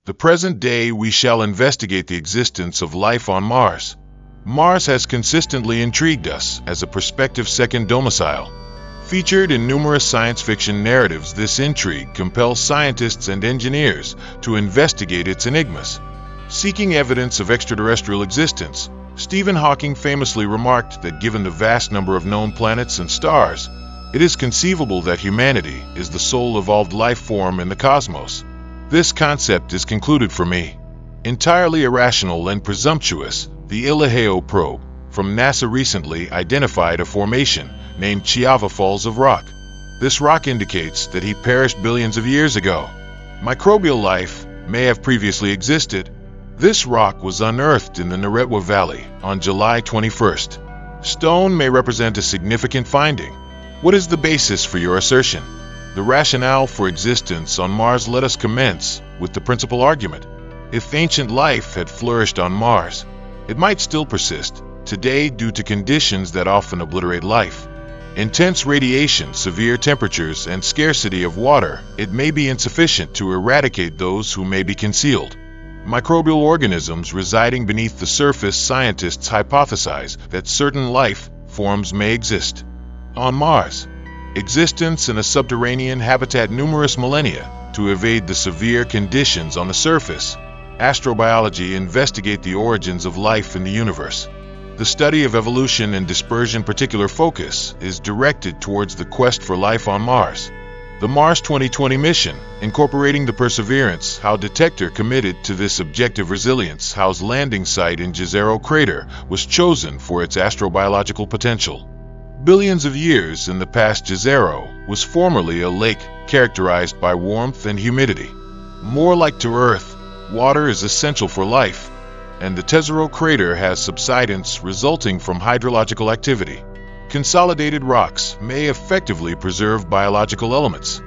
The present day we shall investigate the existence of life on Mars. Mars has consistently intrigued us as a prospective second domicile. Featured in numerous science fiction narratives, this intrigue compels scientists and engineers to investigate its enigmas. Seeking evidence of extraterrestrial existence, Stephen Hawking famously remarked that given the vast number of known planets and stars, it is conceivable that humanity is the sole evolved life form in the cosmos. This concept is concluded for me entirely irrational and presumptuous. The Ilaheo probe from NASA recently identified a formation named Chiava Falls of Rock. This rock indicates that he perished billions of years ago. Microbial life may have previously existed. This rock was unearthed in the Naretwa Valley on July 21st. Stone may represent a significant finding. What is the basis for your assertion? The rationale for existence on Mars. Let us commence with the principal argument. If ancient life had flourished on Mars, it might still persist today due to conditions that often obliterate life. Intense radiation, severe temperatures, and scarcity of water. It may be insufficient to eradicate those who may be concealed. Microbial organisms residing beneath the surface. Scientists hypothesize that certain life forms may exist on Mars. Existence in a subterranean habitat numerous millennia to evade the severe conditions on the surface. Astrobiology investigate the origins of life in the universe. The study of evolution and dispersion. Particular focus is directed towards the quest for life on Mars. The Mars 2020 mission, incorporating the Perseverance HAL detector committed to this objective resilience. HAL's landing site in Jezero crater was chosen for its astrobiological potential. Billions of years in the past, Jezero was formerly a lake characterized by warmth and humidity. More like to Earth, water is essential for life, and the Jezero crater has subsidence resulting from hydrological activity. Consolidated rocks may effectively preserve biological elements.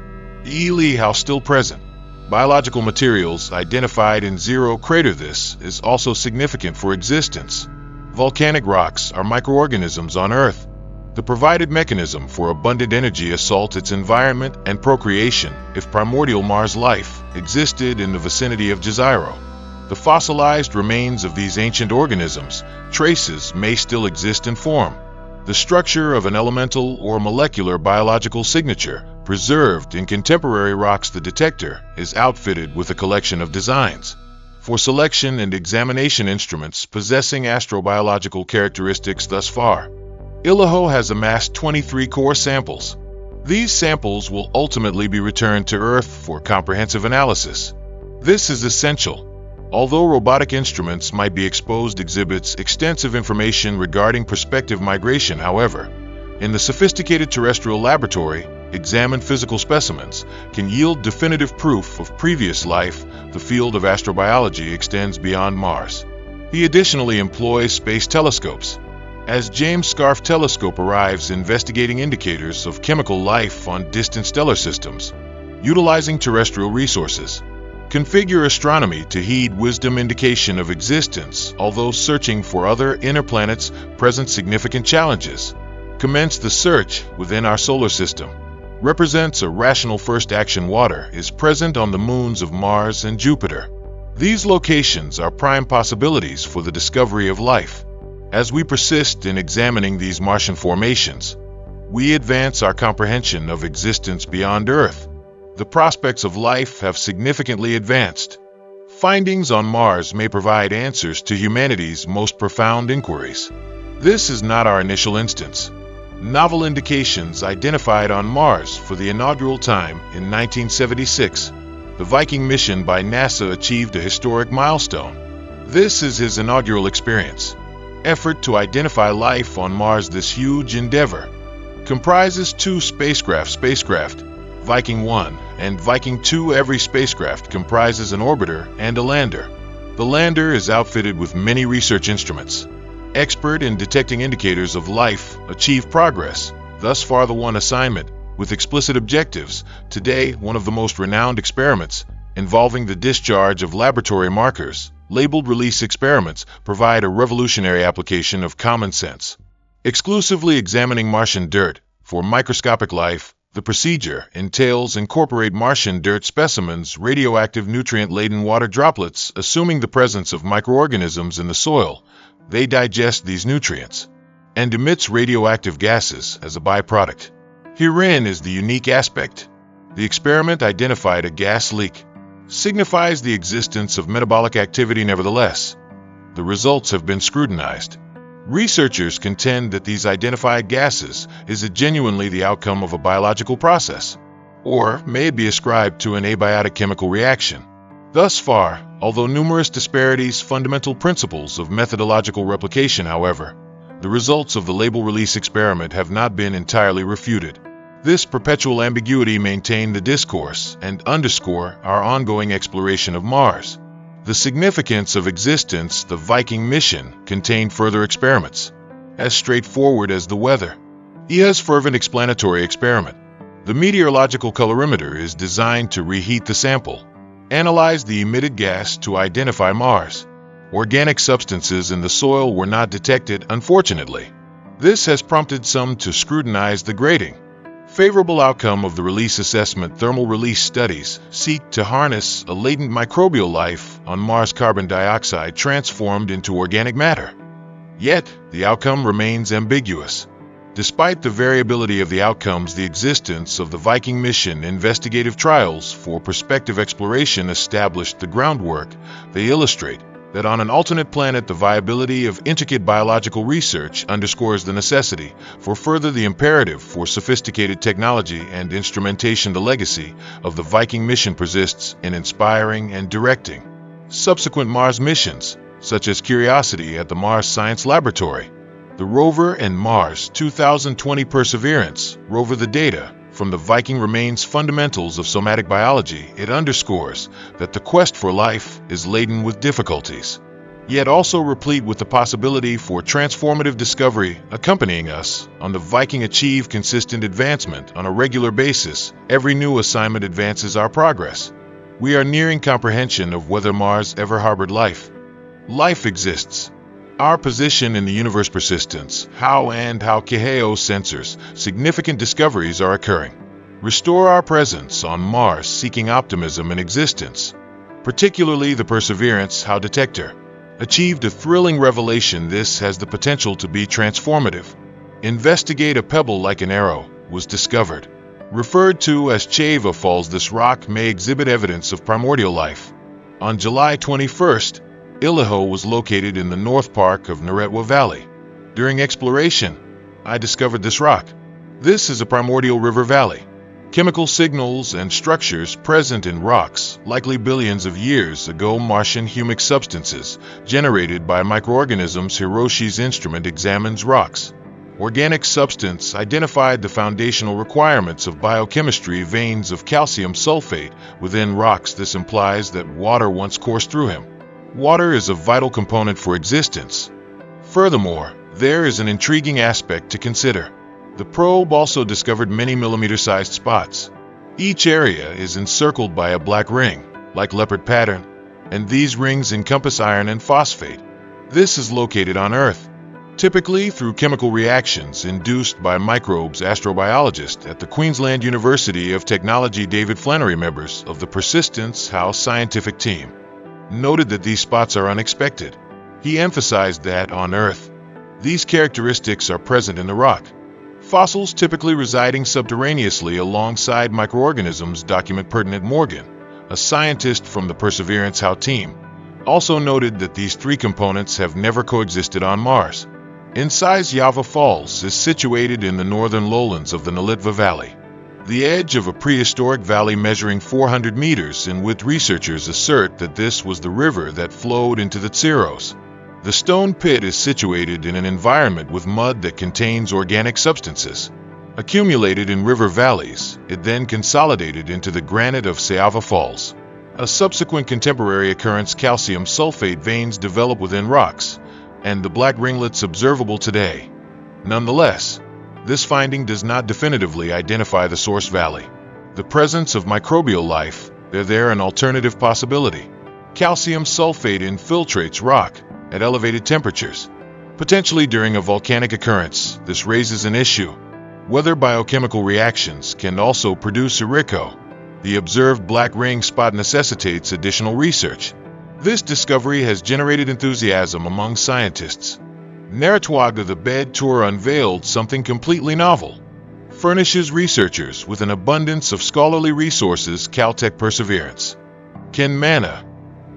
HAL still present. Biological materials identified in Zero crater. This is also significant for existence. Volcanic rocks are microorganisms on Earth. The provided mechanism for abundant energy assault its environment and procreation. If primordial Mars life existed in the vicinity of Jezero, the fossilized remains of these ancient organisms, traces may still exist in form. The structure of an elemental or molecular biological signature preserved in contemporary rocks. The detector is outfitted with a collection of designs for selection and examination instruments possessing astrobiological characteristics. Thus far, Ilaho has amassed 23 core samples. These samples will ultimately be returned to Earth for comprehensive analysis. This is essential. Although robotic instruments might be exposed, exhibits extensive information regarding prospective migration. However, in the sophisticated terrestrial laboratory, examined physical specimens can yield definitive proof of previous life. The field of astrobiology extends beyond Mars. He additionally employs space telescopes. As James Scarf Telescope arrives investigating indicators of chemical life on distant stellar systems, utilizing terrestrial resources. Configure astronomy to heed wisdom indication of existence, although searching for other inner planets presents significant challenges. Commence the search within our solar system. Represents a rational first action. Water is present on the moons of Mars and Jupiter. These locations are prime possibilities for the discovery of life. As we persist in examining these Martian formations, we advance our comprehension of existence beyond Earth. The prospects of life have significantly advanced. Findings on Mars may provide answers to humanity's most profound inquiries. This is not our initial instance. Novel indications identified on Mars for the inaugural time in 1976. The Viking mission by NASA achieved a historic milestone. This is his inaugural experience. Effort to identify life on Mars. This huge endeavor comprises two spacecraft, Viking 1 and Viking 2. Every spacecraft comprises an orbiter and a lander. The lander is outfitted with many research instruments. Expert in detecting indicators of life, achieve progress. Thus far, the one assignment with explicit objectives. Today, one of the most renowned experiments involving the discharge of laboratory markers, labeled release experiments, provide a revolutionary application of common sense. Exclusively examining Martian dirt for microscopic life. The procedure entails incorporate Martian dirt specimens, radioactive nutrient-laden water droplets, assuming the presence of microorganisms in the soil. They digest these nutrients and emits radioactive gases as a byproduct. Herein is the unique aspect. The experiment identified a gas leak, signifies the existence of metabolic activity nevertheless. The results have been scrutinized. Researchers contend that these identified gases is genuinely the outcome of a biological process, or may be ascribed to an abiotic chemical reaction. Thus far, although numerous disparities, fundamental principles of methodological replication, however, the results of the label release experiment have not been entirely refuted. This perpetual ambiguity maintains the discourse and underscore our ongoing exploration of Mars. The significance of existence. The Viking mission contained further experiments, as straightforward as the weather. EA's fervent explanatory experiment. The meteorological colorimeter is designed to reheat the sample, analyze the emitted gas to identify Mars. Organic substances in the soil were not detected, unfortunately. This has prompted some to scrutinize the grading. Favorable outcome of the release assessment. Thermal release studies seek to harness a latent microbial life on Mars. Carbon dioxide transformed into organic matter. Yet, the outcome remains ambiguous. Despite the variability of the outcomes, the existence of the Viking mission investigative trials for prospective exploration established the groundwork. They illustrate that on an alternate planet, the viability of intricate biological research underscores the necessity for further the imperative for sophisticated technology and instrumentation. The legacy of the Viking mission persists in inspiring and directing subsequent Mars missions, such as Curiosity at the Mars Science Laboratory, the rover, and Mars 2020 Perseverance rover. The data from the Viking remains fundamentals of somatic biology. It underscores that the quest for life is laden with difficulties, yet also replete with the possibility for transformative discovery. Accompanying us on the Viking achieve consistent advancement on a regular basis. Every new assignment advances our progress. We are nearing comprehension of whether Mars ever harbored life. Life exists. Our position in the universe, persistence, how Kiheo sensors, significant discoveries are occurring. Restore our presence on Mars, seeking optimism in existence. Particularly the Perseverance how detector achieved a thrilling revelation. This has the potential to be transformative. Investigate a pebble like an arrow was discovered. Referred to as Chava Falls, this rock may exhibit evidence of primordial life. On July 21st, Iliho was located in the North Park of Neretwa Valley. During exploration, I discovered this rock. This is a primordial river valley. Chemical signals and structures present in rocks, likely billions of years ago. Martian humic substances generated by microorganisms. Hiroshi's instrument examines rocks. Organic substance identified the foundational requirements of biochemistry. Veins of calcium sulfate within rocks. This implies that water once coursed through him. Water is a vital component for existence. Furthermore, there is an intriguing aspect to consider. The probe also discovered many millimeter-sized spots. Each area is encircled by a black ring, like leopard pattern, and these rings encompass iron and phosphate. This is located on Earth, typically through chemical reactions induced by microbes. Astrobiologist at the Queensland University of Technology David Flannery, members of the Persistence House scientific team, noted that these spots are unexpected. He emphasized that on Earth, these characteristics are present in the rock. Fossils typically residing subterraneously alongside microorganisms document pertinent. Morgan, a scientist from the Perseverance How team, also noted that these three components have never coexisted on Mars. In size, Java Falls is situated in the northern lowlands of the Neretva Valley, the edge of a prehistoric valley measuring 400 meters in width. Researchers assert that this was the river that flowed into the Tsiros. The stone pit is situated in an environment with mud that contains organic substances. Accumulated in river valleys, it then consolidated into the granite of Java Falls. A subsequent contemporary occurrence, calcium sulfate veins develop within rocks, and the black ringlets observable today. Nonetheless, this finding does not definitively identify the source valley. The presence of microbial life, there an alternative possibility. Calcium sulfate infiltrates rock at elevated temperatures, potentially during a volcanic occurrence. This raises an issue. Weather biochemical reactions can also produce Erico. The observed black ring spot necessitates additional research. This discovery has generated enthusiasm among scientists. Narratwaga the Bed Tour unveiled something completely novel. Furnishes researchers with an abundance of scholarly resources. Caltech Perseverance. Ken Manna,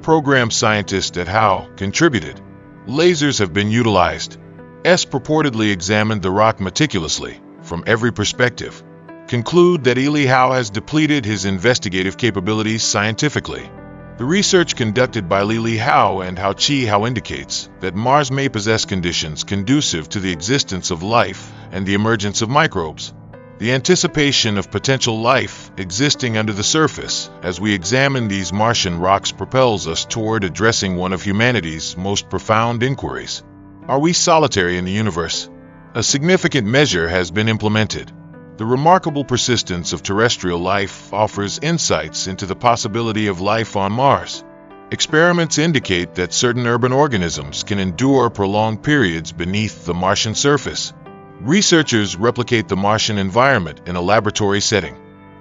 program scientist at Howe, contributed. Lasers have been utilized. Purportedly examined the rock meticulously, from every perspective. Conclude that Ely Howe has depleted his investigative capabilities scientifically. The research conducted by Lili Howe and Hao Chi Hao indicates that Mars may possess conditions conducive to the existence of life and the emergence of microbes. The anticipation of potential life existing under the surface as we examine these Martian rocks propels us toward addressing one of humanity's most profound inquiries. Are we solitary in the universe? A significant measure has been implemented. The remarkable persistence of terrestrial life offers insights into the possibility of life on Mars. Experiments indicate that certain urban organisms can endure prolonged periods beneath the Martian surface. Researchers replicate the Martian environment in a laboratory setting.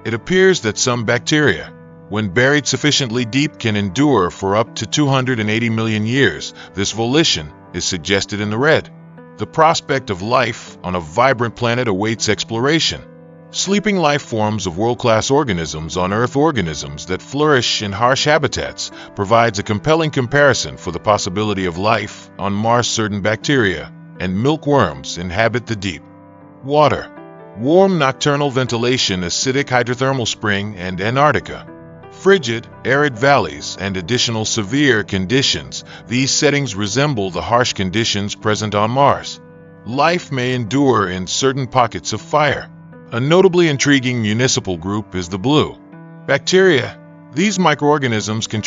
It appears that some bacteria, when buried sufficiently deep, can endure for up to 280 million years. This volition is suggested in the red. The prospect of life on a vibrant planet awaits exploration. Sleeping life forms of world-class organisms on Earth, organisms that flourish in harsh habitats, provides a compelling comparison for the possibility of life on Mars. Certain bacteria and milkworms inhabit the deep water. Warm nocturnal ventilation, acidic hydrothermal spring, and Antarctica. Frigid, arid valleys, and additional severe conditions. These settings resemble the harsh conditions present on Mars. Life may endure in certain pockets of fire. A notably intriguing municipal group is the blue bacteria. These microorganisms can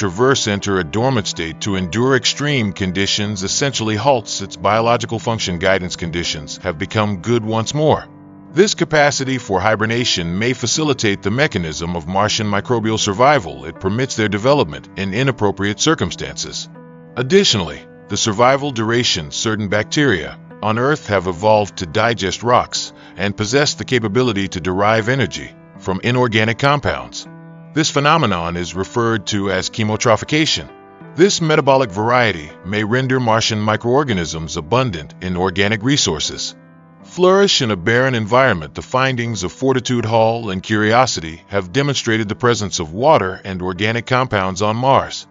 enter a dormant state to endure extreme conditions, essentially halts its biological function. Guidance conditions have become good once more. This capacity for hibernation may facilitate the mechanism of Martian microbial survival. It permits their development in inappropriate circumstances. Additionally, the survival duration. Certain bacteria on Earth have evolved to digest rocks and possess the capability to derive energy from inorganic compounds. This phenomenon is referred to as chemotrophication. This metabolic variety may render Martian microorganisms abundant in organic resources. Flourish in a barren environment. The findings of Fortitude Hall and Curiosity have demonstrated the presence of water and organic compounds on Mars.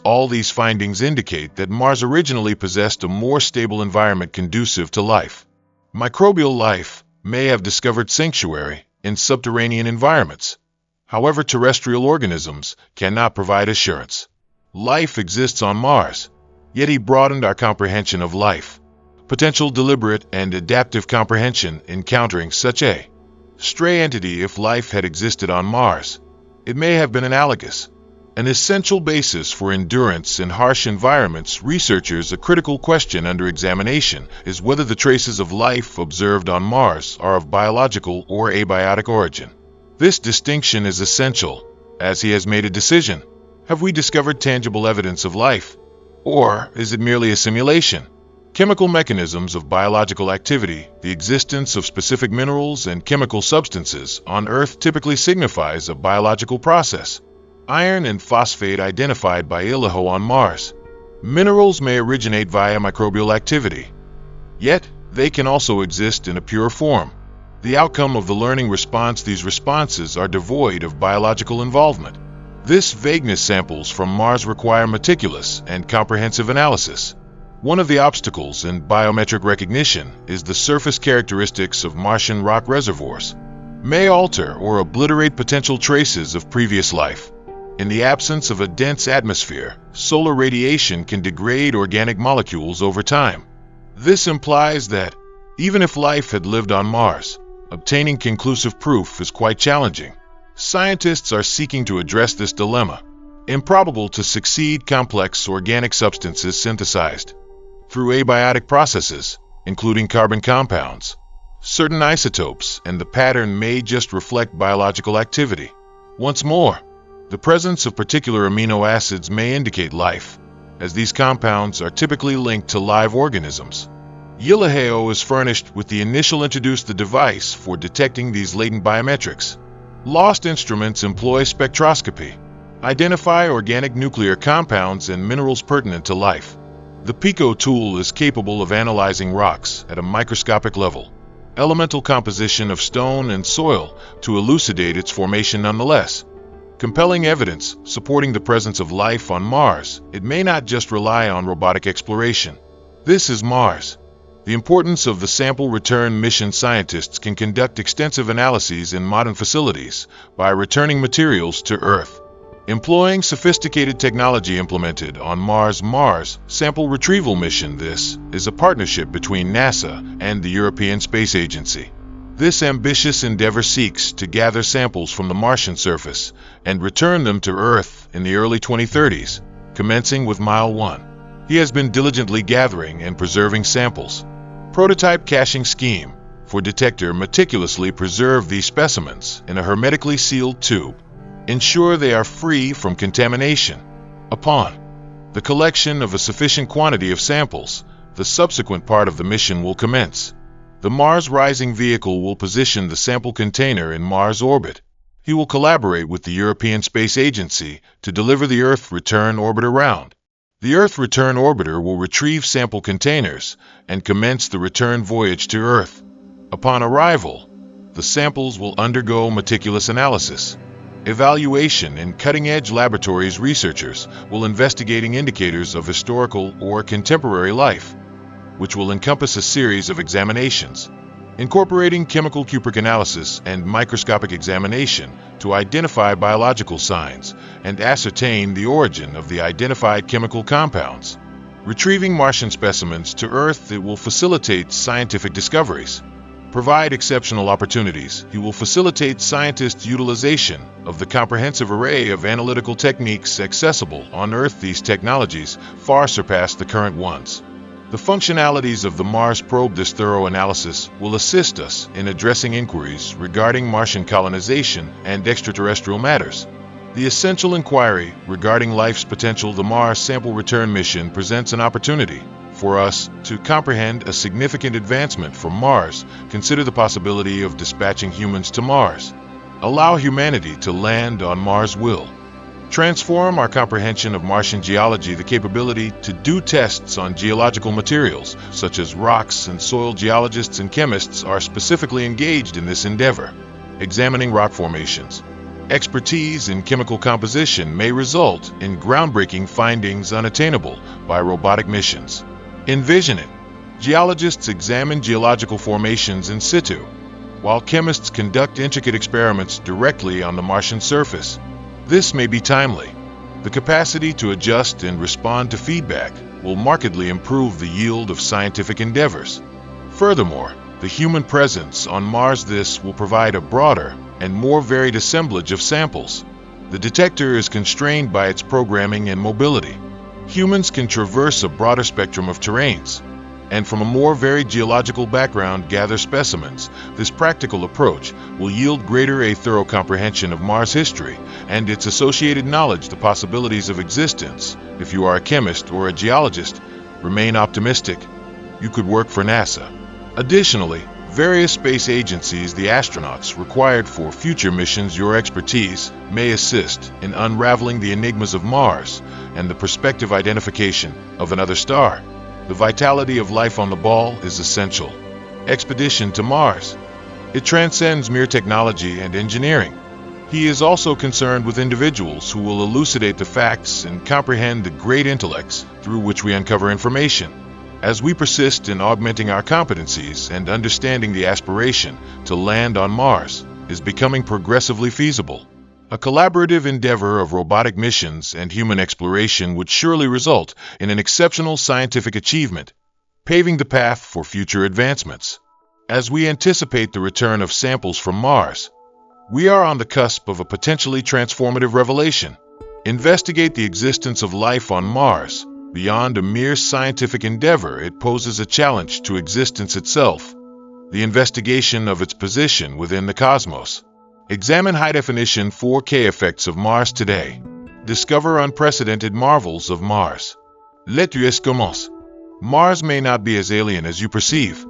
All these findings indicate that Mars originally possessed a more stable environment conducive to life. Microbial life may have discovered sanctuary in subterranean environments. However, terrestrial organisms cannot provide assurance. Life exists on Mars, yet he broadened our comprehension of life. Potential deliberate and adaptive comprehension encountering such a stray entity. If life had existed on Mars, it may have been analogous. An essential basis for endurance in harsh environments. Researchers, a critical question under examination is whether the traces of life observed on Mars are of biological or abiotic origin. This distinction is essential, as he has made a decision. Have we discovered tangible evidence of life? Or is it merely a simulation? Chemical mechanisms of biological activity. The existence of specific minerals and chemical substances on Earth typically signifies a biological process. Iron and phosphate identified by Idaho on Mars. Minerals may originate via microbial activity, yet they can also exist in a pure form. The outcome of the learning response. These responses are devoid of biological involvement. This vagueness. Samples from Mars require meticulous and comprehensive analysis. One of the obstacles in biometric recognition is the surface characteristics of Martian rock reservoirs may alter or obliterate potential traces of previous life. In the absence of a dense atmosphere, solar radiation can degrade organic molecules over time. This implies that, even if life had lived on Mars, obtaining conclusive proof is quite challenging. Scientists are seeking to address this dilemma. Improbable to succeed. Complex organic substances synthesized through abiotic processes, including carbon compounds, certain isotopes, and the pattern may just reflect biological activity. Once more, the presence of particular amino acids may indicate life, as these compounds are typically linked to live organisms. Galileo is furnished with the initial introduced the device for detecting these latent biometrics. Lost instruments employ spectroscopy, identify organic nuclear compounds and minerals pertinent to life. The PICO tool is capable of analyzing rocks at a microscopic level, elemental composition of stone and soil to elucidate its formation nonetheless. Compelling evidence supporting the presence of life on Mars. It may not just rely on robotic exploration. This is Mars. The importance of the sample return mission. Scientists can conduct extensive analyses in modern facilities by returning materials to Earth. Employing sophisticated technology implemented on Mars Sample Retrieval Mission. This is a partnership between NASA and the European Space Agency. This ambitious endeavor seeks to gather samples from the Martian surface and return them to Earth in the early 2030s, commencing with Mile 1. He has been diligently gathering and preserving samples. Prototype caching scheme for detector. Meticulously preserve these specimens in a hermetically sealed tube. Ensure they are free from contamination. Upon the collection of a sufficient quantity of samples, the subsequent part of the mission will commence. The Mars Rising vehicle will position the sample container in Mars orbit. He will collaborate with the European Space Agency to deliver the Earth Return Orbiter round. The Earth Return Orbiter will retrieve sample containers and commence the return voyage to Earth. Upon arrival, the samples will undergo meticulous analysis, evaluation in cutting-edge laboratories. Researchers will investigating indicators of historical or contemporary life, which will encompass a series of examinations, incorporating chemical Kubrick analysis and microscopic examination to identify biological signs and ascertain the origin of the identified chemical compounds. Retrieving Martian specimens to Earth. It will facilitate scientific discoveries, provide exceptional opportunities. He will facilitate scientists' utilization of the comprehensive array of analytical techniques accessible on Earth. These technologies far surpass the current ones. The functionalities of the Mars probe. This thorough analysis will assist us in addressing inquiries regarding Martian colonization and extraterrestrial matters. The essential inquiry regarding life's potential. The Mars Sample Return Mission presents an opportunity for us to comprehend a significant advancement for Mars. Consider the possibility of dispatching humans to Mars. Allow humanity to land on Mars. Will transform our comprehension of Martian geology. The capability to do tests on geological materials, such as rocks and soil. Geologists and chemists are specifically engaged in this endeavor, examining rock formations. Expertise in chemical composition may result in groundbreaking findings unattainable by robotic missions. Envision it. Geologists examine geological formations in situ, while chemists conduct intricate experiments directly on the Martian surface. This may be timely. The capacity to adjust and respond to feedback will markedly improve the yield of scientific endeavors. Furthermore, the human presence on Mars. This will provide a broader and more varied assemblage of samples. The detector is constrained by its programming and mobility. Humans can traverse a broader spectrum of terrains, and from a more varied geological background gather specimens. This practical approach will yield a thorough comprehension of Mars history and its associated knowledge. The possibilities of existence. If you are a chemist or a geologist, remain optimistic. You could work for NASA. Additionally, various space agencies, the astronauts required for future missions. Your expertise may assist in unraveling the enigmas of Mars and the prospective identification of another star. The vitality of life on the ball is essential. Expedition to Mars. It transcends mere technology and engineering. He is also concerned with individuals who will elucidate the facts and comprehend the great intellects through which we uncover information. As we persist in augmenting our competencies and understanding, the aspiration to land on Mars is becoming progressively feasible. A collaborative endeavor of robotic missions and human exploration would surely result in an exceptional scientific achievement, paving the path for future advancements. As we anticipate the return of samples from Mars, we are on the cusp of a potentially transformative revelation. Investigate the existence of life on Mars. Beyond a mere scientific endeavor, it poses a challenge to existence itself, the investigation of its position within the cosmos. Examine high-definition 4K effects of Mars today. Discover unprecedented marvels of Mars. L'être commence. Mars may not be as alien as you perceive.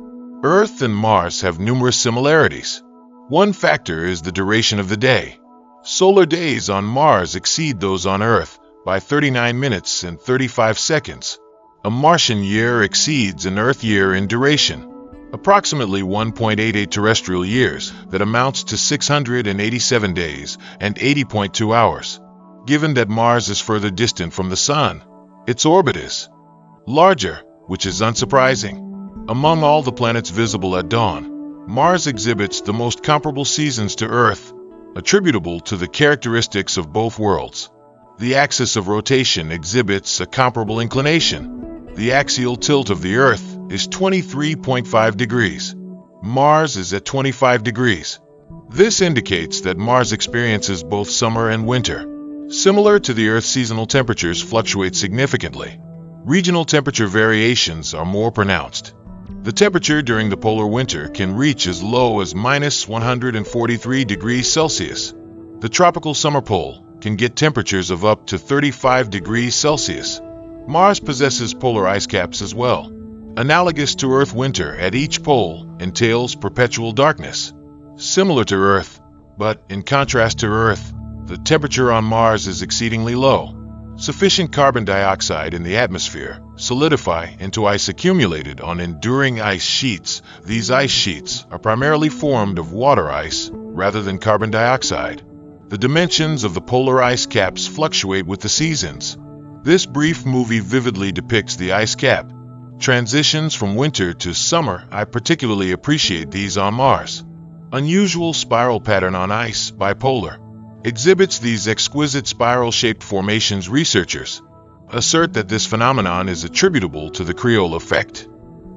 Earth and Mars have numerous similarities. One factor is the duration of the day. Solar days on Mars exceed those on Earth by 39 minutes and 35 seconds. A Martian year exceeds an Earth year in duration, approximately 1.88 terrestrial years, that amounts to 687 days and 80.2 hours. Given that Mars is further distant from the Sun, its orbit is larger, which is unsurprising. Among all the planets visible at dawn, Mars exhibits the most comparable seasons to Earth, attributable to the characteristics of both worlds. The axis of rotation exhibits a comparable inclination. The axial tilt of the Earth is 23.5 degrees. Mars is at 25 degrees. This indicates that Mars experiences both summer and winter. Similar to the Earth's seasonal temperatures fluctuate significantly. Regional temperature variations are more pronounced. The temperature during the polar winter can reach as low as minus 143 degrees Celsius. The tropical summer pole can get temperatures of up to 35 degrees Celsius. Mars possesses polar ice caps as well. Analogous to Earth, winter at each pole entails perpetual darkness. Similar to Earth, but in contrast to Earth, the temperature on Mars is exceedingly low. Sufficient carbon dioxide in the atmosphere solidify into ice accumulated on enduring ice sheets. These ice sheets are primarily formed of water ice rather than carbon dioxide. The dimensions of the polar ice caps fluctuate with the seasons. This brief movie vividly depicts the ice cap transitions from winter to summer. I particularly appreciate these on Mars. Unusual spiral pattern on ice, bipolar, exhibits these exquisite spiral-shaped formations. Researchers assert that this phenomenon is attributable to the Creole effect.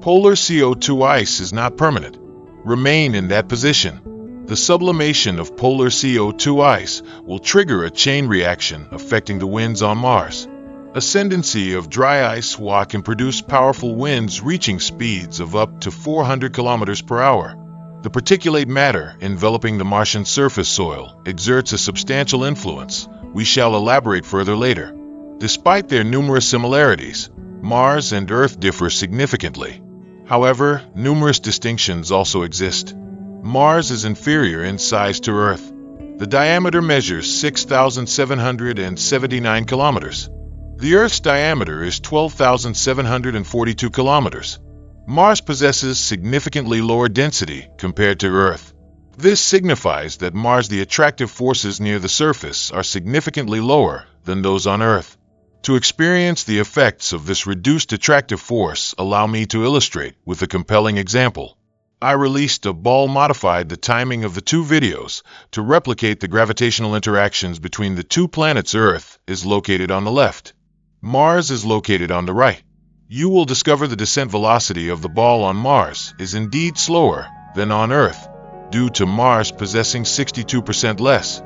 Polar CO2 ice is not permanent. Remain in that position. The sublimation of polar CO2 ice will trigger a chain reaction affecting the winds on Mars. Ascendancy of dry ice can produce powerful winds reaching speeds of up to 400 kilometers per hour. The particulate matter enveloping the Martian surface soil exerts a substantial influence. We shall elaborate further later. Despite their numerous similarities, Mars and Earth differ significantly. However, numerous distinctions also exist. Mars is inferior in size to Earth. The diameter measures 6,779 kilometers. The Earth's diameter is 12,742 kilometers. Mars possesses significantly lower density compared to Earth. This signifies that the attractive forces near the surface are significantly lower than those on Earth. To experience the effects of this reduced attractive force, allow me to illustrate with a compelling example. I released a ball modified the timing of the two videos to replicate the gravitational interactions between the two planets. Earth is located on the left. Mars is located on the right. You will discover the descent velocity of the ball on Mars is indeed slower than on Earth, due to Mars possessing 62% less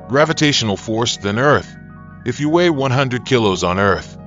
gravitational force than Earth. If you weigh 100 kilos on Earth,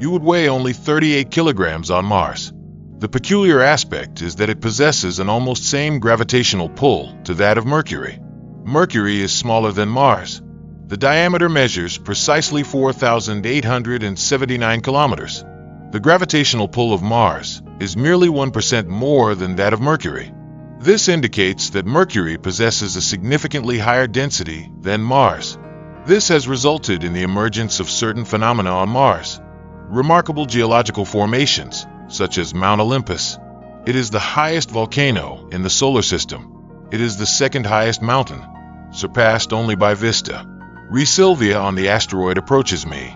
you would weigh only 38 kilograms on Mars. The peculiar aspect is that it possesses an almost same gravitational pull to that of Mercury. Mercury is smaller than Mars. The diameter measures precisely 4,879 kilometers. The gravitational pull of Mars is merely 1% more than that of Mercury. This indicates that Mercury possesses a significantly higher density than Mars. This has resulted in the emergence of certain phenomena on Mars. Remarkable geological formations, such as Mount Olympus. It is the highest volcano in the solar system. It is the second highest mountain, surpassed only by Vista. Sylvia on the asteroid approaches me,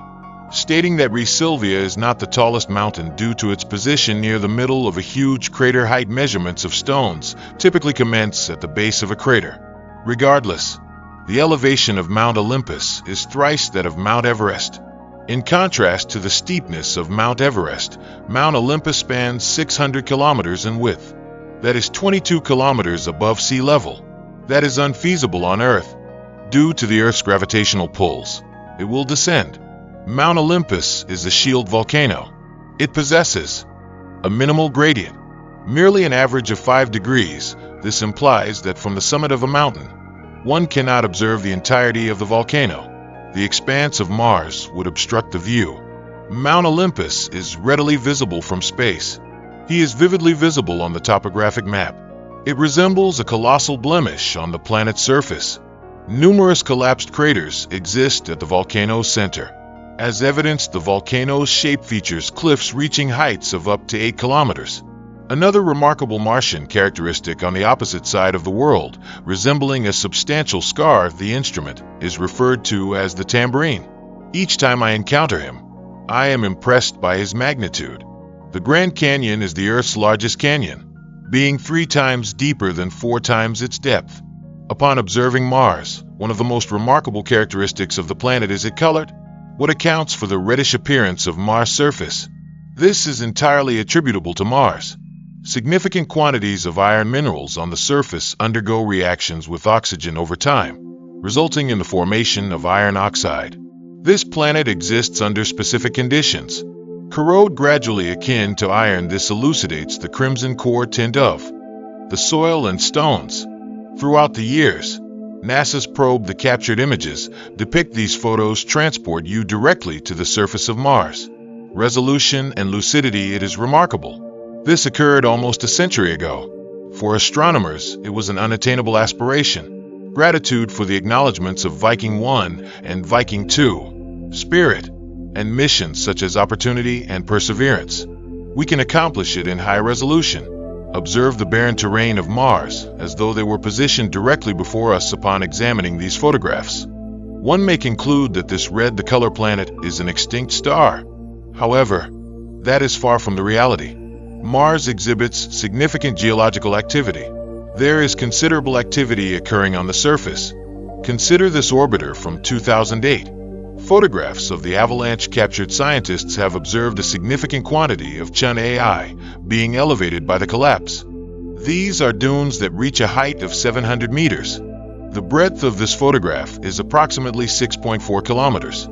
stating that Sylvia is not the tallest mountain due to its position near the middle of a huge crater. Height measurements of stones typically commence at the base of a crater. Regardless, the elevation of Mount Olympus is thrice that of Mount Everest. In contrast to the steepness of Mount Everest, Mount Olympus spans 600 kilometers in width. That is 22 kilometers above sea level. That is unfeasible on Earth. Due to the Earth's gravitational pulls, it will descend. Mount Olympus is a shield volcano. It possesses a minimal gradient, merely an average of 5 degrees. This implies that from the summit of a mountain, one cannot observe the entirety of the volcano. The expanse of Mars would obstruct the view. Mount Olympus is readily visible from space. He is vividly visible on the topographic map. It resembles a colossal blemish on the planet's surface. Numerous collapsed craters exist at the volcano's center. As evidenced, the volcano's shape features cliffs reaching heights of up to 8 kilometers. Another remarkable Martian characteristic on the opposite side of the world, resembling a substantial scar, the instrument, is referred to as the tambourine. Each time I encounter him, I am impressed by his magnitude. The Grand Canyon is the Earth's largest canyon, being 3 times deeper than 4 times its depth. Upon observing Mars, one of the most remarkable characteristics of the planet is its color, what accounts for the reddish appearance of Mars' surface. This is entirely attributable to Mars. Significant quantities of iron minerals on the surface undergo reactions with oxygen over time, resulting in the formation of iron oxide. This planet exists under specific conditions. Corrode gradually akin to iron. This elucidates the crimson core tint of the soil and stones. Throughout the years, NASA's probe, the captured images, depict these photos transport you directly to the surface of Mars. Resolution and lucidity, it is remarkable. This occurred almost a century ago. For astronomers, it was an unattainable aspiration. Gratitude for the acknowledgments of Viking 1 and Viking 2, Spirit, and missions such as Opportunity and Perseverance. We can accomplish it in high resolution. Observe the barren terrain of Mars as though they were positioned directly before us. Upon examining these photographs, one may conclude that this red color planet is an extinct star. However, that is far from the reality. Mars exhibits significant geological activity. There is considerable activity occurring on the surface. Consider this orbiter from 2008. Photographs of the avalanche captured. Scientists have observed a significant quantity of Chun AI being elevated by the collapse. These are dunes that reach a height of 700 meters. The breadth of this photograph is approximately 6.4 kilometers.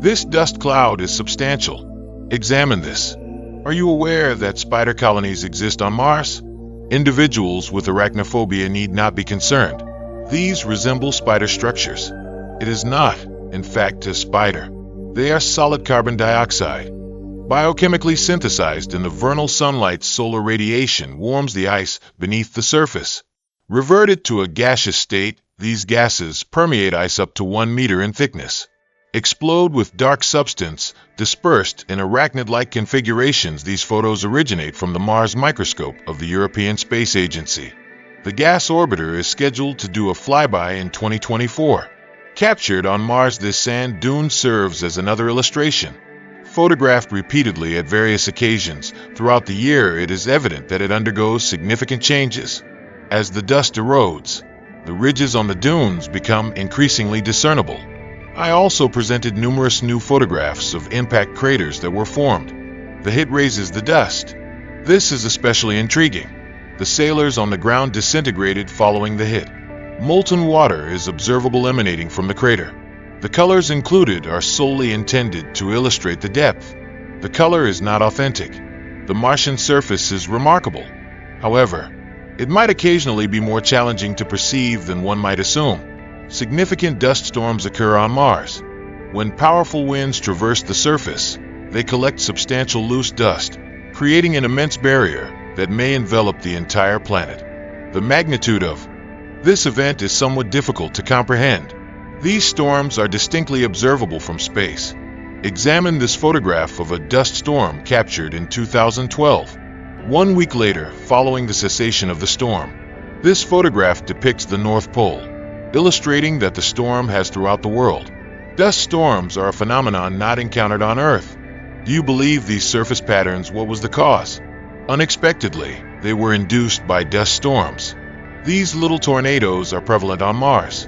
This dust cloud is substantial. Examine this. Are you aware that spider colonies exist on Mars? Individuals with arachnophobia need not be concerned. These resemble spider structures. It is not, in fact, a spider. They are solid carbon dioxide. Biochemically synthesized in the vernal sunlight's solar radiation warms the ice beneath the surface. Reverted to a gaseous state, these gases permeate ice up to 1 meter in thickness. Explode with dark substance, dispersed in arachnid-like configurations. These photos originate from the Mars microscope of the European Space Agency. The gas orbiter is scheduled to do a flyby in 2024. Captured on Mars, this sand dune serves as another illustration. Photographed repeatedly at various occasions throughout the year, it is evident that it undergoes significant changes. As the dust erodes, the ridges on the dunes become increasingly discernible. I also presented numerous new photographs of impact craters that were formed. The hit raises the dust. This is especially intriguing. The sailors on the ground disintegrated following the hit. Molten water is observable emanating from the crater. The colors included are solely intended to illustrate the depth. The color is not authentic. The Martian surface is remarkable. However, it might occasionally be more challenging to perceive than one might assume. Significant dust storms occur on Mars. When powerful winds traverse the surface, they collect substantial loose dust, creating an immense barrier that may envelop the entire planet. The magnitude of this event is somewhat difficult to comprehend. These storms are distinctly observable from space. Examine this photograph of a dust storm captured in 2012. 1 week later, following the cessation of the storm, this photograph depicts the North Pole, illustrating that the storm has throughout the world. Dust storms are a phenomenon not encountered on Earth. Do you believe these surface patterns? What was the cause? Unexpectedly, they were induced by dust storms. These little tornadoes are prevalent on Mars.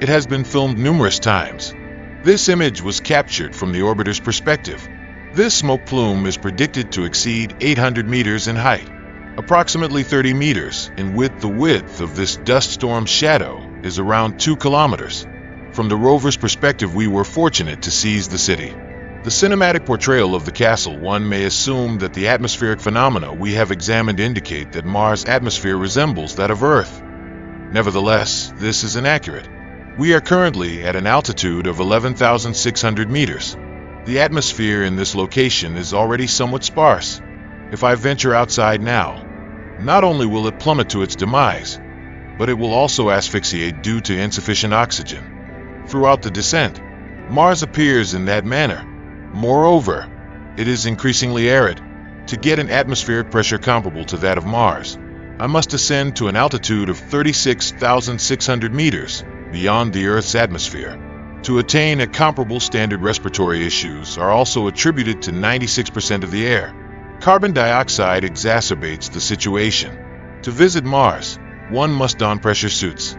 It has been filmed numerous times. This image was captured from the orbiter's perspective. This smoke plume is predicted to exceed 800 meters in height, approximately 30 meters in width. The width of this dust storm shadow is around 2 kilometers. From the rover's perspective, we were fortunate to seize the city. The cinematic portrayal of the castle. One may assume that the atmospheric phenomena we have examined indicate that Mars' atmosphere resembles that of Earth. Nevertheless, this is inaccurate. We are currently at an altitude of 11,600 meters. The atmosphere in this location is already somewhat sparse. If I venture outside now, not only will it plummet to its demise, but it will also asphyxiate due to insufficient oxygen. Throughout the descent, Mars appears in that manner. Moreover, it is increasingly arid. To get an atmospheric pressure comparable to that of Mars, I must ascend to an altitude of 36,600 meters beyond the Earth's atmosphere. To attain a comparable standard, respiratory issues are also attributed to 96% of the air. Carbon dioxide exacerbates the situation. To visit Mars, one must don pressure suits.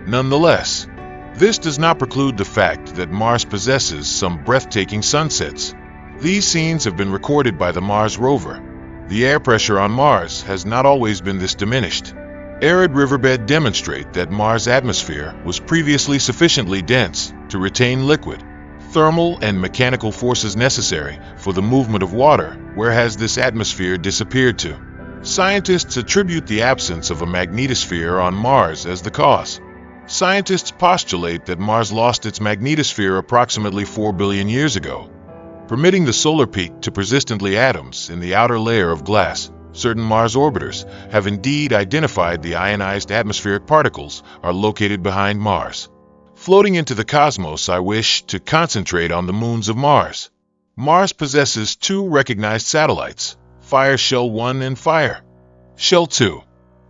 Nonetheless, this does not preclude the fact that Mars possesses some breathtaking sunsets. These scenes have been recorded by the Mars rover. The air pressure on Mars has not always been this diminished. Arid riverbed demonstrate that Mars' atmosphere was previously sufficiently dense to retain liquid, thermal and mechanical forces necessary for the movement of water, where has this atmosphere disappeared to? Scientists attribute the absence of a magnetosphere on Mars as the cause. Scientists postulate that Mars lost its magnetosphere approximately 4 billion years ago, permitting the solar peak to persistently atoms in the outer layer of glass. Certain Mars orbiters have indeed identified the ionized atmospheric particles are located behind Mars. Floating into the cosmos, I wish to concentrate on the moons of Mars. Mars possesses two recognized satellites, Fire Shell 1 and Fire Shell 2.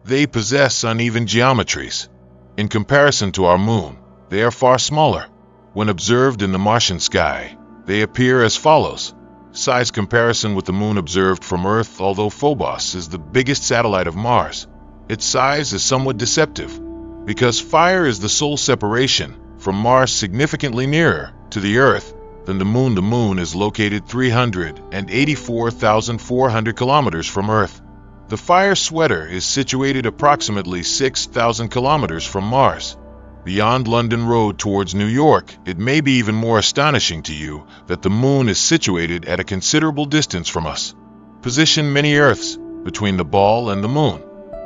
They possess uneven geometries. In comparison to our moon, they are far smaller. When observed in the Martian sky, they appear as follows. Size comparison with the moon observed from Earth. Although Phobos is the biggest satellite of Mars, its size is somewhat deceptive, because Fire is the sole separation from Mars significantly nearer to the Earth than the moon. The moon is located 384,400 kilometers from Earth. The Fire Sweater is situated approximately 6,000 kilometers from Mars. Beyond London Road towards New York, it may be even more astonishing to you that the moon is situated at a considerable distance from us. Position many Earths between the ball and the moon.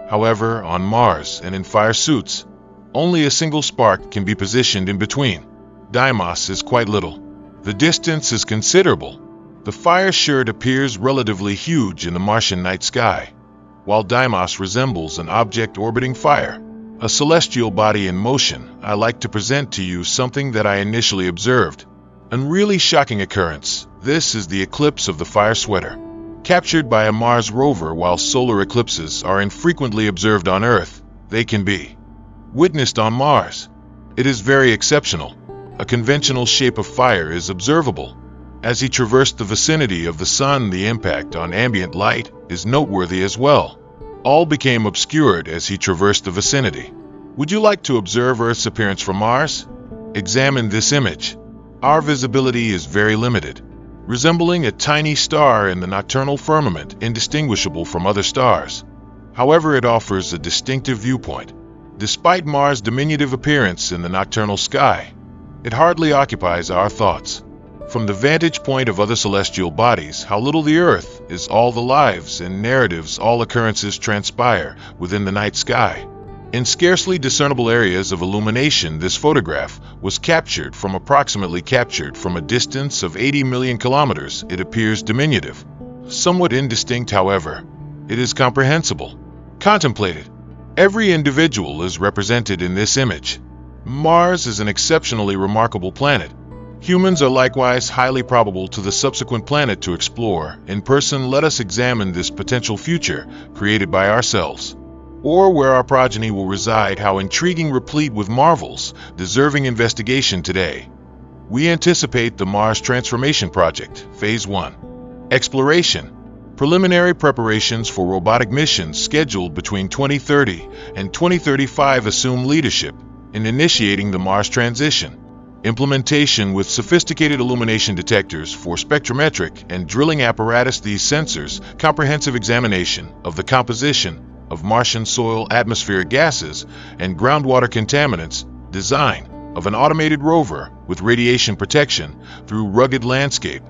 However, on Mars and in Fire suits, only a single spark can be positioned in between. Deimos is quite little. The distance is considerable. The Fire shirt appears relatively huge in the Martian night sky, while Deimos resembles an object orbiting Fire, a celestial body in motion. I like to present to you something that I initially observed, a really shocking occurrence. This is the eclipse of the Fire Sweater, captured by a Mars rover. While solar eclipses are infrequently observed on Earth, they can be witnessed on Mars. It is very exceptional. A conventional shape of fire is observable. As he traversed the vicinity of the Sun, the impact on ambient light is noteworthy as well. All became obscured as he traversed the vicinity. Would you like to observe Earth's appearance from Mars? Examine this image. Our visibility is very limited, resembling a tiny star in the nocturnal firmament, indistinguishable from other stars. However, it offers a distinctive viewpoint. Despite Mars' diminutive appearance in the nocturnal sky, it hardly occupies our thoughts. From the vantage point of other celestial bodies, how little the Earth is. All the lives and narratives, all occurrences transpire within the night sky. In scarcely discernible areas of illumination, this photograph was captured from a distance of 80 million kilometers. It appears diminutive, somewhat indistinct. However, it is comprehensible. Contemplated. Every individual is represented in this image. Mars is an exceptionally remarkable planet. Humans are likewise highly probable to the subsequent planet to explore. In person, let us examine this potential future created by ourselves, or where our progeny will reside. How intriguing, replete with marvels, deserving investigation today. We anticipate the Mars Transformation Project, Phase 1. Exploration. Preliminary preparations for robotic missions scheduled between 2030 and 2035 assume leadership in initiating the Mars transition. Implementation with sophisticated illumination detectors for spectrometric and drilling apparatus. These sensors, comprehensive examination of the composition of Martian soil, atmospheric gases, and groundwater contaminants, design of an automated rover with radiation protection through rugged landscape,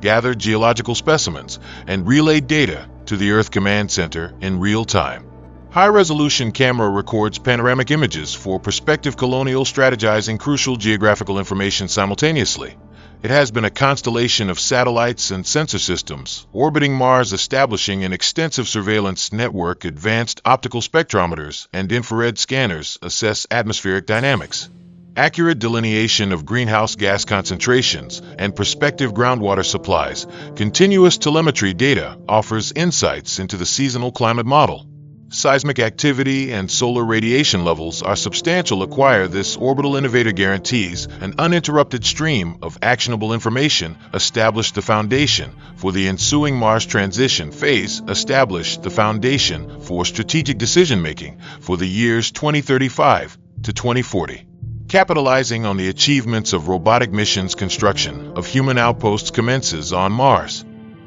gather geological specimens, and relay data to the Earth Command Center in real time. High-resolution camera records panoramic images for prospective colonial strategizing crucial geographical information simultaneously. It has been a constellation of satellites and sensor systems, orbiting Mars, establishing an extensive surveillance network. Advanced optical spectrometers and infrared scanners assess atmospheric dynamics. Accurate delineation of greenhouse gas concentrations and prospective groundwater supplies. Continuous telemetry data offers insights into the seasonal climate model. Seismic activity and solar radiation levels are substantial. Acquire this orbital innovator guarantees an uninterrupted stream of actionable information. Establish the foundation for the ensuing Mars transition phase. Establish the foundation for strategic decision-making for the years 2035 to 2040. Capitalizing on the achievements of robotic missions, construction of human outposts commences on Mars.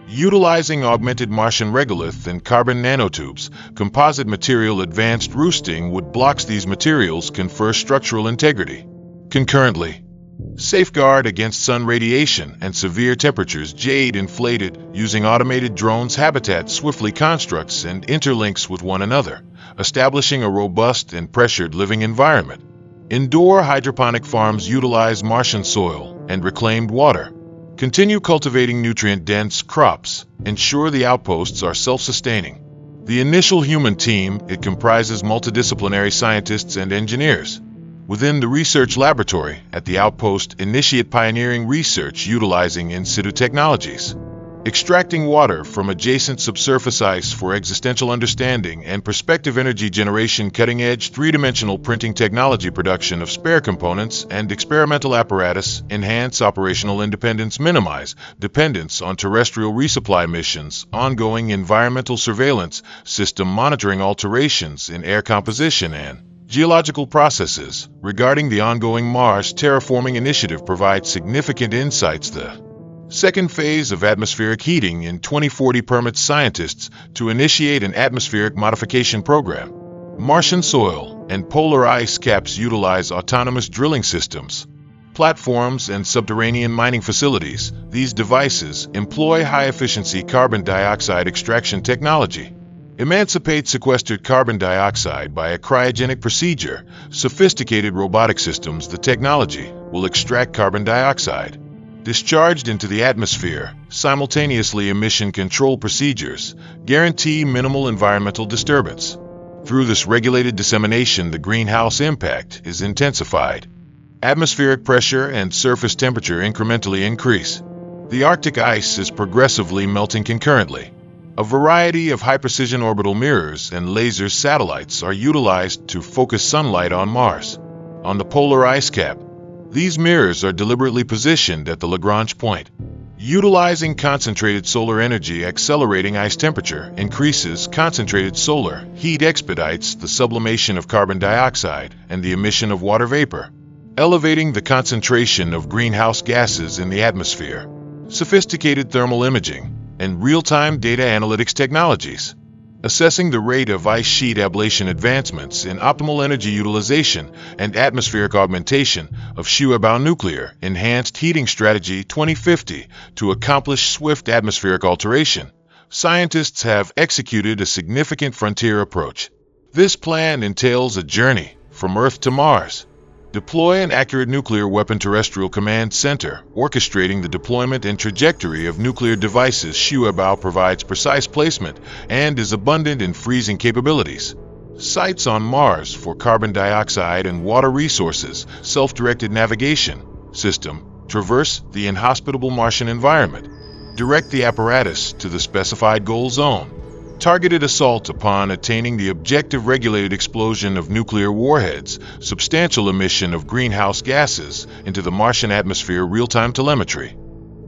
Utilizing augmented Martian regolith and carbon nanotubes, composite material advanced roosting wood blocks. These materials confer structural integrity. Concurrently, safeguard against sun radiation and severe temperatures. Jade inflated using automated drones. Habitat swiftly constructs and interlinks with one another, establishing a robust and pressured living environment. Indoor hydroponic farms utilize Martian soil and reclaimed water. Continue cultivating nutrient-dense crops. Ensure the outposts are self-sustaining. The initial human team, it comprises multidisciplinary scientists and engineers. Within the research laboratory at the outpost, initiate pioneering research utilizing in-situ technologies. Extracting water from adjacent subsurface ice for existential understanding and prospective energy generation. Cutting-edge three-dimensional printing technology. Production of spare components and experimental apparatus. Enhance operational independence. Minimize dependence on terrestrial resupply missions. Ongoing environmental surveillance system monitoring alterations in air composition and geological processes. Regarding the ongoing Mars terraforming initiative, provides significant insights. The second phase of atmospheric heating in 2040 permits scientists to initiate an atmospheric modification program. Martian soil and polar ice caps utilize autonomous drilling systems, platforms, and subterranean mining facilities. These devices employ high-efficiency carbon dioxide extraction technology. Emancipate sequestered carbon dioxide by a cryogenic procedure. Sophisticated robotic systems. The technology will extract carbon dioxide discharged into the atmosphere. Simultaneously, emission control procedures guarantee minimal environmental disturbance. Through this regulated dissemination, the greenhouse impact is intensified. Atmospheric pressure and surface temperature incrementally increase. The Arctic ice is progressively melting concurrently. A variety of high-precision orbital mirrors and laser satellites are utilized to focus sunlight on Mars. On the polar ice cap, these mirrors are deliberately positioned at the Lagrange point. Utilizing concentrated solar energy, accelerating ice temperature increases concentrated solar heat, expedites the sublimation of carbon dioxide and the emission of water vapor, elevating the concentration of greenhouse gases in the atmosphere. Sophisticated thermal imaging and real-time data analytics technologies. Assessing the rate of ice sheet ablation, advancements in optimal energy utilization and atmospheric augmentation of Shuebao nuclear enhanced heating strategy 2050 to accomplish swift atmospheric alteration. Scientists have executed a significant frontier approach. This plan entails a journey from Earth to Mars. Deploy an accurate nuclear weapon terrestrial command center, orchestrating the deployment and trajectory of nuclear devices. Shuebao provides precise placement and is abundant in freezing capabilities. Sites on Mars for carbon dioxide and water resources. Self-directed navigation system. Traverse the inhospitable Martian environment. Direct the apparatus to the specified goal zone. Targeted assault upon attaining the objective. Regulated explosion of nuclear warheads, substantial emission of greenhouse gases into the Martian atmosphere. Real-time telemetry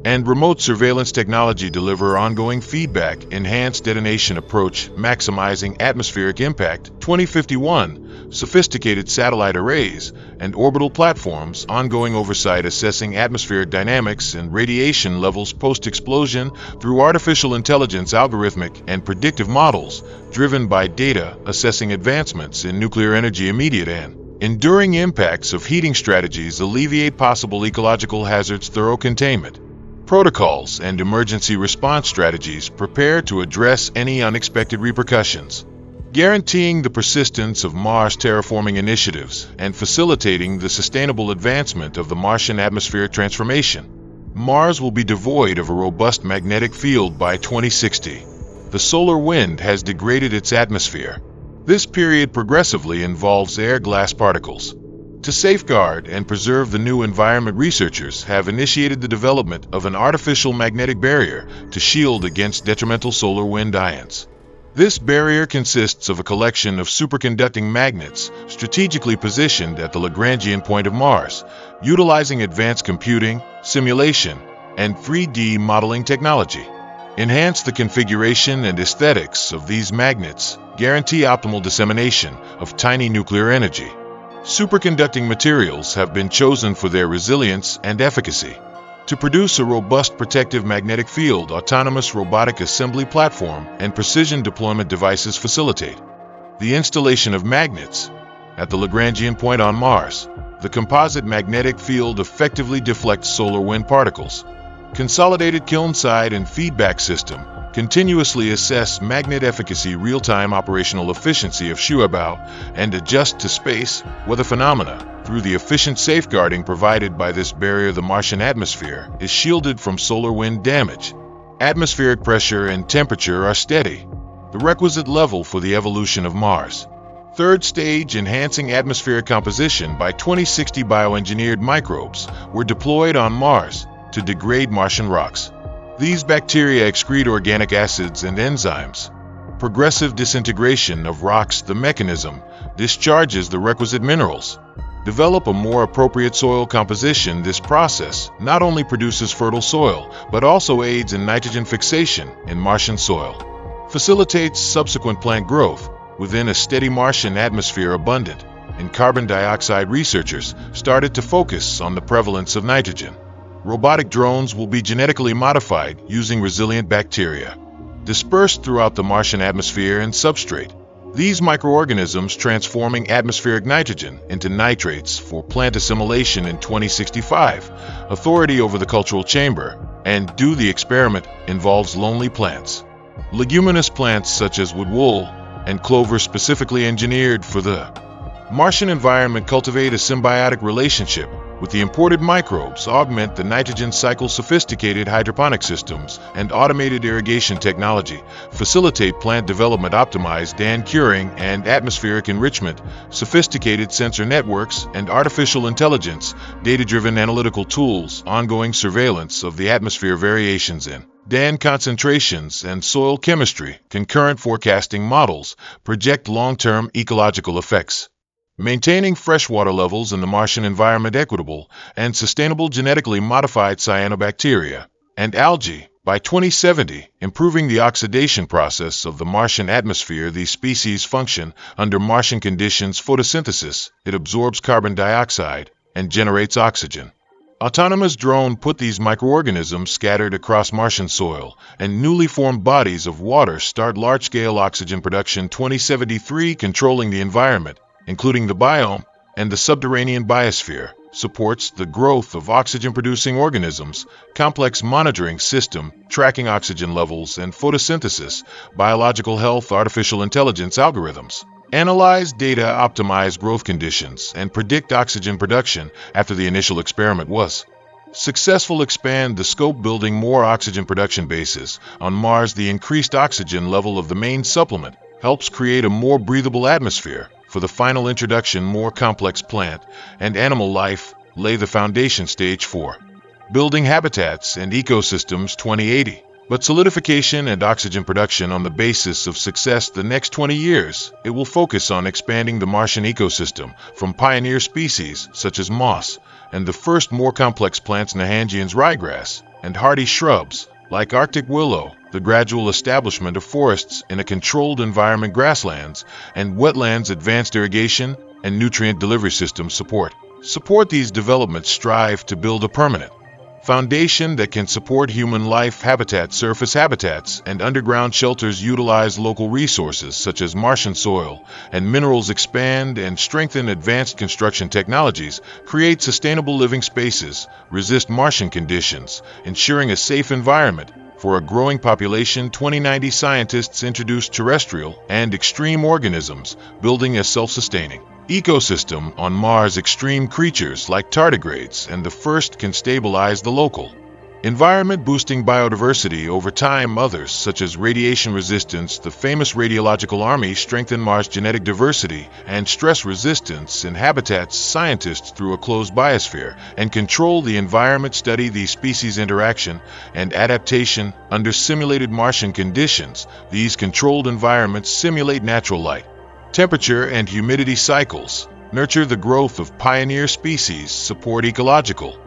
and remote surveillance technology deliver ongoing feedback. Enhanced detonation approach, maximizing atmospheric impact 2051. Sophisticated satellite arrays and orbital platforms. Ongoing oversight, assessing atmospheric dynamics and radiation levels post-explosion through artificial intelligence, algorithmic and predictive models driven by data. Assessing advancements in nuclear energy, immediate and enduring impacts of heating strategies. Alleviate possible ecological hazards. Thorough containment protocols and emergency response strategies prepare to address any unexpected repercussions, guaranteeing the persistence of Mars terraforming initiatives and facilitating the sustainable advancement of the Martian atmospheric transformation. Mars will be devoid of a robust magnetic field by 2060. The solar wind has degraded its atmosphere. This period progressively involves air glass particles. To safeguard and preserve the new environment, researchers have initiated the development of an artificial magnetic barrier to shield against detrimental solar wind ions. This barrier consists of a collection of superconducting magnets strategically positioned at the Lagrangian point of Mars, utilizing advanced computing, simulation, and 3D modeling technology. Enhance the configuration and aesthetics of these magnets, guarantee optimal dissemination of tiny nuclear energy. Superconducting materials have been chosen for their resilience and efficacy. To produce a robust protective magnetic field, autonomous robotic assembly platform and precision deployment devices facilitate the installation of magnets. At the Lagrangian point on Mars, the composite magnetic field effectively deflects solar wind particles. Consolidated kiln-side and feedback system continuously assess magnet efficacy, real-time operational efficiency of Shuabao, and adjust to space weather phenomena. Through the efficient safeguarding provided by this barrier, the Martian atmosphere is shielded from solar wind damage. Atmospheric pressure and temperature are steady, the requisite level for the evolution of Mars. Third stage, enhancing atmospheric composition. By 2060, bioengineered microbes were deployed on Mars to degrade Martian rocks. These bacteria excrete organic acids and enzymes. Progressive disintegration of rocks. The mechanism discharges the requisite minerals. Develop a more appropriate soil composition. This process not only produces fertile soil, but also aids in nitrogen fixation in Martian soil. Facilitates subsequent plant growth within a steady Martian atmosphere abundant in carbon dioxide. Researchers started to focus on the prevalence of nitrogen. Robotic drones will be genetically modified using resilient bacteria, dispersed throughout the Martian atmosphere and substrate. These microorganisms transforming atmospheric nitrogen into nitrates for plant assimilation in 2065. Authority over the cultural chamber and do the experiment involves lonely plants. Leguminous plants such as wood, and clover specifically engineered for the Martian environment cultivate a symbiotic relationship with the imported microbes, augment the nitrogen cycle. Sophisticated hydroponic systems and automated irrigation technology facilitate plant development. Optimized and curing and atmospheric enrichment, sophisticated sensor networks and artificial intelligence, data-driven analytical tools, ongoing surveillance of the atmosphere variations in DAN concentrations and soil chemistry, concurrent forecasting models project long-term ecological effects. Maintaining freshwater levels in the Martian environment, equitable and sustainable genetically modified cyanobacteria and algae. By 2070, improving the oxidation process of the Martian atmosphere. These species function under Martian conditions. Photosynthesis, it absorbs carbon dioxide and generates oxygen. Autonomous drone put these microorganisms scattered across Martian soil, and newly formed bodies of water start large-scale oxygen production. 2073, controlling the environment, including the biome and the subterranean biosphere, supports the growth of oxygen-producing organisms. Complex monitoring system, tracking oxygen levels and photosynthesis. Biological health, artificial intelligence algorithms analyze data, optimize growth conditions, and predict oxygen production after the initial experiment was successful. Expand the scope, building more oxygen production bases on Mars. The increased oxygen level of the main supplement helps create a more breathable atmosphere for the final introduction. More complex plant and animal life lay the foundation stage for building habitats and ecosystems. 2080, but solidification and oxygen production on the basis of success. The next 20 years, it will focus on expanding the Martian ecosystem from pioneer species such as moss and the first more complex plants, Nahangian's ryegrass, and hardy shrubs like Arctic willow. The gradual establishment of forests in a controlled environment, grasslands and wetlands, advanced irrigation and nutrient delivery systems support these developments. Strive to build a permanent foundation that can support human life. Habitats, surface habitats and underground shelters utilize local resources such as Martian soil and minerals. Expand and strengthen advanced construction technologies, create sustainable living spaces, resist Martian conditions, ensuring a safe environment for a growing population. 2090, scientists introduce terrestrial and extreme organisms, building a self-sustaining ecosystem on Mars. Extreme creatures like tardigrades and the first can stabilize the local Environment boosting biodiversity over time. Others, such as radiation resistance, the famous radiological army, strengthen Mars' genetic diversity and stress resistance in habitats. Scientists, through a closed biosphere, and control the environment, study these species' interaction and adaptation under simulated Martian conditions. These controlled environments simulate natural light, temperature, and humidity cycles, nurture the growth of pioneer species, support ecological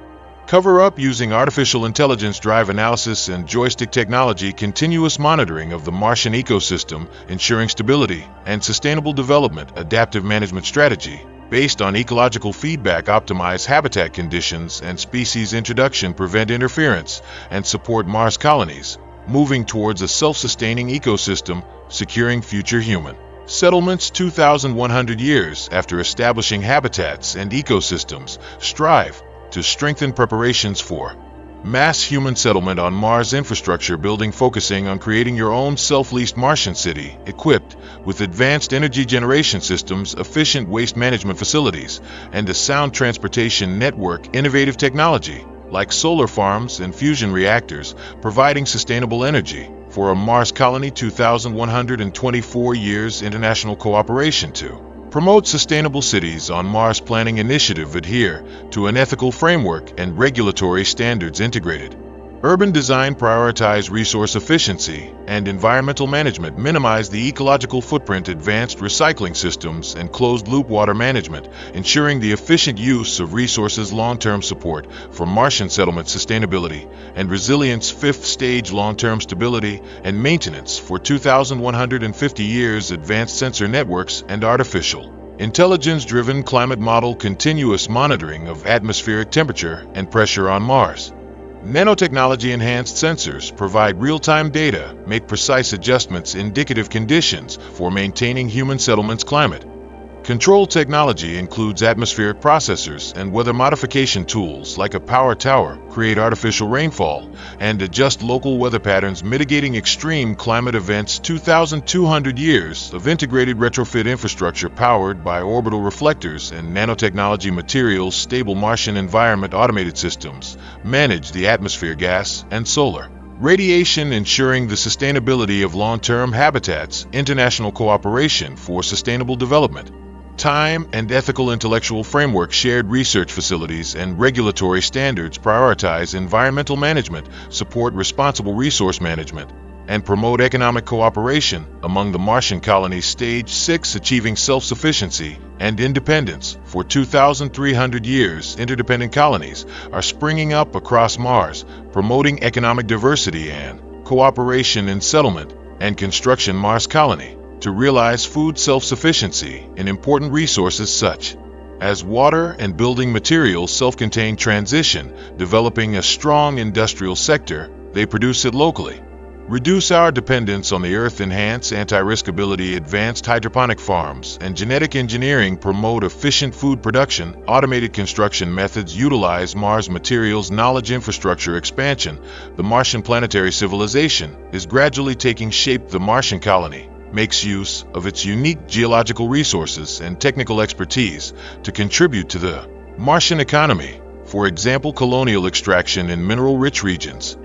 cover-up using artificial intelligence, drive analysis, and joystick technology, continuous monitoring of the Martian ecosystem, ensuring stability and sustainable development, adaptive management strategy, based on ecological feedback, optimize habitat conditions and species introduction, prevent interference, and support Mars colonies, moving towards a self-sustaining ecosystem, securing future human settlements. 2,100 years after establishing habitats and ecosystems, strive to strengthen preparations for mass human settlement on Mars. Infrastructure building, focusing on creating your own self-leased Martian city, equipped with advanced energy generation systems, efficient waste management facilities, and a sound transportation network. Innovative technology like solar farms and fusion reactors, providing sustainable energy for a Mars colony. 2,124 years international cooperation to promote sustainable cities on Mars. Planning initiative, adhere to an ethical framework and regulatory standards. Integrated urban design, prioritize resource efficiency and environmental management, minimize the ecological footprint. Advanced recycling systems and closed-loop water management, ensuring the efficient use of resources. Long-term support for Martian settlement, sustainability and resilience. Fifth stage, long-term stability and maintenance for 2,150 years. Advanced sensor networks and artificial intelligence-driven climate model, continuous monitoring of atmospheric temperature and pressure on Mars. Nanotechnology-enhanced sensors provide real-time data, make precise adjustments, indicative conditions for maintaining human settlements. Climate control technology includes atmospheric processors and weather modification tools like a power tower, create artificial rainfall and adjust local weather patterns, mitigating extreme climate events. 2,200 years of integrated retrofit infrastructure powered by orbital reflectors and nanotechnology materials. Stable Martian environment, automated systems manage the atmosphere, gas and solar radiation, ensuring the sustainability of long-term habitats. International cooperation for sustainable development, time and ethical intellectual framework, shared research facilities and regulatory standards, prioritize environmental management, support responsible resource management, and promote economic cooperation among the Martian colonies. Stage 6, achieving self-sufficiency and independence. For 2,300 years, interdependent colonies are springing up across Mars, promoting economic diversity and cooperation in settlement and construction. Mars colony to realize food self-sufficiency in important resources such as water and building materials. Self-contained transition, developing a strong industrial sector, they produce it locally. Reduce our dependence on the Earth, enhance anti-risk ability. Advanced hydroponic farms and genetic engineering promote efficient food production. Automated construction methods utilize Mars materials. Knowledge infrastructure expansion. The Martian planetary civilization is gradually taking shape. The Martian colony makes use of its unique geological resources and technical expertise to contribute to the Martian economy. For example, colonial extraction in mineral-rich regions.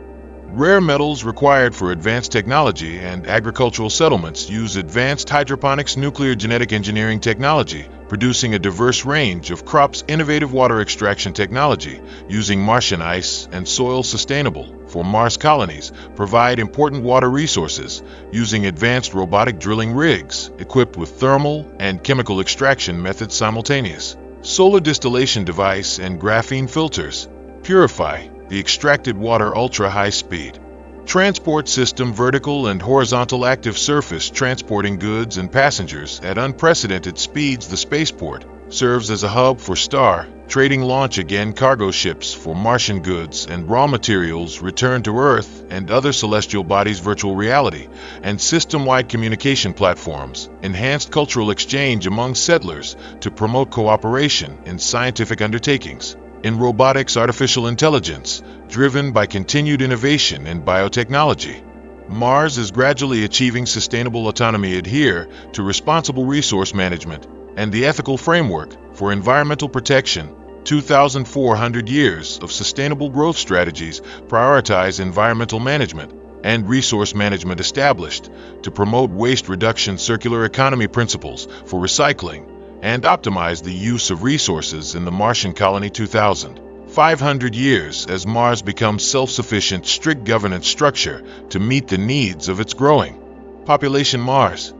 Rare metals required for advanced technology and agricultural settlements use advanced hydroponics, nuclear genetic engineering technology, producing a diverse range of crops. Innovative water extraction technology, using Martian ice and soil, sustainable for Mars colonies, provide important water resources, using advanced robotic drilling rigs, equipped with thermal and chemical extraction methods. Simultaneous solar distillation device and graphene filters purify the extracted water. Ultra-high speed transport system, vertical and horizontal active surface transporting goods and passengers at unprecedented speeds. The spaceport serves as a hub for star trading, launch again cargo ships for Martian goods and raw materials return to Earth and other celestial bodies. Virtual reality and system-wide communication platforms, enhanced cultural exchange among settlers to promote cooperation in scientific undertakings. In robotics, artificial intelligence, driven by continued innovation in biotechnology. Mars is gradually achieving sustainable autonomy. Adhere to responsible resource management and the ethical framework for environmental protection. 2,400 years of sustainable growth strategies prioritize environmental management and resource management established to promote waste reduction circular economy principles for recycling and optimize the use of resources in the Martian colony. 2,500 years as Mars becomes self-sufficient strict governance structure to meet the needs of its growing population. Mars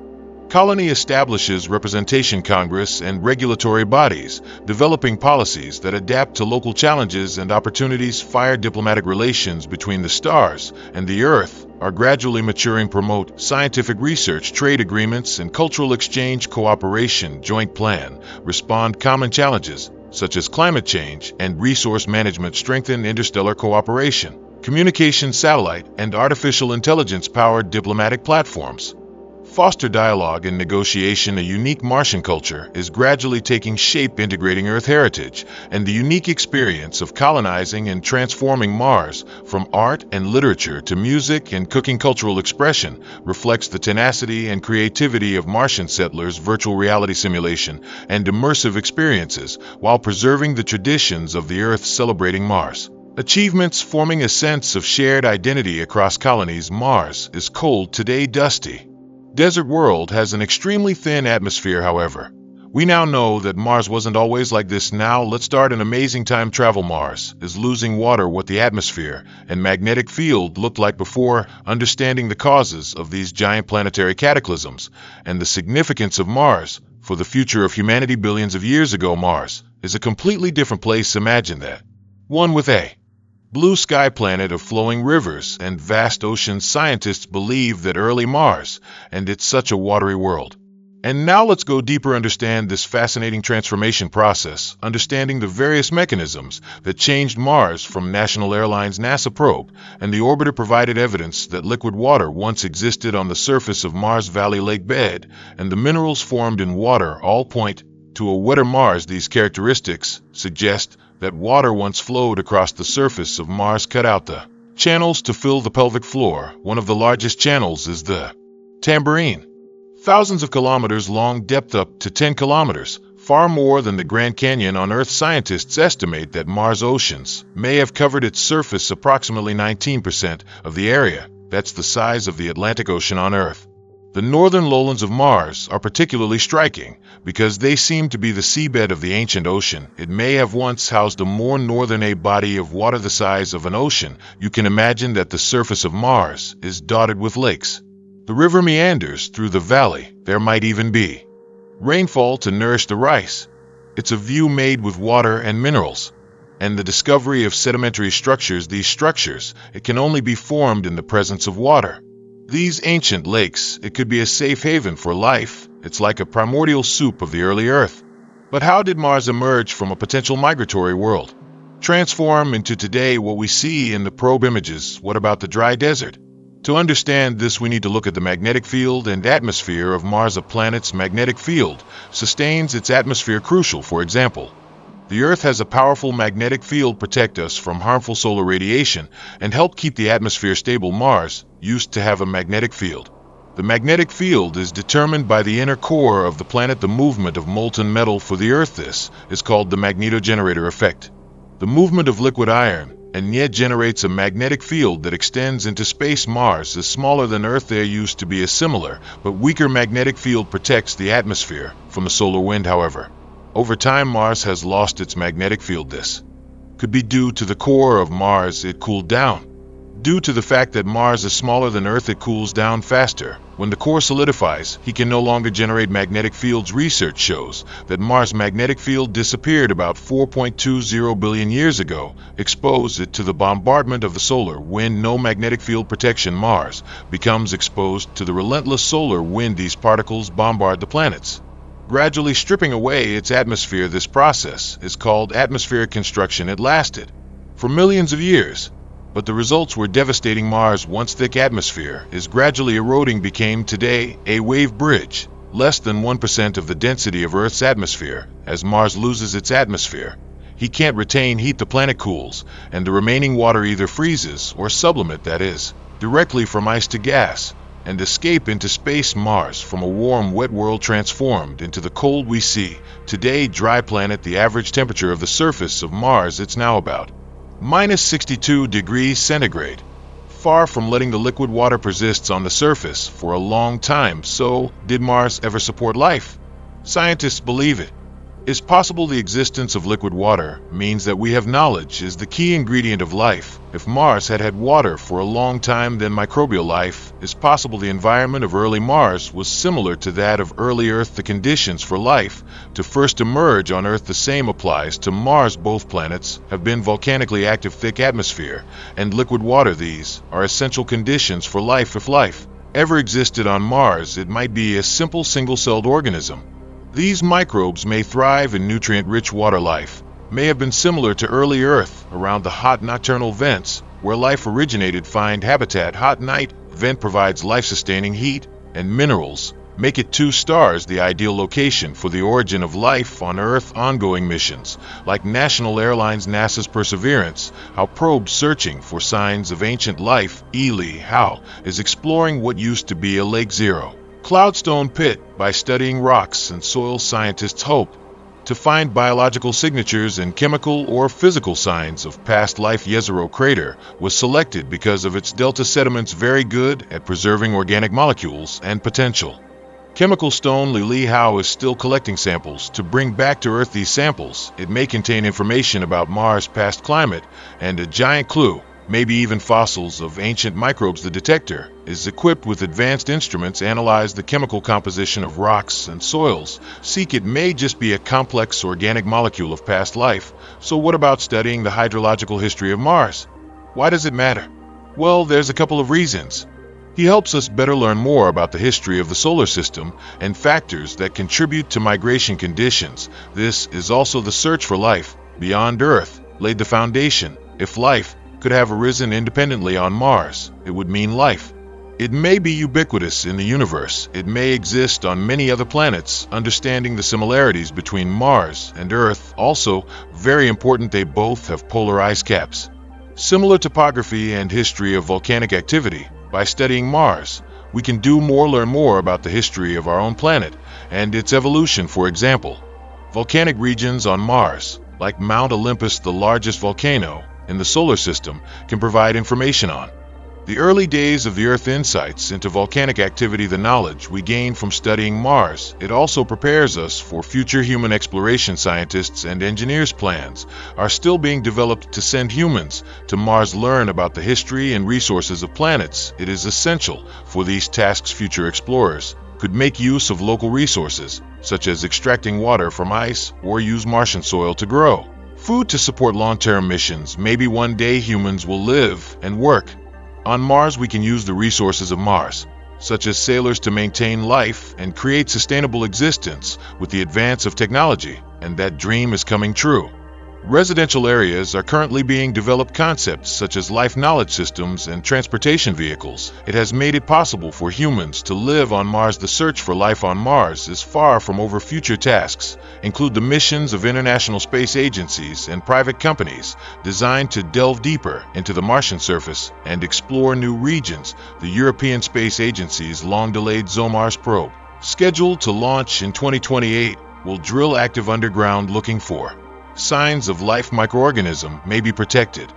colony establishes representation Congress and regulatory bodies, developing policies that adapt to local challenges and opportunities. Fire diplomatic relations between the stars and the Earth are gradually maturing, promote scientific research, trade agreements, and cultural exchange. Cooperation, joint plan, respond common challenges such as climate change and resource management, strengthen interstellar cooperation, communication, satellite, and artificial intelligence-powered diplomatic platforms. Foster dialogue and negotiation. A unique Martian culture is gradually taking shape, integrating Earth heritage and the unique experience of colonizing and transforming Mars. From art and literature to music and cooking, cultural expression reflects the tenacity and creativity of Martian settlers. Virtual reality simulation and immersive experiences while preserving the traditions of the Earth, celebrating Mars achievements, forming a sense of shared identity across colonies. Mars is cold today, dusty desert world has an extremely thin atmosphere. However, we now know that Mars wasn't always like this. Now let's start an amazing time travel. Mars is losing water. What the atmosphere and magnetic field looked like before, understanding the causes of these giant planetary cataclysms and the significance of Mars for the future of humanity. Billions of years ago, Mars is a completely different place. Imagine that. One with a blue sky planet of flowing rivers and vast oceans. Scientists believe that early Mars, and it's such a watery world. And now let's go deeper, understand this fascinating transformation process, understanding the various mechanisms that changed Mars. From National Airlines NASA probe and the orbiter provided evidence that liquid water once existed on the surface of Mars Valley Lake bed, and the minerals formed in water all point to a wetter Mars. These characteristics suggest that water once flowed across the surface of Mars. Cut out the channels to fill the pelvic floor. One of the largest channels is the Tambourine, thousands of kilometers long, depth up to 10 kilometers, far more than the Grand Canyon on Earth. Scientists estimate that Mars oceans may have covered its surface approximately 19% of the area. That's the size of the Atlantic Ocean on Earth. The northern lowlands of Mars are particularly striking because they seem to be the seabed of the ancient ocean. It may have once housed a more northern body of water the size of an ocean. You can imagine that the surface of Mars is dotted with lakes. The river meanders through the valley. There might even be rainfall to nourish the rice. It's a view made with water and minerals. And the discovery of sedimentary structures. These structures, it can only be formed in the presence of water. These ancient lakes, it could be a safe haven for life. It's like a primordial soup of the early Earth. But how did Mars emerge from a potential migratory world, transform into today what we see in the probe images? What about the dry desert? To understand this, we need to look at the magnetic field and atmosphere of Mars. A planet's magnetic field sustains its atmosphere. Crucial, for example, the Earth has a powerful magnetic field, protect us from harmful solar radiation and help keep the atmosphere stable. Mars used to have a magnetic field. The magnetic field is determined by the inner core of the planet, the movement of molten metal. For the Earth, this is called the magnetogenerator effect. The movement of liquid iron and yet generates a magnetic field that extends into space. Mars is smaller than Earth. There used to be a similar but weaker magnetic field protects the atmosphere from the solar wind. However, over time, Mars has lost its magnetic field. This could be due to the core of Mars. It cooled down. Due to the fact that Mars is smaller than Earth, it cools down faster. When the core solidifies, he can no longer generate magnetic fields. Research shows that Mars' magnetic field disappeared about 4.20 billion years ago, exposed it to the bombardment of the solar wind. No magnetic field protection. Mars becomes exposed to the relentless solar wind. These particles bombard the planets, gradually stripping away its atmosphere. This process is called atmospheric construction. It lasted for millions of years, but the results were devastating. Mars' once thick atmosphere is gradually eroding, became today a wave bridge, less than 1% of the density of Earth's atmosphere. As Mars loses its atmosphere, he can't retain heat. The planet cools, and the remaining water either freezes or sublimate, that is, directly from ice to gas. and escape into space. Mars, from a warm, wet world transformed into the cold we see today, dry planet. The average temperature of the surface of Mars, it's now about minus 62 degrees centigrade. Far from letting the liquid water persist on the surface for a long time. So, did Mars ever support life? Scientists believe it is possible. The existence of liquid water means that we have knowledge is the key ingredient of life. If Mars had had water for a long time, then microbial life is possible. The environment of early Mars was similar to that of early Earth. The conditions for life to first emerge on Earth, the same applies to Mars. Both planets have been volcanically active. Thick atmosphere and liquid water, these are essential conditions for life. If life ever existed on Mars, it might be a simple single-celled organism. These microbes may thrive in nutrient-rich water. Life may have been similar to early Earth around the hot nocturnal vents where life originated. Find habitat. Hot night vent provides life-sustaining heat and minerals, make it 2 stars, the ideal location for the origin of life on Earth. Ongoing missions like national airlines, NASA's Perseverance, how probes searching for signs of ancient life. Ely Howe is exploring what used to be a Lake Zero cloudstone pit. By studying rocks and soil, scientists hope to find biological signatures and chemical or physical signs of past life. Jezero crater was selected because of its delta sediments, very good at preserving organic molecules and potential chemical stone. Lee Howe is still collecting samples to bring back to Earth. These samples, it may contain information about Mars' past climate and a giant clue, maybe even fossils of ancient microbes. The detector is equipped with advanced instruments, analyze the chemical composition of rocks and soils. Seek, it may just be a complex organic molecule of past life. So what about studying the hydrological history of Mars? Why does it matter? Well, there's a couple of reasons. He helps us better learn more about the history of the solar system and factors that contribute to migration conditions. This is also the search for life beyond Earth laid the foundation. If life could have arisen independently on Mars, it would mean life. It may be ubiquitous in the universe. It may exist on many other planets. Understanding the similarities between Mars and Earth, also very important. They both have polar ice caps. Similar topography and history of volcanic activity. By studying Mars, we can learn more about the history of our own planet and its evolution. For example, volcanic regions on Mars, like Mount Olympus, the largest volcano in the solar system, can provide information on the early days of the Earth. Insights into volcanic activity. The knowledge we gain from studying Mars, it also prepares us for future human exploration. Scientists and engineers' plans are still being developed to send humans to Mars, learn about the history and resources of planets. It is essential for these tasks. Future explorers could make use of local resources, such as extracting water from ice or use Martian soil to grow food to support long-term missions. Maybe one day humans will live and work on Mars. We can use the resources of Mars, such as sailors, to maintain life and create sustainable existence with the advance of technology, and that dream is coming true. Residential areas are currently being developed. Concepts such as life knowledge systems and transportation vehicles. It has made it possible for humans to live on Mars. The search for life on Mars is far from over. Future tasks include the missions of international space agencies and private companies designed to delve deeper into the Martian surface and explore new regions. The European Space Agency's long-delayed ZOMARS probe, scheduled to launch in 2028, will drill active underground looking for signs of life. Microorganism may be protected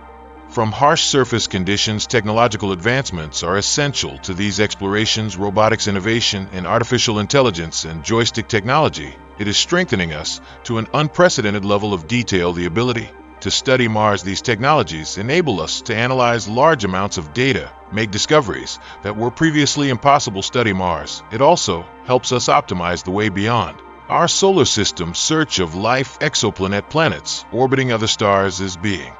from harsh surface conditions. Technological advancements are essential to these explorations. Robotics, innovation in artificial intelligence and joystick technology, it is strengthening us to an unprecedented level of detail. The ability to study Mars, these technologies enable us to analyze large amounts of data, make discoveries that were previously impossible. Study Mars, it also helps us optimize the way beyond our solar system. Search of life. Exoplanet planets orbiting other stars is being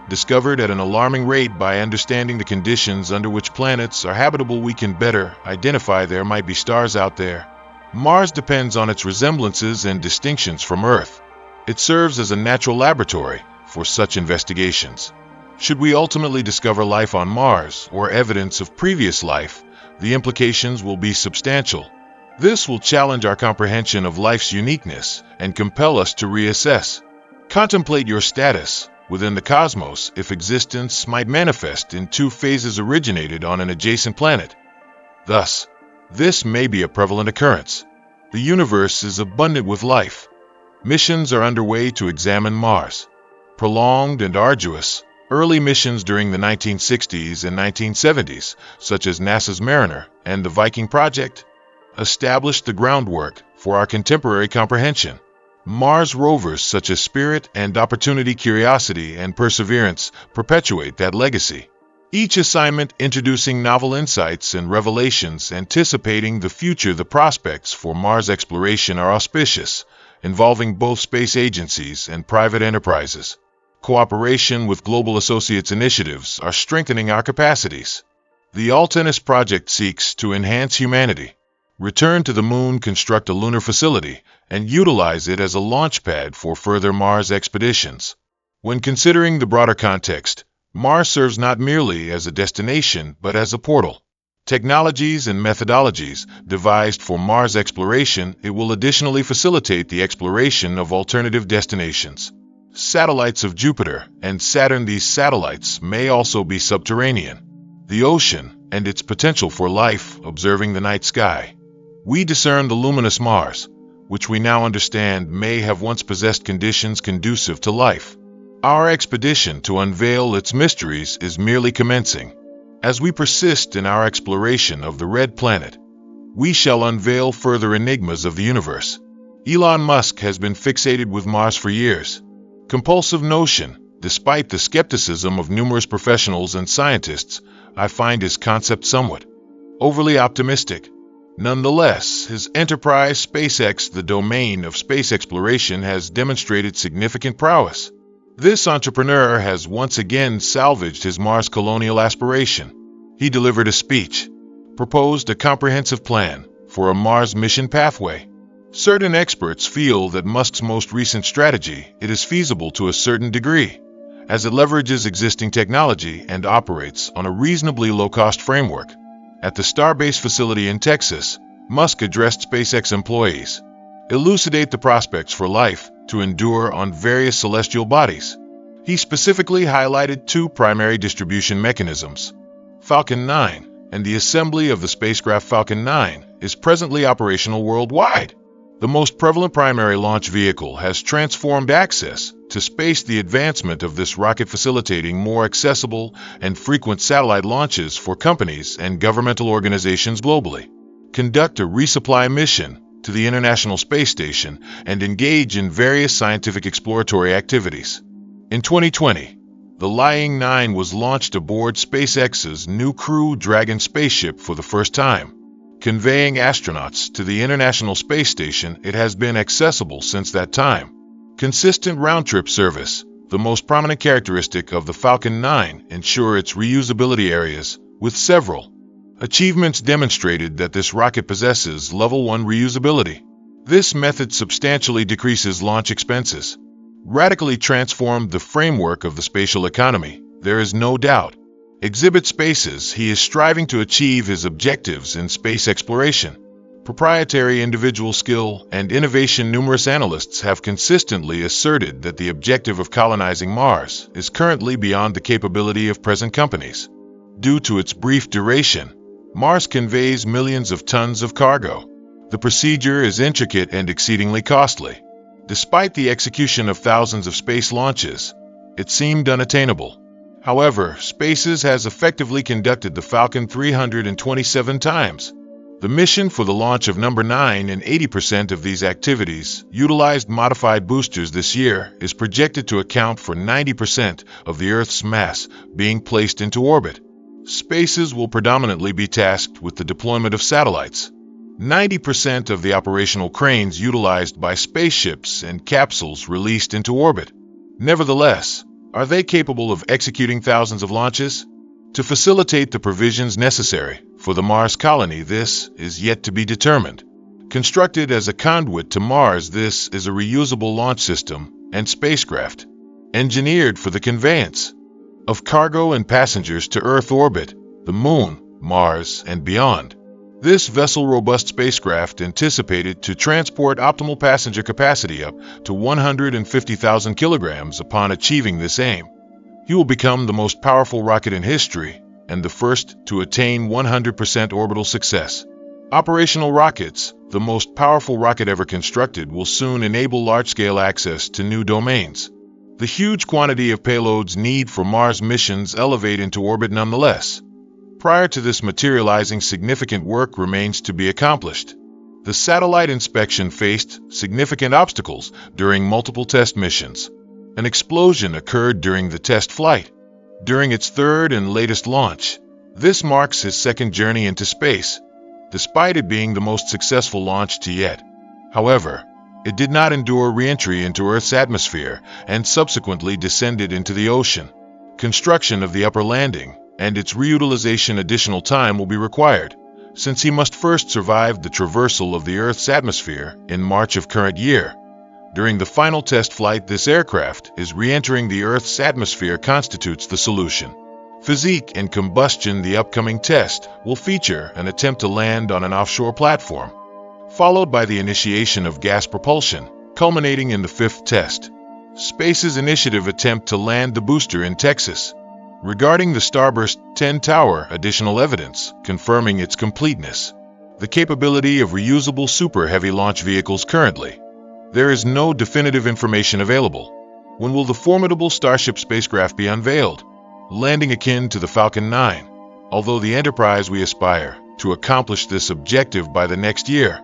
discovered at an alarming rate. By understanding the conditions under which planets are habitable, we can better identify there might be stars out there. Mars depends on its resemblances and distinctions from Earth. It serves as a natural laboratory for such investigations. Should we ultimately discover life on Mars or evidence of previous life, the implications will be substantial. This will challenge our comprehension of life's uniqueness and compel us to reassess. Contemplate your status within the cosmos if existence might manifest in 2 phases originated on an adjacent planet. Thus, this may be a prevalent occurrence. The universe is abundant with life. Missions are underway to examine Mars. Prolonged and arduous, early missions during the 1960s and 1970s, such as NASA's Mariner and the Viking project, established the groundwork for our contemporary comprehension. Mars rovers such as Spirit and Opportunity, Curiosity, and Perseverance perpetuate that legacy. Each assignment introducing novel insights and revelations anticipating the future. The prospects for Mars exploration are auspicious, involving both space agencies and private enterprises. Cooperation with global associates initiatives are strengthening our capacities. The Artemis project seeks to enhance humanity, return to the moon, construct a lunar facility, and utilize it as a launch pad for further Mars expeditions. When considering the broader context, Mars serves not merely as a destination but as a portal. Technologies and methodologies devised for Mars exploration, it will additionally facilitate the exploration of alternative destinations. Satellites of Jupiter and Saturn. These satellites may also be subterranean. The ocean and its potential for life. Observing the night sky, we discern the luminous Mars, which we now understand may have once possessed conditions conducive to life. Our expedition to unveil its mysteries is merely commencing. As we persist in our exploration of the red planet, we shall unveil further enigmas of the universe. Elon Musk has been fixated with Mars for years. Compulsive notion. Despite the skepticism of numerous professionals and scientists, I find his concept somewhat overly optimistic. Nonetheless, his enterprise SpaceX, the domain of space exploration, has demonstrated significant prowess. This entrepreneur has once again salvaged his Mars colonial aspiration. He delivered a speech, proposed a comprehensive plan for a Mars mission pathway. Certain experts feel that Musk's most recent strategy, it is feasible to a certain degree, as it leverages existing technology and operates on a reasonably low-cost framework. At the Starbase facility in Texas, Musk addressed SpaceX employees, elucidate the prospects for life to endure on various celestial bodies. He specifically highlighted two primary distribution mechanisms. Falcon 9 and the assembly of the spacecraft Falcon 9 is presently operational worldwide. The most prevalent primary launch vehicle has transformed access to space. The advancement of this rocket facilitating more accessible and frequent satellite launches for companies and governmental organizations globally. Conduct a resupply mission to the International Space Station and engage in various scientific exploratory activities. In 2020, the Lying 9 was launched aboard SpaceX's new Crew Dragon spaceship for the first time. Conveying astronauts to the International Space Station, it has been accessible since that time. Consistent round-trip service, the most prominent characteristic of the Falcon 9, ensure its reusability areas, with several achievements demonstrated that this rocket possesses Level 1 reusability. This method substantially decreases launch expenses, radically transformed the framework of the spatial economy. There is no doubt. Exhibit Spaces, he is striving to achieve his objectives in space exploration. Proprietary individual skill and innovation. Numerous analysts have consistently asserted that the objective of colonizing Mars is currently beyond the capability of present companies. Due to its brief duration, Mars conveys millions of tons of cargo. The procedure is intricate and exceedingly costly. Despite the execution of thousands of space launches, it seemed unattainable. However, Spaces has effectively conducted the Falcon 327 times. The mission for the launch of number 9 and 80% of these activities utilized modified boosters this year is projected to account for 90% of the Earth's mass being placed into orbit. Spaces will predominantly be tasked with the deployment of satellites. 90% of the operational cranes utilized by spaceships and capsules released into orbit. Nevertheless, are they capable of executing thousands of launches? To facilitate the provisions necessary for the Mars colony, this is yet to be determined. Constructed as a conduit to Mars, this is a reusable launch system and spacecraft, engineered for the conveyance of cargo and passengers to Earth orbit, the Moon, Mars, and beyond. This vessel-robust spacecraft anticipated to transport optimal passenger capacity up to 150,000 kilograms. Upon achieving this aim, he will become the most powerful rocket in history and the first to attain 100% orbital success. Operational rockets, the most powerful rocket ever constructed, will soon enable large-scale access to new domains. The huge quantity of payloads needed for Mars missions elevate into orbit nonetheless. Prior to this materializing, significant work remains to be accomplished. The satellite inspection faced significant obstacles during multiple test missions. An explosion occurred during the test flight. During its third and latest launch, this marks his second journey into space, despite it being the most successful launch to yet. However, it did not endure re-entry into Earth's atmosphere and subsequently descended into the ocean. Construction of the upper landing and its reutilization additional time will be required, since he must first survive the traversal of the Earth's atmosphere in March of current year. During the final test flight, this aircraft is re-entering the Earth's atmosphere constitutes the solution. Physique and combustion. The upcoming test will feature an attempt to land on an offshore platform, followed by the initiation of gas propulsion, culminating in the fifth test. Space's initiative attempt to land the booster in Texas. Regarding the Starburst 10 tower, additional evidence confirming its completeness. The capability of reusable super heavy launch vehicles currently. There is no definitive information available. When will the formidable Starship spacecraft be unveiled? Landing akin to the Falcon 9. Although the Enterprise we aspire to accomplish this objective by the next year.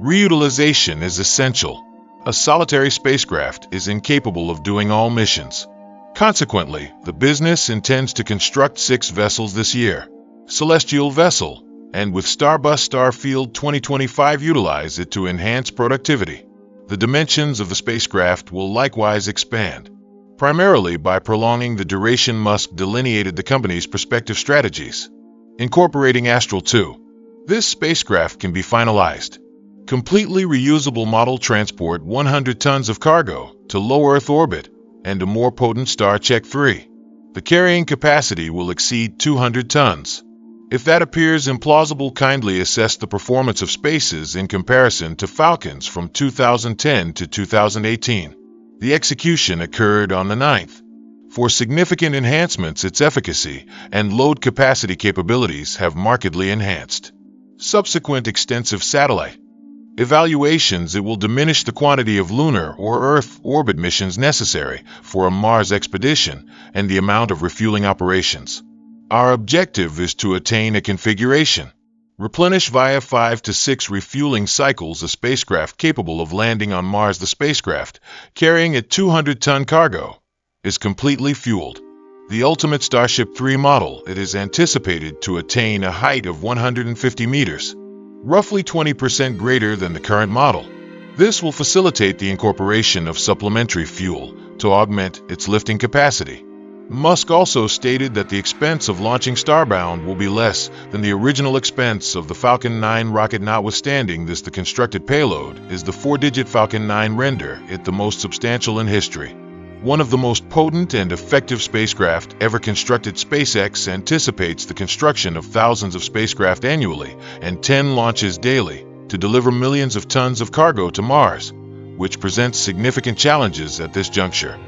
Reutilization is essential. A solitary spacecraft is incapable of doing all missions. Consequently, the business intends to construct 6 vessels this year. Celestial vessel, and with Starbus Starfield 2025 utilize it to enhance productivity. The dimensions of the spacecraft will likewise expand, primarily by prolonging the duration. Musk delineated the company's prospective strategies. Incorporating Astral 2. This spacecraft can be finalized. Completely reusable model, transport 100 tons of cargo to low Earth orbit, and a more potent Starcheck 3. The carrying capacity will exceed 200 tons. If that appears implausible, kindly assess the performance of Spaces in comparison to Falcons from 2010 to 2018. The execution occurred on the 9th. For significant enhancements, its efficacy and load capacity capabilities have markedly enhanced. Subsequent extensive satellite evaluations. It will diminish the quantity of lunar or Earth orbit missions necessary for a Mars expedition and the amount of refueling operations. Our objective is to attain a configuration. Replenish via 5 to 6 refueling cycles a spacecraft capable of landing on Mars. The spacecraft, carrying a 200-ton cargo, is completely fueled. The ultimate Starship 3 model, it is anticipated to attain a height of 150 meters, roughly 20% greater than the current model. This will facilitate the incorporation of supplementary fuel to augment its lifting capacity. Musk also stated that the expense of launching Starbound will be less than the original expense of the Falcon 9 rocket. Notwithstanding this, the constructed payload is the 4-digit Falcon 9, render it the most substantial in history. One of the most potent and effective spacecraft ever constructed. SpaceX anticipates the construction of thousands of spacecraft annually and 10 launches daily to deliver millions of tons of cargo to Mars, which presents significant challenges at this juncture.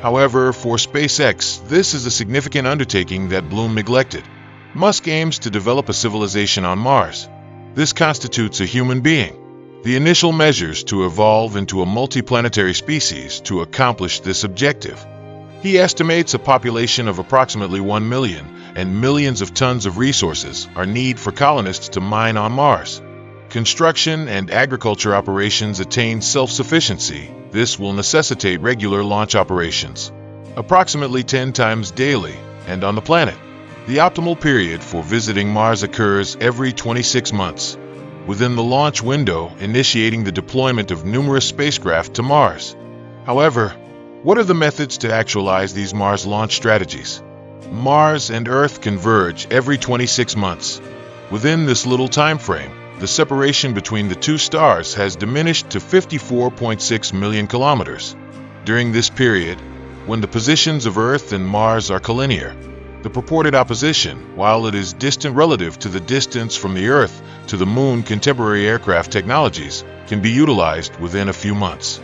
However, for SpaceX, this is a significant undertaking that Bloom neglected. Musk aims to develop a civilization on Mars. This constitutes a human being. The initial measures to evolve into a multiplanetary species to accomplish this objective. He estimates a population of approximately 1 million and millions of tons of resources are needed for colonists to mine on Mars. Construction and agriculture operations attain self-sufficiency. This will necessitate regular launch operations, approximately 10 times daily, and on the planet. The optimal period for visiting Mars occurs every 26 months. Within the launch window, initiating the deployment of numerous spacecraft to Mars. However, what are the methods to actualize these Mars launch strategies? Mars and Earth converge every 26 months. Within this little time frame, the separation between the two stars has diminished to 54.6 million kilometers. During this period, when the positions of Earth and Mars are collinear, the purported opposition, while it is distant relative to the distance from the Earth to the Moon, contemporary aircraft technologies can be utilized within a few months.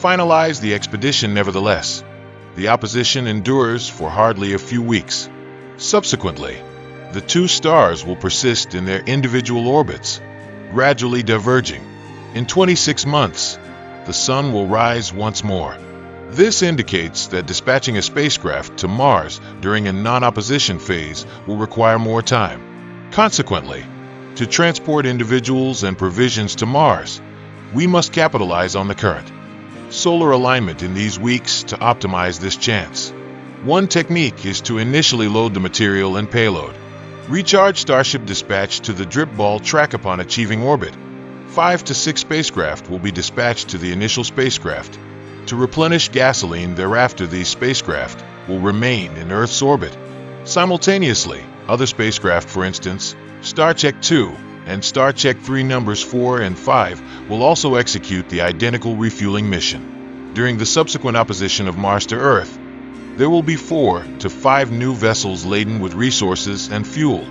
Finalize the expedition. Nevertheless, the opposition endures for hardly a few weeks. Subsequently, The two stars will persist in their individual orbits, gradually diverging. In 26 months, the Sun will rise once more. This indicates that dispatching a spacecraft to Mars during a non-opposition phase will require more time. Consequently, to transport individuals and provisions to Mars, we must capitalize on the current solar alignment in these weeks to optimize this chance. One technique is to initially load the material and payload. Recharge Starship dispatch to the drip ball track upon achieving orbit. 5 to 6 spacecraft will be dispatched to the initial spacecraft. To replenish gasoline thereafter, these spacecraft will remain in Earth's orbit. Simultaneously, other spacecraft, for instance, Starcheck 2 and Starcheck 3 numbers 4 and 5, will also execute the identical refueling mission. During the subsequent opposition of Mars to Earth, there will be 4 to 5 new vessels laden with resources and fuel.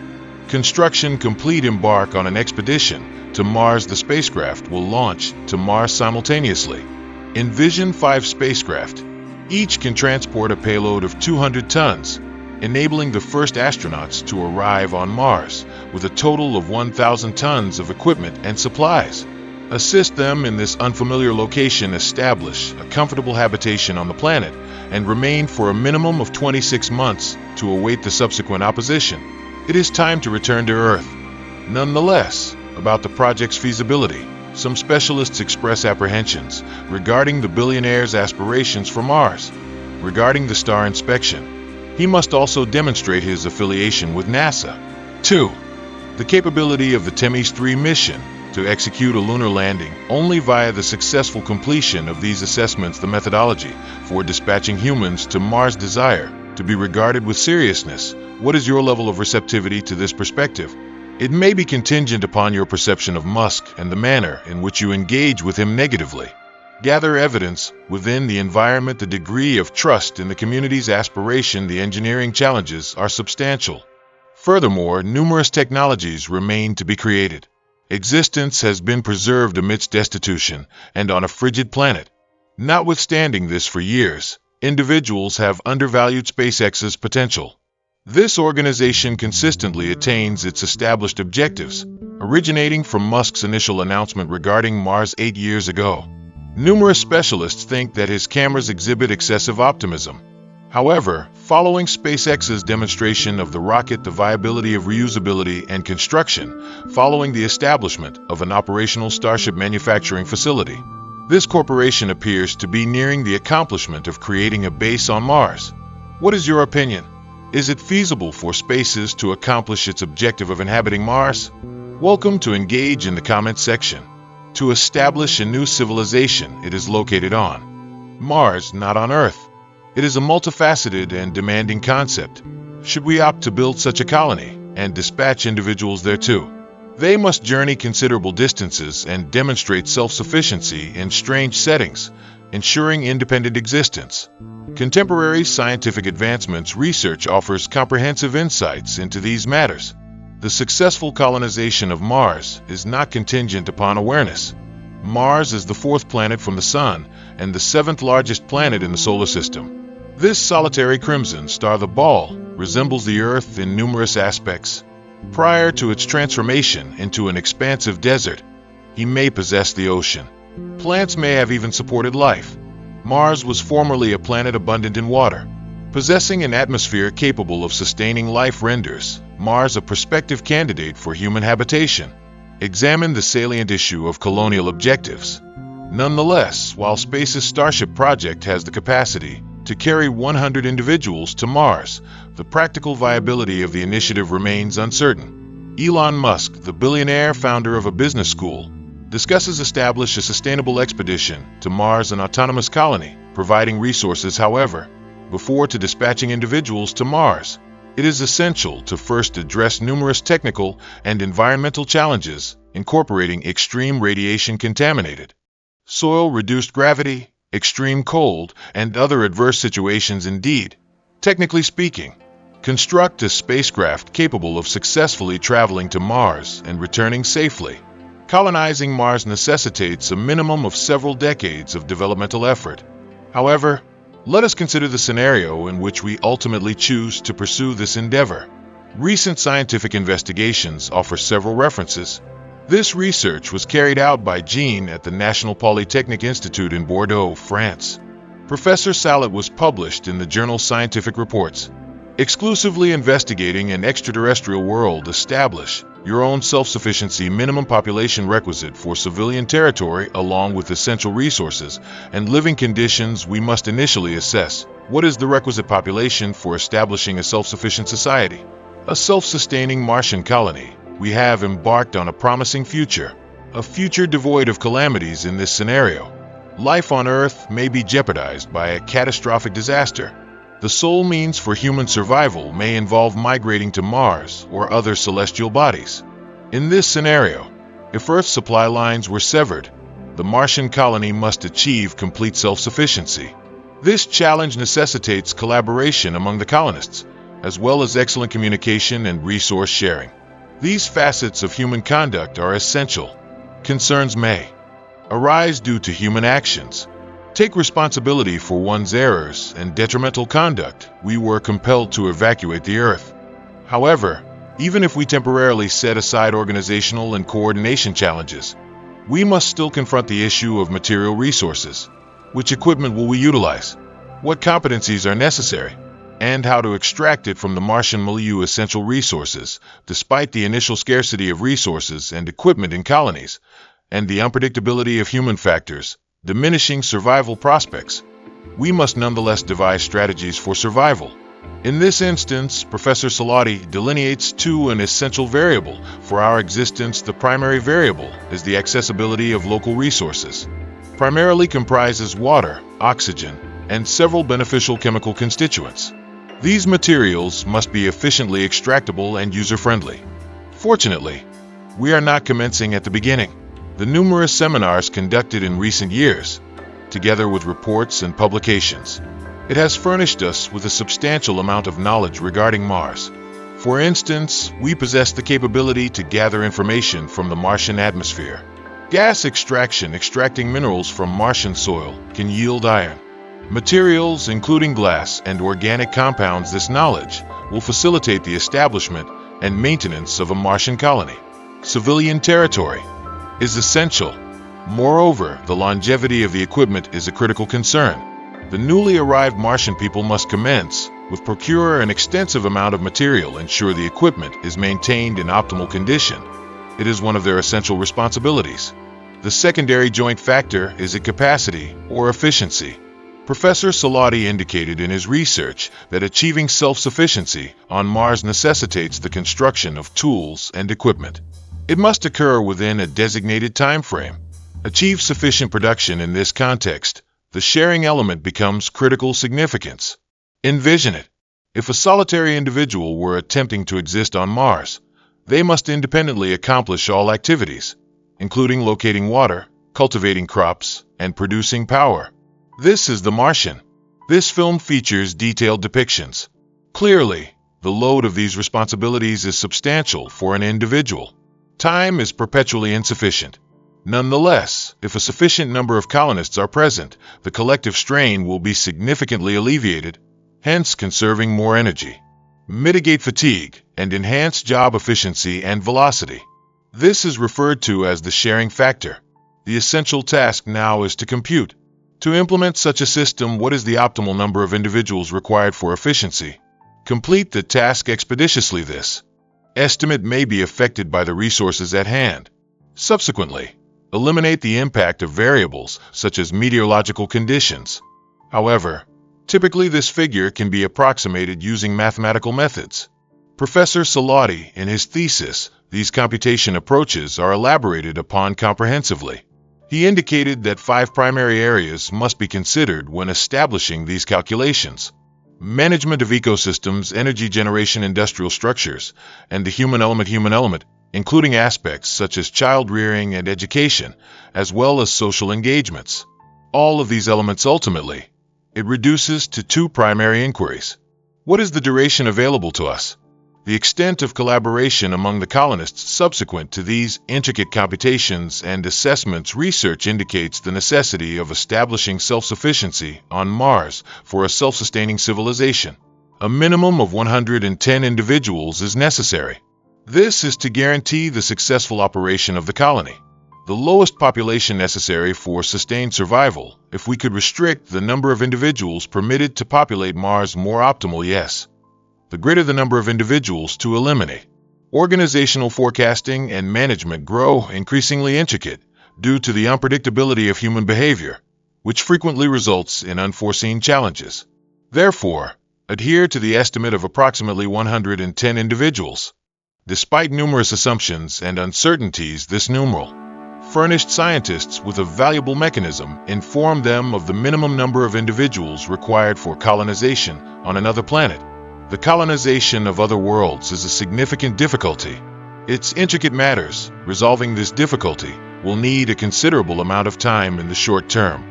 Construction complete, embark on an expedition to Mars. The spacecraft will launch to Mars simultaneously. Envision 5 spacecraft. Each can transport a payload of 200 tons, enabling the first astronauts to arrive on Mars with a total of 1,000 tons of equipment and supplies. Assist them in this unfamiliar location, establish a comfortable habitation on the planet, and remain for a minimum of 26 months to await the subsequent opposition. It is time to return to Earth. Nonetheless, about the project's feasibility, some specialists express apprehensions regarding the billionaire's aspirations for Mars. Regarding the star inspection, he must also demonstrate his affiliation with NASA. 2. The capability of the Temis 3 mission to execute a lunar landing only via the successful completion of these assessments. The methodology for dispatching humans to Mars desire to be regarded with seriousness. What is your level of receptivity to this perspective? It may be contingent upon your perception of Musk and the manner in which you engage with him negatively. Gather evidence within the environment. The degree of trust in the community's aspiration, the engineering challenges are substantial. Furthermore, numerous technologies remain to be created. Existence has been preserved amidst destitution and on a frigid planet. Notwithstanding this, for years, individuals have undervalued SpaceX's potential. This organization consistently attains its established objectives, originating from Musk's initial announcement regarding Mars 8 years ago. Numerous specialists think that his cameras exhibit excessive optimism. However, following SpaceX's demonstration of the rocket, the viability of reusability and construction, following the establishment of an operational Starship manufacturing facility, this corporation appears to be nearing the accomplishment of creating a base on Mars. What is your opinion? Is it feasible for SpaceX to accomplish its objective of inhabiting Mars? Welcome to engage in the comments section. To establish a new civilization, it is located on Mars, not on Earth. It is a multifaceted and demanding concept. Should we opt to build such a colony and dispatch individuals there too? They must journey considerable distances and demonstrate self-sufficiency in strange settings, ensuring independent existence. Contemporary scientific advancements research offers comprehensive insights into these matters. The successful colonization of Mars is not contingent upon awareness. Mars is the 4th planet from the Sun and the 7th largest planet in the solar system. This solitary crimson star, the ball, resembles the Earth in numerous aspects. Prior to its transformation into an expansive desert, he may possess the ocean. Plants may have even supported life. Mars was formerly a planet abundant in water. Possessing an atmosphere capable of sustaining life renders Mars a prospective candidate for human habitation. Examine the salient issue of colonial objectives. Nonetheless, while SpaceX Starship project has the capacity to carry 100 individuals to Mars, the practical viability of the initiative remains uncertain. Elon Musk, the billionaire founder of a business school, discusses establish a sustainable expedition to Mars, an autonomous colony, providing resources. However, before dispatching individuals to Mars, it is essential to first address numerous technical and environmental challenges, incorporating extreme radiation, contaminated soil, reduced gravity, extreme cold, and other adverse situations. Indeed, technically speaking, construct a spacecraft capable of successfully traveling to Mars and returning safely. Colonizing Mars necessitates a minimum of several decades of developmental effort. However, let us consider the scenario in which we ultimately choose to pursue this endeavor. Recent scientific investigations offer several references. This research was carried out by Jean at the National Polytechnic Institute in Bordeaux, France. Professor Salat was published in the journal Scientific Reports. Exclusively investigating an extraterrestrial world, establish your own self-sufficiency minimum population requisite for civilian territory along with essential resources and living conditions. We must initially assess what is the requisite population for establishing a self-sufficient society. A self-sustaining Martian colony. We have embarked on a promising future, a future devoid of calamities. In this scenario, life on Earth may be jeopardized by a catastrophic disaster. The sole means for human survival may involve migrating to Mars or other celestial bodies. In this scenario, if Earth's supply lines were severed, the Martian colony must achieve complete self-sufficiency. This challenge necessitates collaboration among the colonists, as well as excellent communication and resource sharing. These facets of human conduct are essential. Concerns may arise due to human actions. Take responsibility for one's errors and detrimental conduct. We were compelled to evacuate the Earth. However, even if we temporarily set aside organizational and coordination challenges, we must still confront the issue of material resources. Which equipment will we utilize? What competencies are necessary? And how to extract it from the Martian milieu. Essential resources. Despite the initial scarcity of resources and equipment in colonies, and the unpredictability of human factors, diminishing survival prospects, we must nonetheless devise strategies for survival. In this instance, Professor Salati delineates an essential variable for our existence. The primary variable is the accessibility of local resources. Primarily comprises water, oxygen, and several beneficial chemical constituents. These materials must be efficiently extractable and user-friendly. Fortunately, we are not commencing at the beginning. The numerous seminars conducted in recent years, together with reports and publications, it has furnished us with a substantial amount of knowledge regarding Mars. For instance, we possess the capability to gather information from the Martian atmosphere. Gas extraction, extracting minerals from Martian soil, can yield iron. Materials, including glass and organic compounds. This knowledge will facilitate the establishment and maintenance of a Martian colony. Civilian territory is essential. Moreover, the longevity of the equipment is a critical concern. The newly arrived Martian people must commence with procure an extensive amount of material, ensure the equipment is maintained in optimal condition. It is one of their essential responsibilities. The secondary joint factor is a capacity or efficiency. Professor Salati indicated in his research that achieving self-sufficiency on Mars necessitates the construction of tools and equipment. It must occur within a designated time frame. Achieve sufficient production. In this context, the sharing element becomes critical significance. Envision it. If a solitary individual were attempting to exist on Mars, they must independently accomplish all activities, including locating water, cultivating crops, and producing power. This is The Martian. This film features detailed depictions. Clearly, the load of these responsibilities is substantial for an individual. Time is perpetually insufficient. Nonetheless, if a sufficient number of colonists are present, the collective strain will be significantly alleviated, hence conserving more energy. Mitigate fatigue and enhance job efficiency and velocity. This is referred to as the sharing factor. The essential task now is to compute. To implement such a system, what is the optimal number of individuals required for efficiency? Complete the task expeditiously. This estimate may be affected by the resources at hand. Subsequently, eliminate the impact of variables such as meteorological conditions. However, typically this figure can be approximated using mathematical methods. Professor Salati, in his thesis, these computation approaches are elaborated upon comprehensively. He indicated that 5 primary areas must be considered when establishing these calculations: management of ecosystems, energy generation, industrial structures, and the human element, including aspects such as child rearing and education, as well as social engagements. All of these elements ultimately, it reduces to 2 primary inquiries. What is the duration available to us? The extent of collaboration among the colonists subsequent to these intricate computations and assessments. Research indicates the necessity of establishing self-sufficiency on Mars for a self-sustaining civilization. A minimum of 110 individuals is necessary. This is to guarantee the successful operation of the colony. The lowest population necessary for sustained survival, if we could restrict the number of individuals permitted to populate Mars more optimal, yes. The greater the number of individuals to eliminate. Organizational forecasting and management grow increasingly intricate due to the unpredictability of human behavior, which frequently results in unforeseen challenges. Therefore, adhere to the estimate of approximately 110 individuals. Despite numerous assumptions and uncertainties, this numeral furnished scientists with a valuable mechanism, informed them of the minimum number of individuals required for colonization on another planet. The colonization of other worlds is a significant difficulty. Its intricate matters, resolving this difficulty, will need a considerable amount of time in the short term.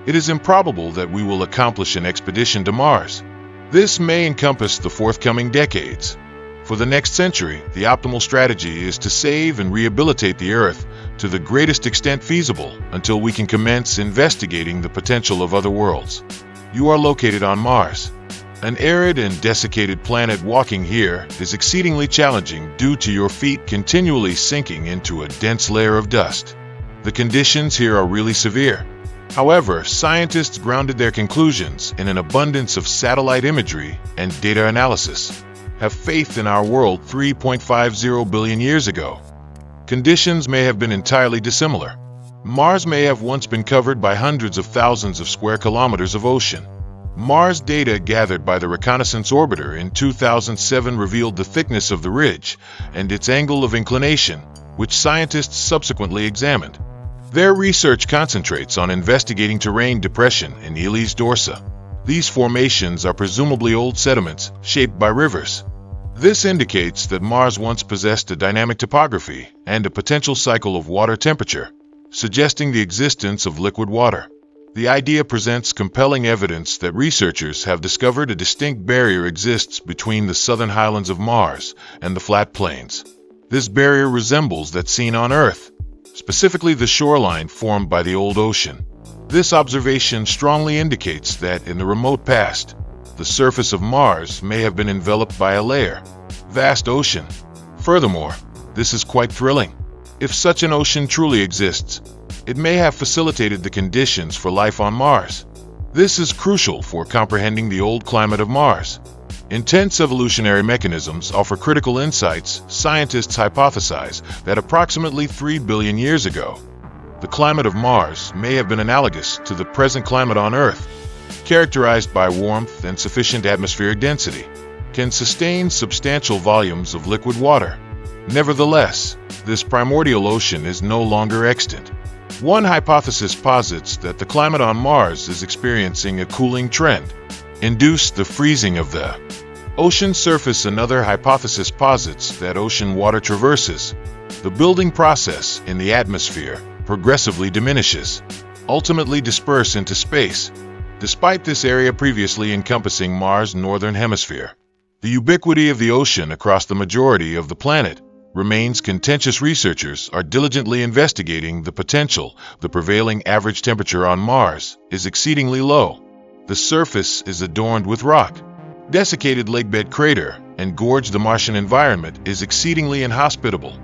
It is improbable that we will accomplish an expedition to Mars. This may encompass the forthcoming decades. For the next century, the optimal strategy is to save and rehabilitate the Earth to the greatest extent feasible until we can commence investigating the potential of other worlds. You are located on Mars, an arid and desiccated planet. Walking here is exceedingly challenging due to your feet continually sinking into a dense layer of dust. The conditions here are really severe. However, scientists grounded their conclusions in an abundance of satellite imagery and data analysis. Have faith in our world 3.50 billion years ago. Conditions may have been entirely dissimilar. Mars may have once been covered by hundreds of thousands of square kilometers of ocean. Mars data gathered by the reconnaissance orbiter in 2007 revealed the thickness of the ridge and its angle of inclination, which scientists subsequently examined. Their research concentrates on investigating terrain depression in Ellis Dorsa. These formations are presumably old sediments shaped by rivers. This indicates that Mars once possessed a dynamic topography and a potential cycle of water temperature, suggesting the existence of liquid water. The idea presents compelling evidence that researchers have discovered a distinct barrier exists between the southern highlands of Mars and the flat plains. This barrier resembles that seen on Earth, specifically the shoreline formed by the old ocean. This observation strongly indicates that in the remote past, the surface of Mars may have been enveloped by a vast ocean. Furthermore, this is quite thrilling. If such an ocean truly exists, it may have facilitated the conditions for life on Mars. This is crucial for comprehending the old climate of Mars. Intense evolutionary mechanisms offer critical insights. Scientists hypothesize that approximately 3 billion years ago, the climate of Mars may have been analogous to the present climate on Earth, characterized by warmth and sufficient atmospheric density, can sustain substantial volumes of liquid water. Nevertheless, this primordial ocean is no longer extant. One hypothesis posits that the climate on Mars is experiencing a cooling trend, induced the freezing of the ocean surface. Another hypothesis posits that ocean water traverses the building process in the atmosphere, progressively diminishes, ultimately disperse into space. Despite this area previously encompassing Mars' northern hemisphere, the ubiquity of the ocean across the majority of the planet remains contentious. Researchers are diligently investigating the potential. The prevailing average temperature on Mars is exceedingly low. The surface is adorned with rock. Desiccated lakebed crater and gorge. The Martian environment is exceedingly inhospitable.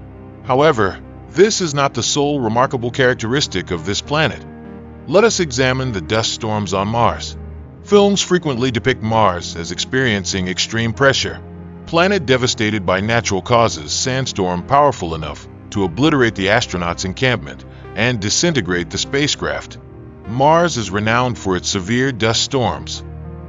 However, this is not the sole remarkable characteristic of this planet. Let us examine the dust storms on Mars. Films frequently depict Mars as experiencing extreme pressure. Planet devastated by natural causes. Sandstorm powerful enough to obliterate the astronauts' encampment and disintegrate the spacecraft. Mars is renowned for its severe dust storms.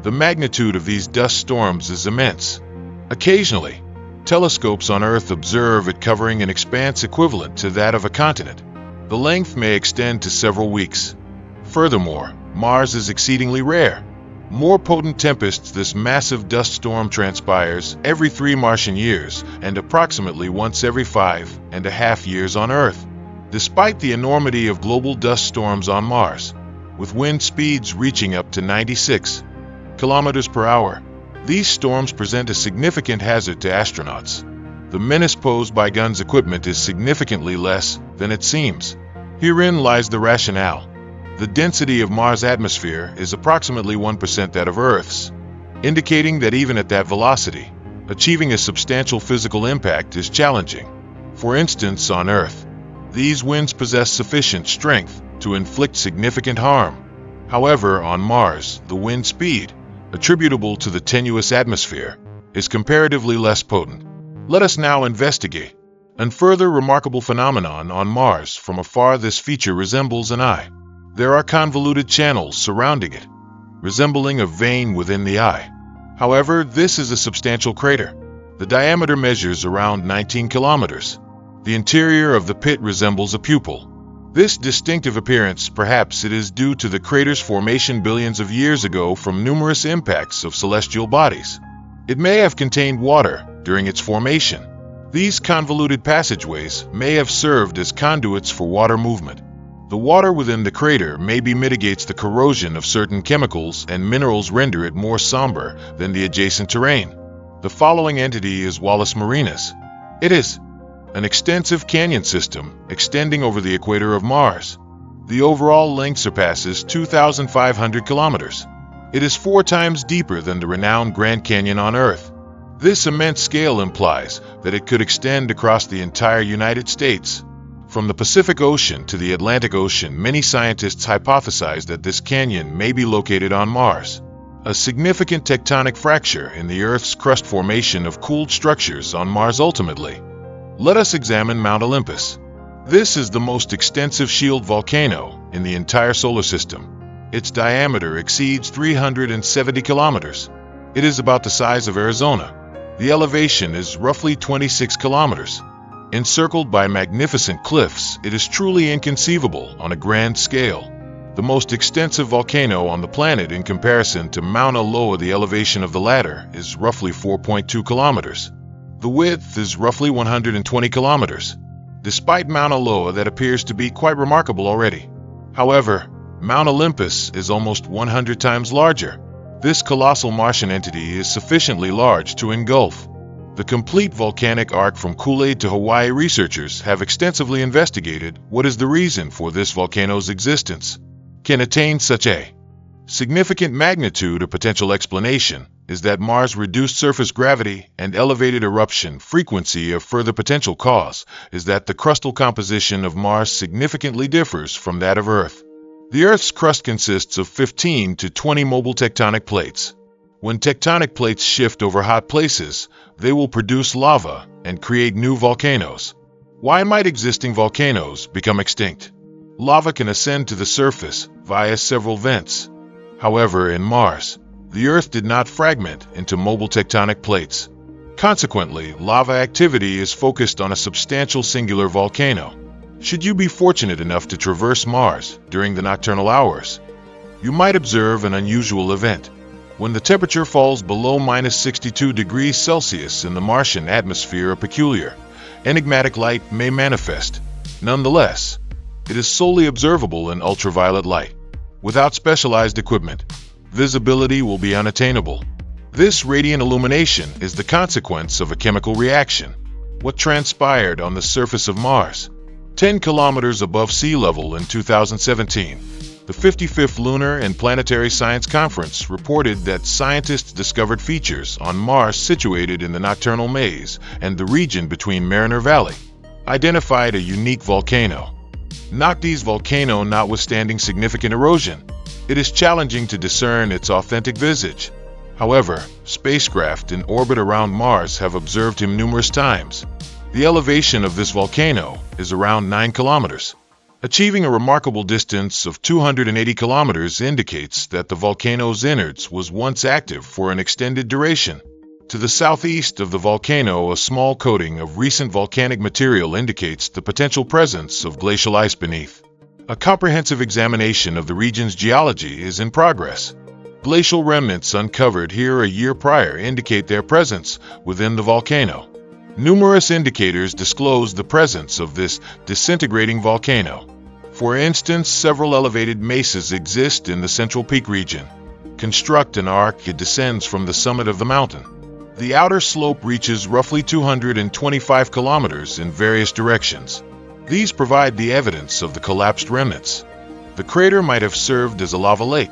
The magnitude of these dust storms is immense. Occasionally, telescopes on Earth observe it covering an expanse equivalent to that of a continent. The length may extend to several weeks. Furthermore, Mars is exceedingly rare. More potent tempests. This massive dust storm transpires every 3 Martian years and approximately once every 5.5 years on Earth. Despite the enormity of global dust storms on Mars, with wind speeds reaching up to 96 kilometers per hour, these storms present a significant hazard to astronauts. The menace posed by guns' equipment is significantly less than it seems. Herein lies the rationale. The density of Mars' atmosphere is approximately 1% that of Earth's. indicating that even at that velocity, achieving a substantial physical impact is challenging. For instance, on Earth, these winds possess sufficient strength to inflict significant harm. However, on Mars, the wind speed, attributable to the tenuous atmosphere, is comparatively less potent. Let us now investigate a further remarkable phenomenon on Mars. From afar, this feature resembles an eye. There are convoluted channels surrounding it, resembling a vein within the eye. However, this is a substantial crater. The diameter measures around 19 kilometers. The interior of the pit resembles a pupil. This distinctive appearance, perhaps it is due to the crater's formation billions of years ago from numerous impacts of celestial bodies. It may have contained water during its formation. These convoluted passageways may have served as conduits for water movement. The water within the crater maybe mitigates the corrosion of certain chemicals and minerals, render it more somber than the adjacent terrain. The following entity is Valles Marineris. It is an extensive canyon system extending over the equator of Mars. The overall length surpasses 2,500 kilometers. It is 4 times deeper than the renowned Grand Canyon on Earth. This immense scale implies that it could extend across the entire United States. From the Pacific Ocean to the Atlantic Ocean, many scientists hypothesize that this canyon may be located on Mars. A significant tectonic fracture in the Earth's crust, formation of cooled structures on Mars. Ultimately, let us examine Mount Olympus. This is the most extensive shield volcano in the entire solar system. Its diameter exceeds 370 kilometers. It is about the size of Arizona. The elevation is roughly 26 kilometers. Encircled by magnificent cliffs, it is truly inconceivable on a grand scale. The most extensive volcano on the planet. In comparison to Mauna Loa, the elevation of the latter is roughly 4.2 kilometers. The width is roughly 120 kilometers. Despite Mauna Loa, that appears to be quite remarkable already. However, Mount Olympus is almost 100 times larger. This colossal Martian entity is sufficiently large to engulf the complete volcanic arc from Kool-Aid to Hawaii. Researchers have extensively investigated what is the reason for this volcano's existence. Can attain such a significant magnitude. A potential explanation is that Mars' reduced surface gravity and elevated eruption frequency. A further potential cause is that the crustal composition of Mars significantly differs from that of Earth. The Earth's crust consists of 15 to 20 mobile tectonic plates. When tectonic plates shift over hot places, they will produce lava and create new volcanoes. Why might existing volcanoes become extinct? Lava can ascend to the surface via several vents. However, in Mars, the Earth did not fragment into mobile tectonic plates. Consequently, lava activity is focused on a substantial singular volcano. Should you be fortunate enough to traverse Mars during the nocturnal hours, you might observe an unusual event. When the temperature falls below -62 degrees Celsius in the Martian atmosphere, a peculiar, enigmatic light may manifest. Nonetheless, it is solely observable in ultraviolet light. Without specialized equipment, visibility will be unattainable. This radiant illumination is the consequence of a chemical reaction. What transpired on the surface of Mars, 10 kilometers above sea level in 2017, the 55th Lunar and Planetary Science Conference reported that scientists discovered features on Mars situated in the nocturnal maze and the region between Mariner Valley, identified a unique volcano. Nocti's volcano. Notwithstanding significant erosion, it is challenging to discern its authentic visage. However, spacecraft in orbit around Mars have observed him numerous times. The elevation of this volcano is around 9 kilometers. Achieving a remarkable distance of 280 kilometers indicates that the volcano's innards was once active for an extended duration. To the southeast of the volcano, a small coating of recent volcanic material indicates the potential presence of glacial ice beneath. A comprehensive examination of the region's geology is in progress. Glacial remnants uncovered here a year prior indicate their presence within the volcano. Numerous indicators disclose the presence of this disintegrating volcano. For instance, several elevated mesas exist in the Central Peak region. Construct an arc, it descends from the summit of the mountain. The outer slope reaches roughly 225 kilometers in various directions. These provide the evidence of the collapsed remnants. The crater might have served as a lava lake.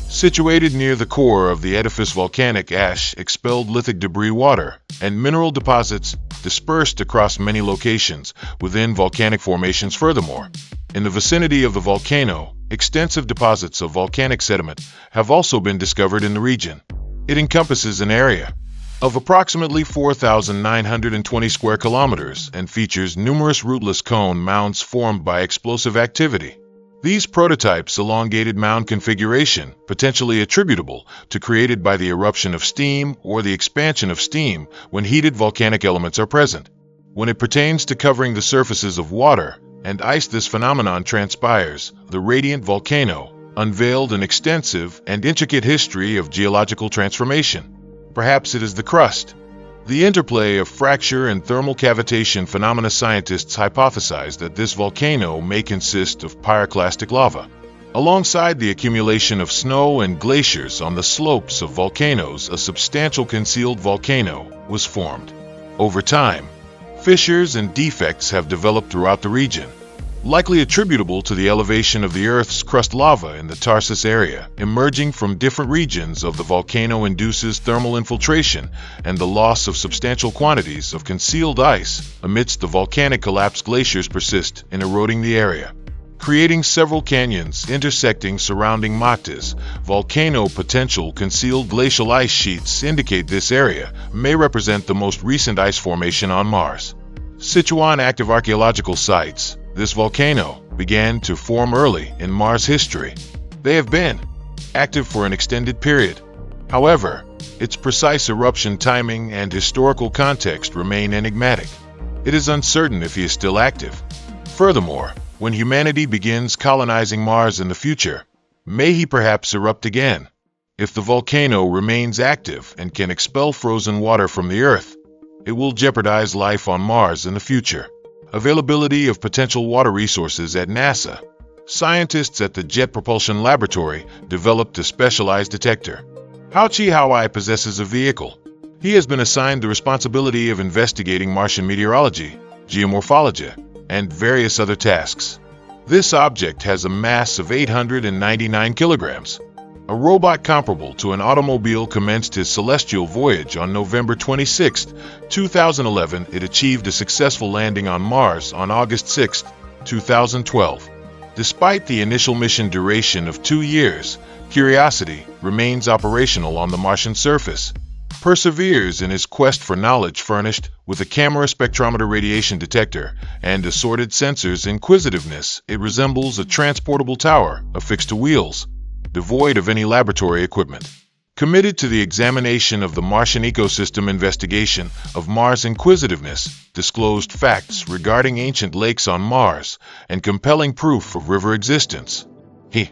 Situated near the core of the edifice, volcanic ash expelled lithic debris, water, and mineral deposits dispersed across many locations within volcanic formations. Furthermore, in the vicinity of the volcano, extensive deposits of volcanic sediment have also been discovered in the region. It encompasses an area of approximately 4,920 square kilometers and features numerous rootless cone mounds formed by explosive activity. These prototypes elongated mound configuration, potentially attributable to created by the eruption of steam or the expansion of steam when heated volcanic elements are present. When it pertains to covering the surfaces of water and ice, this phenomenon transpires. The radiant volcano unveiled an extensive and intricate history of geological transformation. Perhaps it is the crust. The interplay of fracture and thermal cavitation phenomena. Scientists hypothesize that this volcano may consist of pyroclastic lava. Alongside the accumulation of snow and glaciers on the slopes of volcanoes, a substantial concealed volcano was formed. Over time, fissures and defects have developed throughout the region, likely attributable to the elevation of the Earth's crust. Lava in the Tarsus area, emerging from different regions of the volcano, induces thermal infiltration and the loss of substantial quantities of concealed ice amidst the volcanic collapse. Glaciers persist in eroding the area, creating several canyons intersecting surrounding mountains. Volcano potential. Concealed glacial ice sheets indicate this area may represent the most recent ice formation on Mars. Sichuan active archaeological sites. This volcano began to form early in Mars history. They have been active for an extended period. However, its precise eruption timing and historical context remain enigmatic. It is uncertain if he is still active. Furthermore, when humanity begins colonizing Mars in the future, may he perhaps erupt again? If the volcano remains active and can expel frozen water from the Earth, it will jeopardize life on Mars in the future. Availability of potential water resources at NASA. Scientists at the Jet Propulsion Laboratory developed a specialized detector. Hao Chi possesses a vehicle. He has been assigned the responsibility of investigating Martian meteorology, geomorphology, and various other tasks. This object has a mass of 899 kilograms. A robot comparable to an automobile commenced his celestial voyage on November 26, 2011. It achieved a successful landing on Mars on August 6, 2012. Despite the initial mission duration of 2 years, Curiosity remains operational on the Martian surface. Perseveres in his quest for knowledge. Furnished with a camera, spectrometer, radiation detector, and assorted sensors. Inquisitiveness. It resembles a transportable tower affixed to wheels, devoid of any laboratory equipment. Committed to the examination of the Martian ecosystem. Investigation of Mars. Inquisitiveness disclosed facts regarding ancient lakes on Mars and compelling proof of river existence. He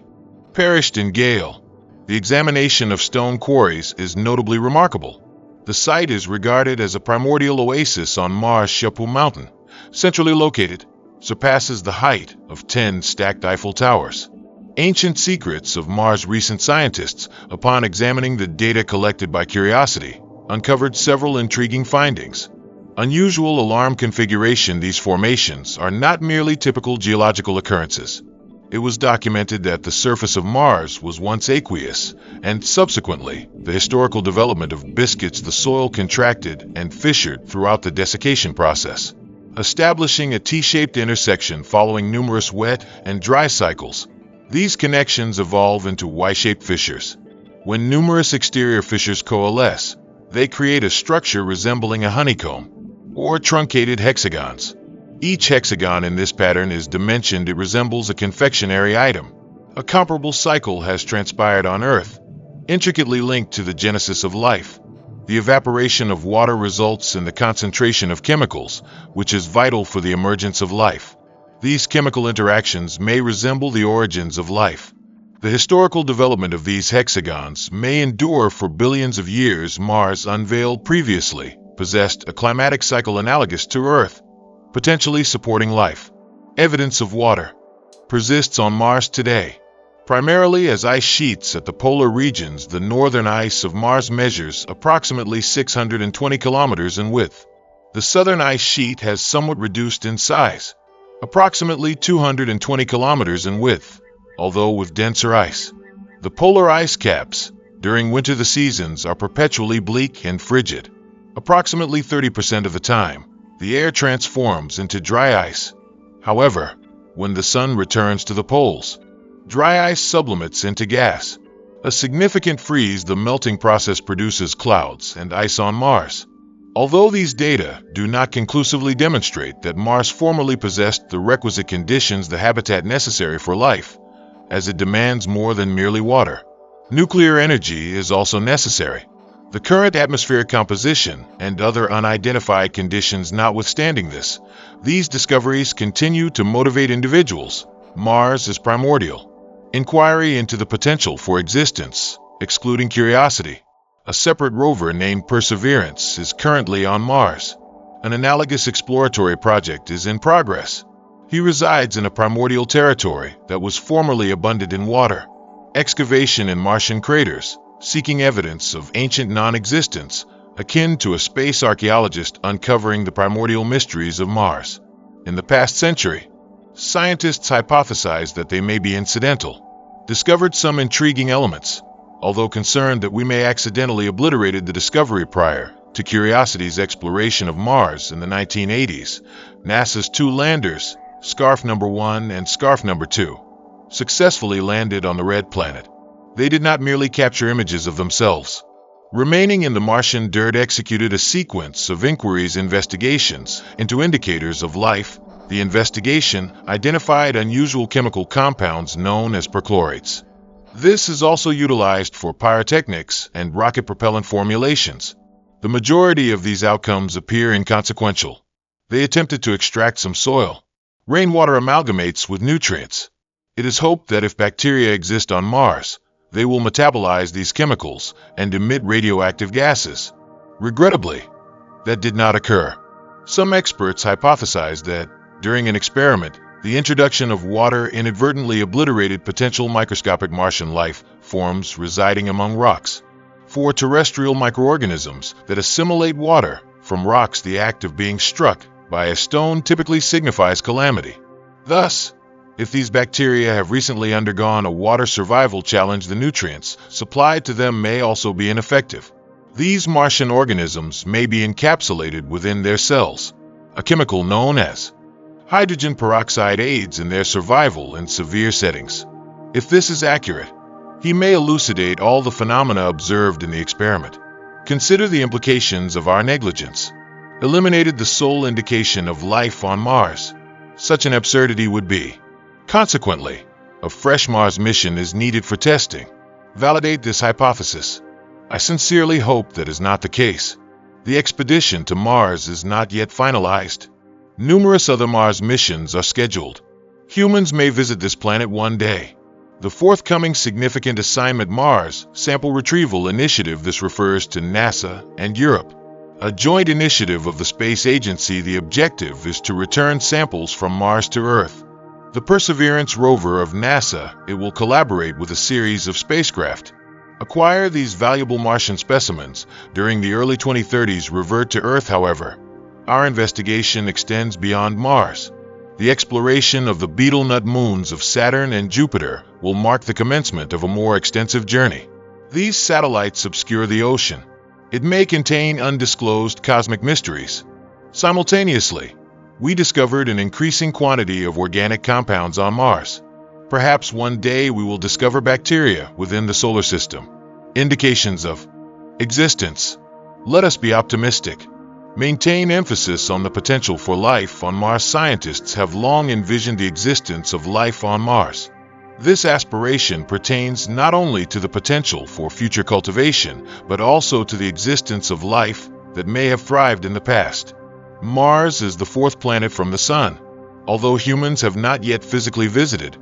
perished in gale. The examination of stone quarries is notably remarkable. The site is regarded as a primordial oasis on Mars. Shapu Mountain, centrally located, surpasses the height of 10 stacked Eiffel Towers. Ancient secrets of Mars. Recent scientists, upon examining the data collected by Curiosity, uncovered several intriguing findings. Unusual alarm configuration. These formations are not merely typical geological occurrences. It was documented that the surface of Mars was once aqueous, and subsequently, the historical development of biscuits, the soil contracted and fissured throughout the desiccation process, establishing a T-shaped intersection following numerous wet and dry cycles. These connections evolve into Y-shaped fissures. When numerous exterior fissures coalesce, they create a structure resembling a honeycomb, or truncated hexagons. Each hexagon in this pattern is dimensioned. It resembles a confectionery item. A comparable cycle has transpired on Earth, intricately linked to the genesis of life. The evaporation of water results in the concentration of chemicals, which is vital for the emergence of life. These chemical interactions may resemble the origins of life. The historical development of these hexagons may endure for billions of years. Mars, unveiled previously, possessed a climatic cycle analogous to Earth, potentially supporting life. Evidence of water persists on Mars today, primarily as ice sheets at the polar regions. The northern ice of Mars measures approximately 620 kilometers in width. The southern ice sheet has somewhat reduced in size, approximately 220 kilometers in width, although with denser ice. The polar ice caps. During winter, the seasons are perpetually bleak and frigid. Approximately 30% of the time, the air transforms into dry ice. However, when the sun returns to the poles, dry ice sublimates into gas. A significant freeze, the melting process produces clouds and ice on Mars. Although these data do not conclusively demonstrate that Mars formerly possessed the requisite conditions, the habitat necessary for life, as it demands more than merely water. Nuclear energy is also necessary. The current atmospheric composition and other unidentified conditions notwithstanding this, these discoveries continue to motivate individuals. Mars is primordial. Inquiry into the potential for existence, excluding curiosity. A separate rover named Perseverance is currently on Mars. An analogous exploratory project is in progress. He resides in a primordial territory that was formerly abundant in water. Excavation in Martian craters, seeking evidence of ancient non-existence, akin to a space archaeologist uncovering the primordial mysteries of Mars. In the past century, scientists hypothesized that they may be incidental, discovered some intriguing elements, although concerned that we may accidentally obliterated the discovery prior to Curiosity's exploration of Mars in the 1980s. NASA's two landers, Scarf No. 1 and Scarf No. 2, successfully landed on the red planet. They did not merely capture images of themselves. Remaining in the Martian dirt, executed a sequence of inquiries, investigations into indicators of life. The investigation identified unusual chemical compounds known as perchlorates. This is also utilized for pyrotechnics and rocket propellant formulations. The majority of these outcomes appear inconsequential. They attempted to extract some soil. Rainwater amalgamates with nutrients. It is hoped that if bacteria exist on Mars, they will metabolize these chemicals and emit radioactive gases. Regrettably, that did not occur. Some experts hypothesized that, during an experiment, the introduction of water inadvertently obliterated potential microscopic Martian life forms residing among rocks. For terrestrial microorganisms that assimilate water from rocks, the act of being struck by a stone typically signifies calamity. Thus, if these bacteria have recently undergone a water survival challenge, the nutrients supplied to them may also be ineffective. These Martian organisms may be encapsulated within their cells. A chemical known as hydrogen peroxide aids in their survival in severe settings. If this is accurate, he may elucidate all the phenomena observed in the experiment. Consider the implications of our negligence. Eliminated the sole indication of life on Mars. Such an absurdity would be. Consequently, a fresh Mars mission is needed for testing. Validate this hypothesis. I sincerely hope that is not the case. The expedition to Mars is not yet finalized. Numerous other Mars missions are scheduled. Humans may visit this planet one day. The forthcoming significant assignment, Mars Sample Retrieval Initiative. This refers to NASA and Europe. A joint initiative of the space agency. The objective is to return samples from Mars to Earth. The Perseverance rover of NASA, it will collaborate with a series of spacecraft. Acquire these valuable Martian specimens during the early 2030s. Revert to Earth, however. Our investigation extends beyond Mars. The exploration of the beetle nut moons of Saturn and Jupiter will mark the commencement of a more extensive journey. These satellites obscure the ocean. It may contain undisclosed cosmic mysteries. Simultaneously, we discovered an increasing quantity of organic compounds on Mars. Perhaps one day we will discover bacteria within the solar system. Indications of existence. Let us be optimistic. Maintain emphasis on the potential for life on Mars. Scientists have long envisioned the existence of life on Mars. This aspiration pertains not only to the potential for future cultivation, but also to the existence of life that may have thrived in the past. Mars is the fourth planet from the Sun. Although humans have not yet physically visited,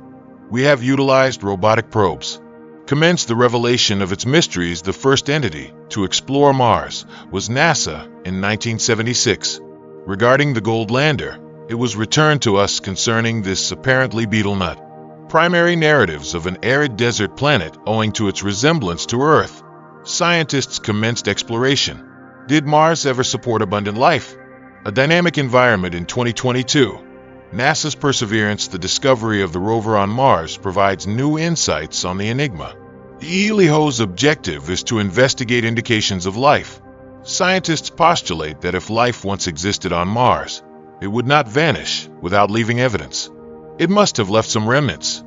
we have utilized robotic probes. Commenced the revelation of its mysteries. The first entity to explore Mars was NASA in 1976. Regarding the gold lander, it was returned to us concerning this apparently beetle nut. Primary narratives of an arid desert planet owing to its resemblance to Earth. Scientists commenced exploration. Did Mars ever support abundant life? A dynamic environment. In 2022, NASA's Perseverance, the discovery of the rover on Mars, provides new insights on the enigma. ELIHO's objective is to investigate indications of life. Scientists postulate that if life once existed on Mars, it would not vanish without leaving evidence. It must have left some remnants.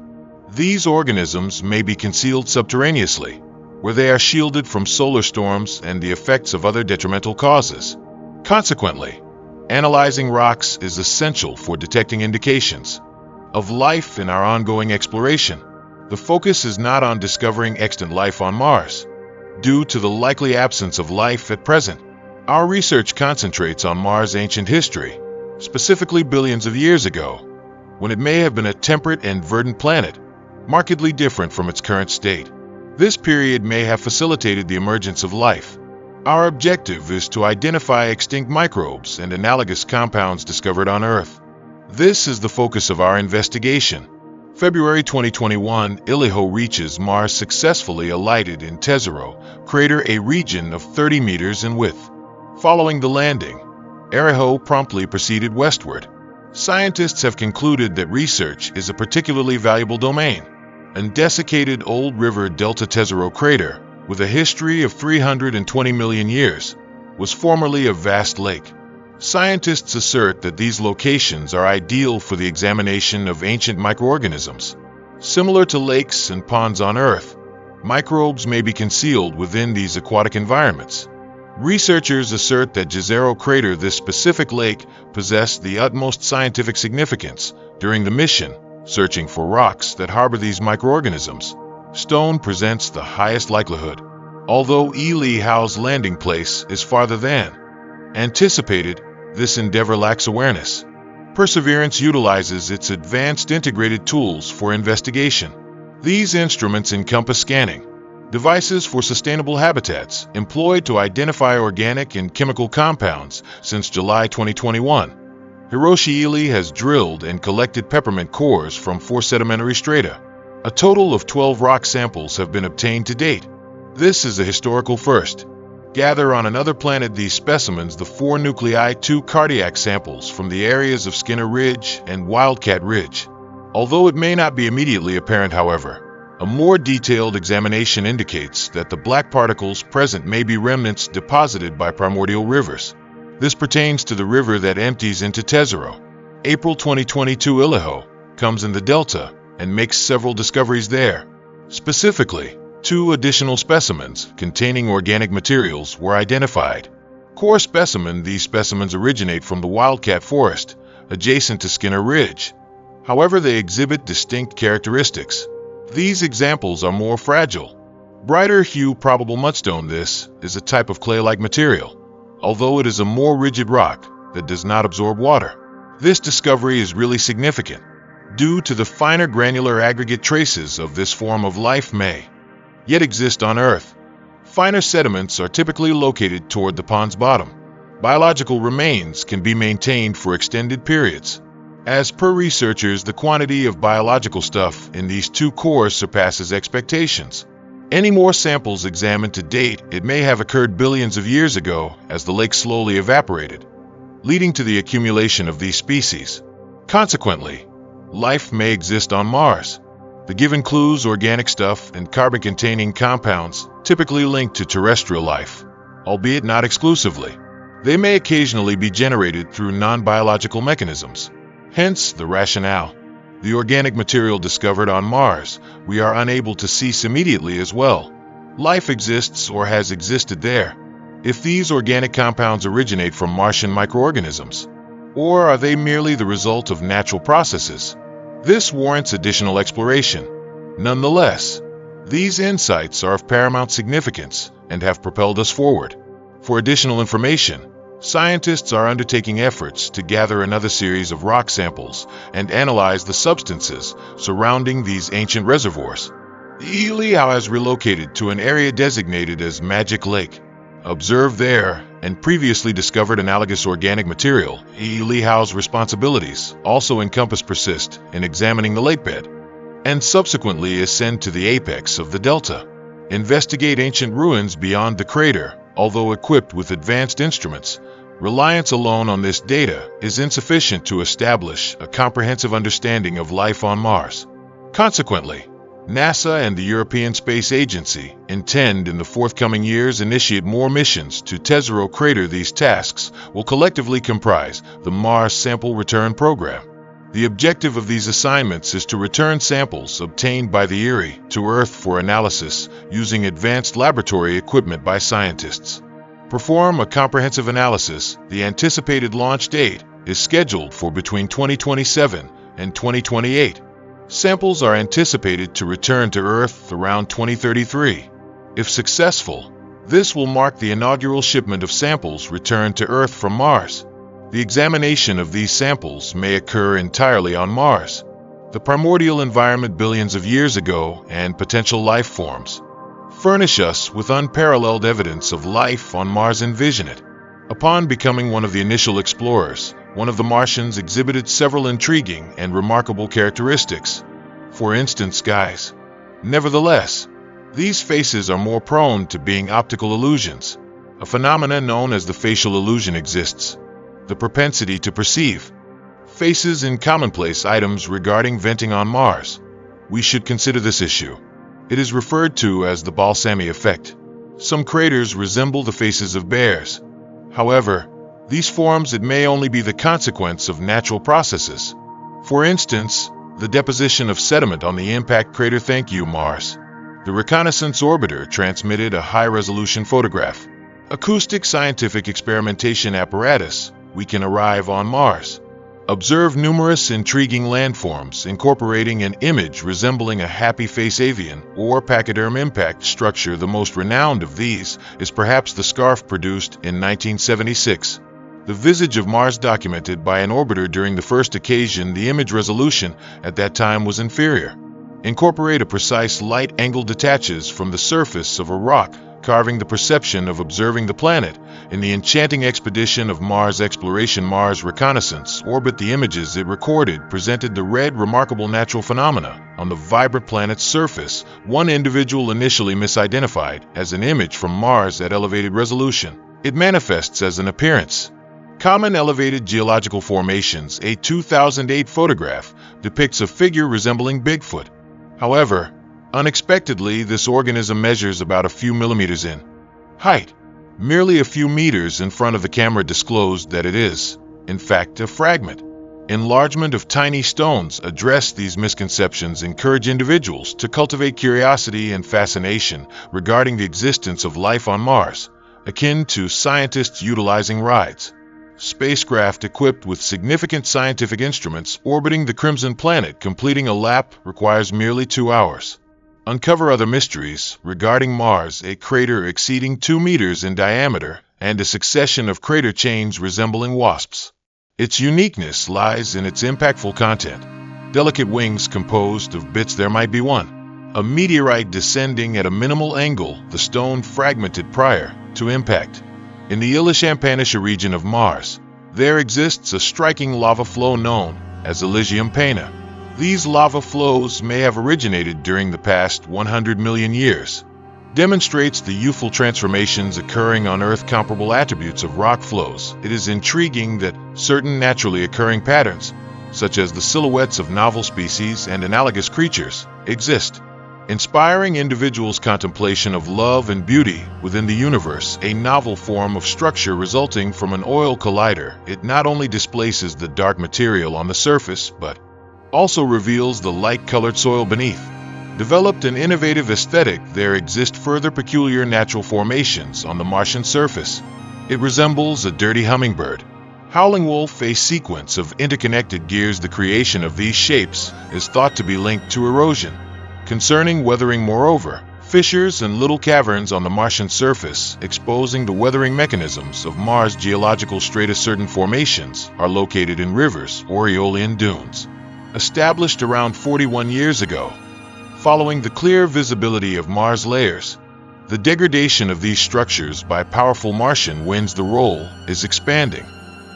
These organisms may be concealed subterraneously, where they are shielded from solar storms and the effects of other detrimental causes. Consequently, analyzing rocks is essential for detecting indications of life in our ongoing exploration. The focus is not on discovering extant life on Mars. Due to the likely absence of life at present, our research concentrates on Mars' ancient history, specifically billions of years ago, when it may have been a temperate and verdant planet, markedly different from its current state. This period may have facilitated the emergence of life. Our objective is to identify extinct microbes and analogous compounds discovered on Earth. This is the focus of our investigation. February 2021, ELIHO reaches Mars successfully alighted in Tesoro crater, a region of 30 meters in width. Following the landing, ELIHO promptly proceeded westward. Scientists have concluded that research is a particularly valuable domain. A desiccated old river delta Tesoro crater, with a history of 320 million years, was formerly a vast lake. Scientists assert that these locations are ideal for the examination of ancient microorganisms. Similar to lakes and ponds on Earth, microbes may be concealed within these aquatic environments. Researchers assert that Jezero crater, this specific lake, possessed the utmost scientific significance during the mission, searching for rocks that harbor these microorganisms. Stone presents the highest likelihood, although ELIHO's landing place is farther than anticipated. This endeavor lacks awareness. Perseverance utilizes its advanced integrated tools for investigation. These instruments encompass scanning devices for sustainable habitats employed to identify organic and chemical compounds. Since July 2021, Hiroshi ELI has drilled and collected peppermint cores from 4 sedimentary strata. A total of 12 rock samples have been obtained to date. This is a historical first. Gather on another planet these specimens, the 4 nuclei, 2 cardiac samples from the areas of Skinner Ridge and Wildcat Ridge. Although it may not be immediately apparent, however, a more detailed examination indicates that the black particles present may be remnants deposited by primordial rivers. This pertains to the river that empties into Tesoro. April 2022, ELIHO comes in the Delta and makes several discoveries there. Specifically, 2 additional specimens containing organic materials were identified. Core specimen: these specimens originate from the Wildcat Forest, adjacent to Skinner Ridge. However, they exhibit distinct characteristics. These examples are more fragile. Brighter hue probable mudstone: this is a type of clay-like material, although it is a more rigid rock that does not absorb water. This discovery is really significant, due to the finer granular aggregate traces of this form of life may yet exist on Earth. Finer sediments are typically located toward the pond's bottom. Biological remains can be maintained for extended periods. As per researchers, the quantity of biological stuff in these 2 cores surpasses expectations. Any more samples examined to date, it may have occurred billions of years ago as the lake slowly evaporated, leading to the accumulation of these species. Consequently, life may exist on Mars. The given clues: organic stuff and carbon-containing compounds, typically linked to terrestrial life, albeit not exclusively. They may occasionally be generated through non-biological mechanisms. Hence the rationale. The organic material discovered on Mars, we are unable to cease immediately as well. Life exists or has existed there. If these organic compounds originate from Martian microorganisms, or are they merely the result of natural processes? This warrants additional exploration. Nonetheless, these insights are of paramount significance and have propelled us forward. For additional information, scientists are undertaking efforts to gather another series of rock samples and analyze the substances surrounding these ancient reservoirs. ELIHO has relocated to an area designated as Magic Lake. Observed there and previously discovered analogous organic material. ELIHO's responsibilities also encompass persist in examining the lakebed and subsequently ascend to the apex of the delta. Investigate ancient ruins beyond the crater. Although equipped with advanced instruments, reliance alone on this data is insufficient to establish a comprehensive understanding of life on Mars. Consequently, NASA and the European Space Agency intend in the forthcoming years initiate more missions to Tesoro crater. These tasks will collectively comprise the Mars Sample Return Program. The objective of these assignments is to return samples obtained by the ERI to Earth for analysis using advanced laboratory equipment by scientists. Perform a comprehensive analysis. The anticipated launch date is scheduled for between 2027 and 2028. Samples are anticipated to return to Earth around 2033. If successful, this will mark the inaugural shipment of samples returned to Earth from Mars. The examination of these samples may occur entirely on Mars, the primordial environment billions of years ago, and potential life forms furnish us with unparalleled evidence of life on Mars. Envision it. Upon becoming one of the initial explorers, one of the Martians exhibited several intriguing and remarkable characteristics. For instance, guys. Nevertheless, these faces are more prone to being optical illusions. A phenomenon known as the facial illusion exists. The propensity to perceive faces in commonplace items regarding venting on Mars. We should consider this issue. It is referred to as the balsami effect. Some craters resemble the faces of bears. However, these forms it may only be the consequence of natural processes. For instance, the deposition of sediment on the impact crater. Thank you, Mars. The reconnaissance orbiter transmitted a high-resolution photograph. Acoustic scientific experimentation apparatus. We can arrive on Mars. Observe numerous intriguing landforms incorporating an image resembling a happy face avian or pachyderm impact structure. The most renowned of these is perhaps the scarf produced in 1976. The visage of Mars documented by an orbiter during the first occasion. The image resolution at that time was inferior. Incorporate a precise light angle detaches from the surface of a rock, carving the perception of observing the planet. In the enchanting expedition of Mars exploration Mars reconnaissance orbit, the images it recorded presented the red remarkable natural phenomena on the vibrant planet's surface. One individual initially misidentified as an image from Mars at elevated resolution. It manifests as an appearance. Common elevated geological formations. A 2008 photograph depicts a figure resembling Bigfoot. However, unexpectedly, this organism measures about a few millimeters in height. Merely a few meters in front of the camera disclosed that it is, in fact, a fragment. Enlargement of tiny stones. Address these misconceptions. Encourage individuals to cultivate curiosity and fascination regarding the existence of life on Mars, akin to scientists utilizing rides. Spacecraft equipped with significant scientific instruments orbiting the Crimson Planet. Completing a lap requires merely 2 hours. Uncover other mysteries regarding Mars. A crater exceeding 2 meters in diameter and a succession of crater chains resembling wasps. Its uniqueness lies in its impactful content. Delicate wings composed of bits. There might be one. A meteorite descending at a minimal angle, the stone fragmented prior to impact. In the Ilichampanisha region of Mars, there exists a striking lava flow known as Elysium Pana. These lava flows may have originated during the past 100 million years. Demonstrates the youthful transformations occurring on Earth. Comparable attributes of rock flows. It is intriguing that certain naturally occurring patterns, such as the silhouettes of novel species and analogous creatures, exist. Inspiring individuals' contemplation of love and beauty within the universe. A novel form of structure resulting from an oil collider. It not only displaces the dark material on the surface, but also reveals the light-colored soil beneath. Developed an innovative aesthetic. There exist further peculiar natural formations on the Martian surface. It resembles a dirty hummingbird. Howling wolf. A sequence of interconnected gears. The creation of these shapes is thought to be linked to erosion. Concerning weathering, moreover, fissures and little caverns on the Martian surface exposing the weathering mechanisms of Mars' geological strata. Certain formations are located in rivers or Aeolian dunes. Established around 41 years ago. Following the clear visibility of Mars layers, the degradation of these structures by powerful Martian winds. The role is expanding.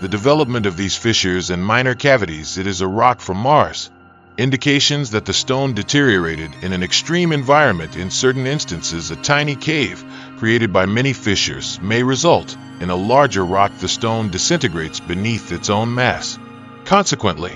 The development of these fissures and minor cavities. It is a rock from Mars. Indications that the stone deteriorated in an extreme environment. In certain instances, a tiny cave created by many fissures may result in a larger rock. The stone disintegrates beneath its own mass. Consequently,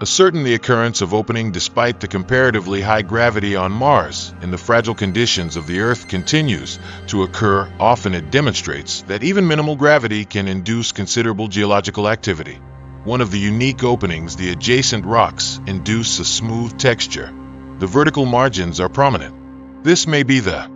ascertain the occurrence of opening despite the comparatively high gravity on Mars and the fragile conditions of the Earth continues to occur. Often it demonstrates that even minimal gravity can induce considerable geological activity. One of the unique openings, the adjacent rocks, induce a smooth texture. The vertical margins are prominent. This may be the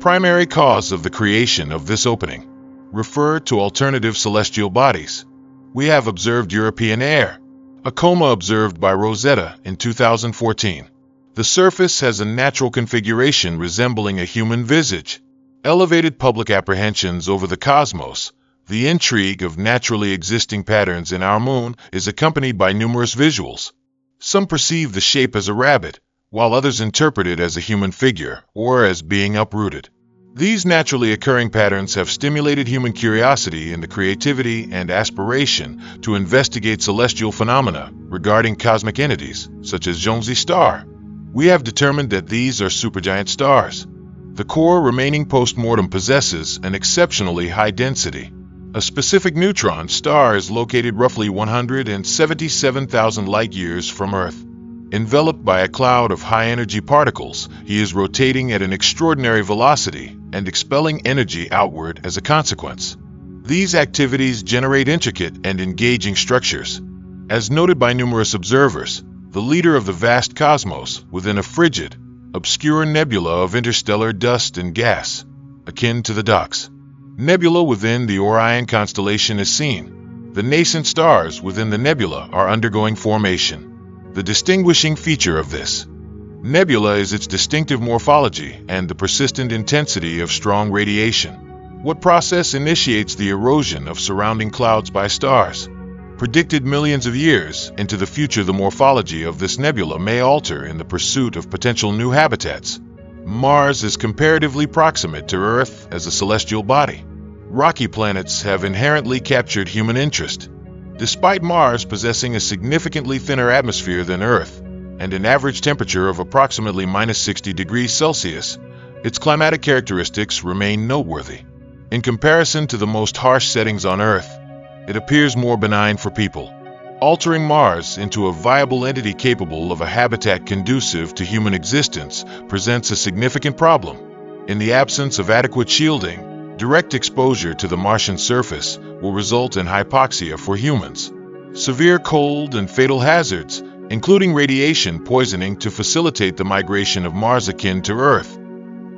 primary cause of the creation of this opening. Refer to alternative celestial bodies. We have observed European air, a coma observed by Rosetta in 2014. The surface has a natural configuration resembling a human visage. Elevated public apprehensions over the cosmos. The intrigue of naturally existing patterns in our moon is accompanied by numerous visuals. Some perceive the shape as a rabbit, while others interpret it as a human figure or as being uprooted. These naturally occurring patterns have stimulated human curiosity and the creativity and aspiration to investigate celestial phenomena regarding cosmic entities, such as Jonesy Star. We have determined that these are supergiant stars. The core remaining post-mortem possesses an exceptionally high density. A specific neutron star is located roughly 177,000 light-years from Earth. Enveloped by a cloud of high-energy particles, he is rotating at an extraordinary velocity and expelling energy outward as a consequence. These activities generate intricate and engaging structures. As noted by numerous observers, the leader of the vast cosmos within a frigid, obscure nebula of interstellar dust and gas, akin to the Docks. Nebula within the Orion constellation is seen. The nascent stars within the nebula are undergoing formation. The distinguishing feature of this nebula is its distinctive morphology and the persistent intensity of strong radiation. What process initiates the erosion of surrounding clouds by stars? Predicted millions of years into the future, the morphology of this nebula may alter in the pursuit of potential new habitats. Mars is comparatively proximate to Earth as a celestial body. Rocky planets have inherently captured human interest. Despite Mars possessing a significantly thinner atmosphere than Earth and an average temperature of approximately -60 degrees Celsius, its climatic characteristics remain noteworthy. In comparison to the most harsh settings on Earth, it appears more benign for people. Altering Mars into a viable entity capable of a habitat conducive to human existence presents a significant problem. In the absence of adequate shielding, direct exposure to the Martian surface will result in hypoxia for humans. Severe cold and fatal hazards, including radiation poisoning, to facilitate the migration of Mars akin to Earth.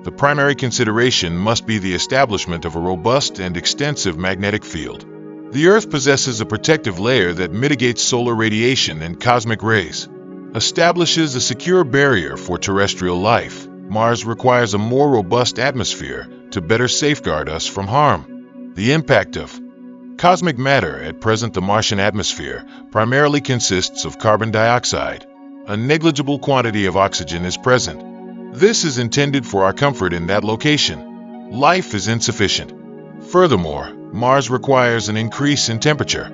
The primary consideration must be the establishment of a robust and extensive magnetic field. The Earth possesses a protective layer that mitigates solar radiation and cosmic rays, establishes a secure barrier for terrestrial life. Mars requires a more robust atmosphere to better safeguard us from harm. The impact of cosmic matter. At present, the Martian atmosphere primarily consists of carbon dioxide. A negligible quantity of oxygen is present. This is intended for our comfort in that location. Life is insufficient. Furthermore, Mars requires an increase in temperature.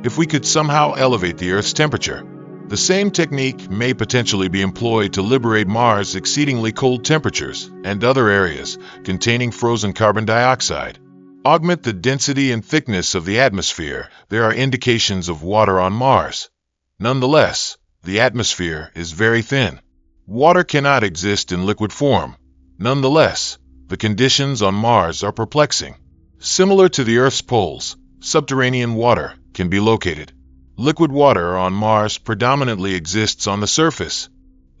If we could somehow elevate the Earth's temperature, the same technique may potentially be employed to liberate Mars' exceedingly cold temperatures and other areas containing frozen carbon dioxide. Augment the density and thickness of the atmosphere. There are indications of water on Mars. Nonetheless, the atmosphere is very thin. Water cannot exist in liquid form. Nonetheless, the conditions on Mars are perplexing. Similar to the Earth's poles, subterranean water can be located. Liquid water on Mars predominantly exists on the surface.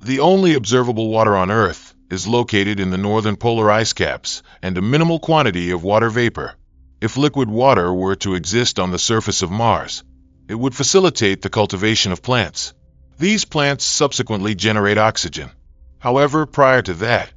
The only observable water on Earth is located in the northern polar ice caps and a minimal quantity of water vapor. If liquid water were to exist on the surface of Mars, it would facilitate the cultivation of plants. These plants subsequently generate oxygen. However, prior to that,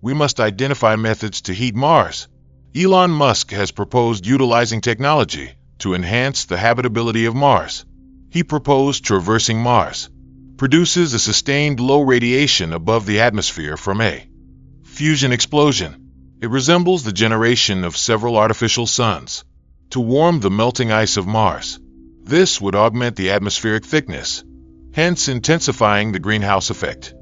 we must identify methods to heat Mars. Elon Musk has proposed utilizing technology to enhance the habitability of Mars. He proposed traversing Mars produces a sustained low radiation above the atmosphere from a fusion explosion. It resembles the generation of several artificial suns to warm the melting ice of Mars. This would augment the atmospheric thickness, hence intensifying the greenhouse effect.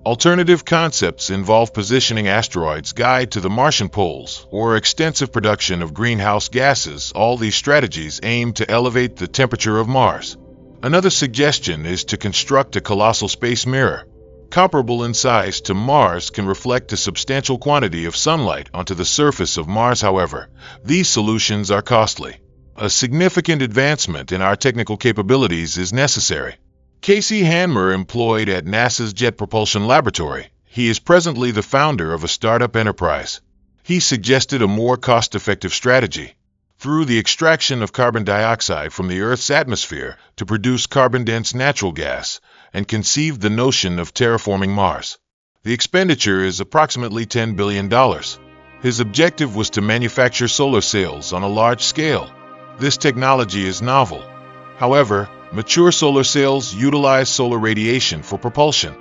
Alternative concepts involve positioning asteroids guide to the Martian poles or extensive production of greenhouse gases. All these strategies aim to elevate the temperature of Mars. Another suggestion is to construct a colossal space mirror. Comparable in size to Mars, can reflect a substantial quantity of sunlight onto the surface of Mars. However, these solutions are costly. A significant advancement in our technical capabilities is necessary. Casey Hanmer, employed at NASA's Jet Propulsion Laboratory, he is presently the founder of a startup enterprise. He suggested a more cost-effective strategy through the extraction of carbon dioxide from the Earth's atmosphere to produce carbon-dense natural gas, and conceived the notion of terraforming Mars. The expenditure is approximately $10 billion. His objective was to manufacture solar sails on a large scale. This technology is novel. However, mature solar sails utilize solar radiation for propulsion.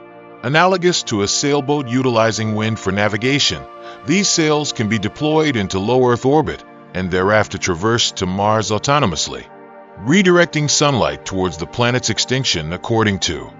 Analogous to a sailboat utilizing wind for navigation, these sails can be deployed into low Earth orbit and thereafter traverse to Mars autonomously, redirecting sunlight towards the planet's extinction. According to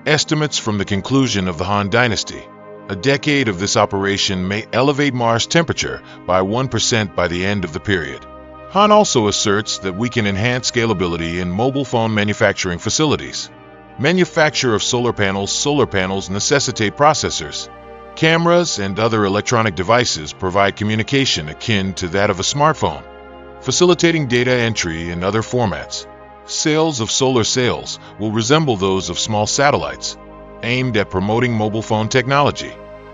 estimates from the conclusion of the Han Dynasty, a decade of this operation may elevate Mars' temperature by 1% by the end of the period. Han also asserts that we can enhance scalability in mobile phone manufacturing facilities. Manufacture of solar panels necessitate processors. Cameras and other electronic devices provide communication akin to that of a smartphone, facilitating data entry in other formats. Sails of solar sails will resemble those of small satellites, aimed at promoting mobile phone technology.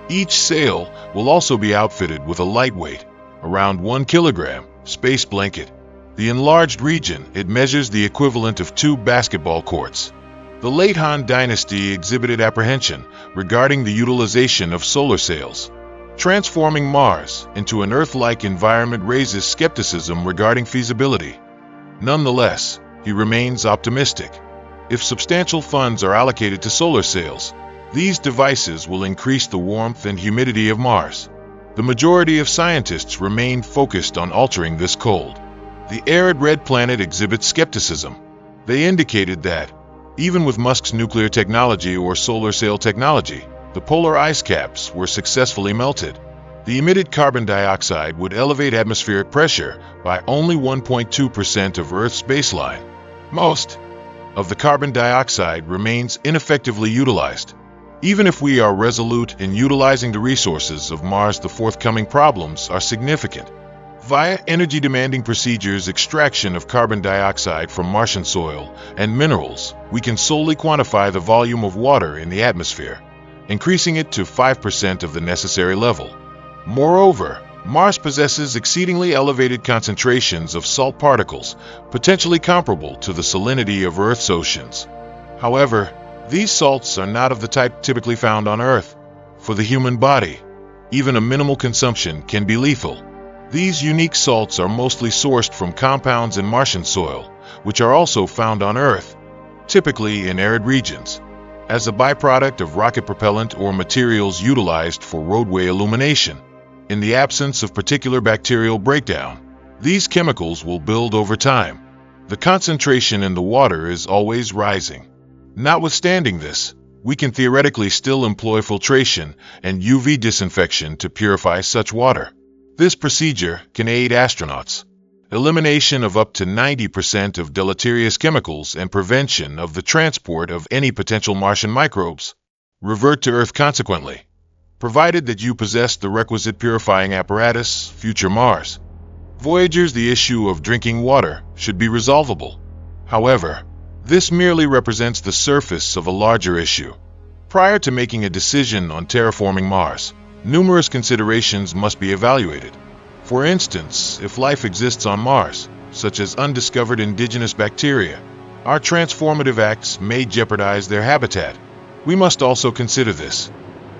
Each sail will also be outfitted with a lightweight, around 1 kilogram, space blanket. The enlarged region, it measures the equivalent of 2 basketball courts. The late Han Dynasty exhibited apprehension regarding the utilization of solar sails. Transforming Mars into an Earth-like environment raises skepticism regarding feasibility. Nonetheless, he remains optimistic. If substantial funds are allocated to solar sails, these devices will increase the warmth and humidity of Mars. The majority of scientists remain focused on altering this cold. The arid red planet exhibits skepticism. They indicated that, even with Musk's nuclear technology or solar sail technology, the polar ice caps were successfully melted. The emitted carbon dioxide would elevate atmospheric pressure by only 1.2% of Earth's baseline. Most of the carbon dioxide remains ineffectively utilized. Even if we are resolute in utilizing the resources of Mars, the forthcoming problems are significant. Via energy-demanding procedures, extraction of carbon dioxide from Martian soil and minerals, we can solely quantify the volume of water in the atmosphere, increasing it to 5% of the necessary level. Moreover, Mars possesses exceedingly elevated concentrations of salt particles, potentially comparable to the salinity of Earth's oceans. However, these salts are not of the type typically found on Earth. For the human body, even a minimal consumption can be lethal. These unique salts are mostly sourced from compounds in Martian soil, which are also found on Earth, typically in arid regions, as a byproduct of rocket propellant or materials utilized for roadway illumination. In the absence of particular bacterial breakdown, these chemicals will build over time. The concentration in the water is always rising. Notwithstanding this, we can theoretically still employ filtration and UV disinfection to purify such water. This procedure can aid astronauts. Elimination of up to 90% of deleterious chemicals and prevention of the transport of any potential Martian microbes. Revert to Earth consequently, provided that you possess the requisite purifying apparatus. Future Mars voyagers, the issue of drinking water should be resolvable. However, this merely represents the surface of a larger issue. Prior to making a decision on terraforming Mars, numerous considerations must be evaluated. For instance, if life exists on Mars, such as undiscovered indigenous bacteria, our transformative acts may jeopardize their habitat. We must also consider this.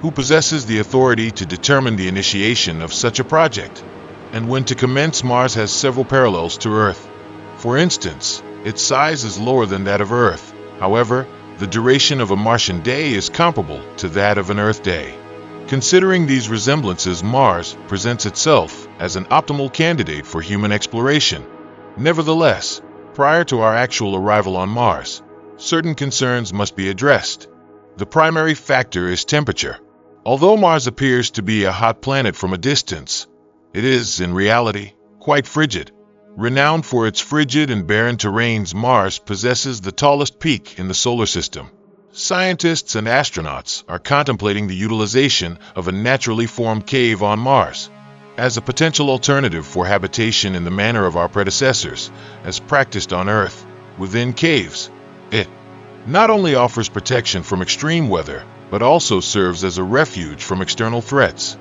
Who possesses the authority to determine the initiation of such a project? And when to commence? Mars has several parallels to Earth. For instance, its size is lower than that of Earth. However, the duration of a Martian day is comparable to that of an Earth day. Considering these resemblances, Mars presents itself as an optimal candidate for human exploration. Nevertheless, prior to our actual arrival on Mars, certain concerns must be addressed. The primary factor is temperature. Although Mars appears to be a hot planet from a distance, it is, in reality, quite frigid. Renowned for its frigid and barren terrains, Mars possesses the tallest peak in the solar system. Scientists and astronauts are contemplating the utilization of a naturally formed cave on Mars as a potential alternative for habitation in the manner of our predecessors, as practiced on Earth, within caves. It not only offers protection from extreme weather, but also serves as a refuge from external threats.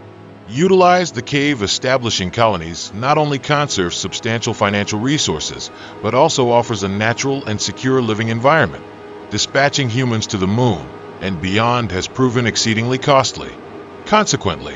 Utilize the cave establishing colonies not only conserves substantial financial resources, but also offers a natural and secure living environment. Dispatching humans to the moon and beyond has proven exceedingly costly. Consequently,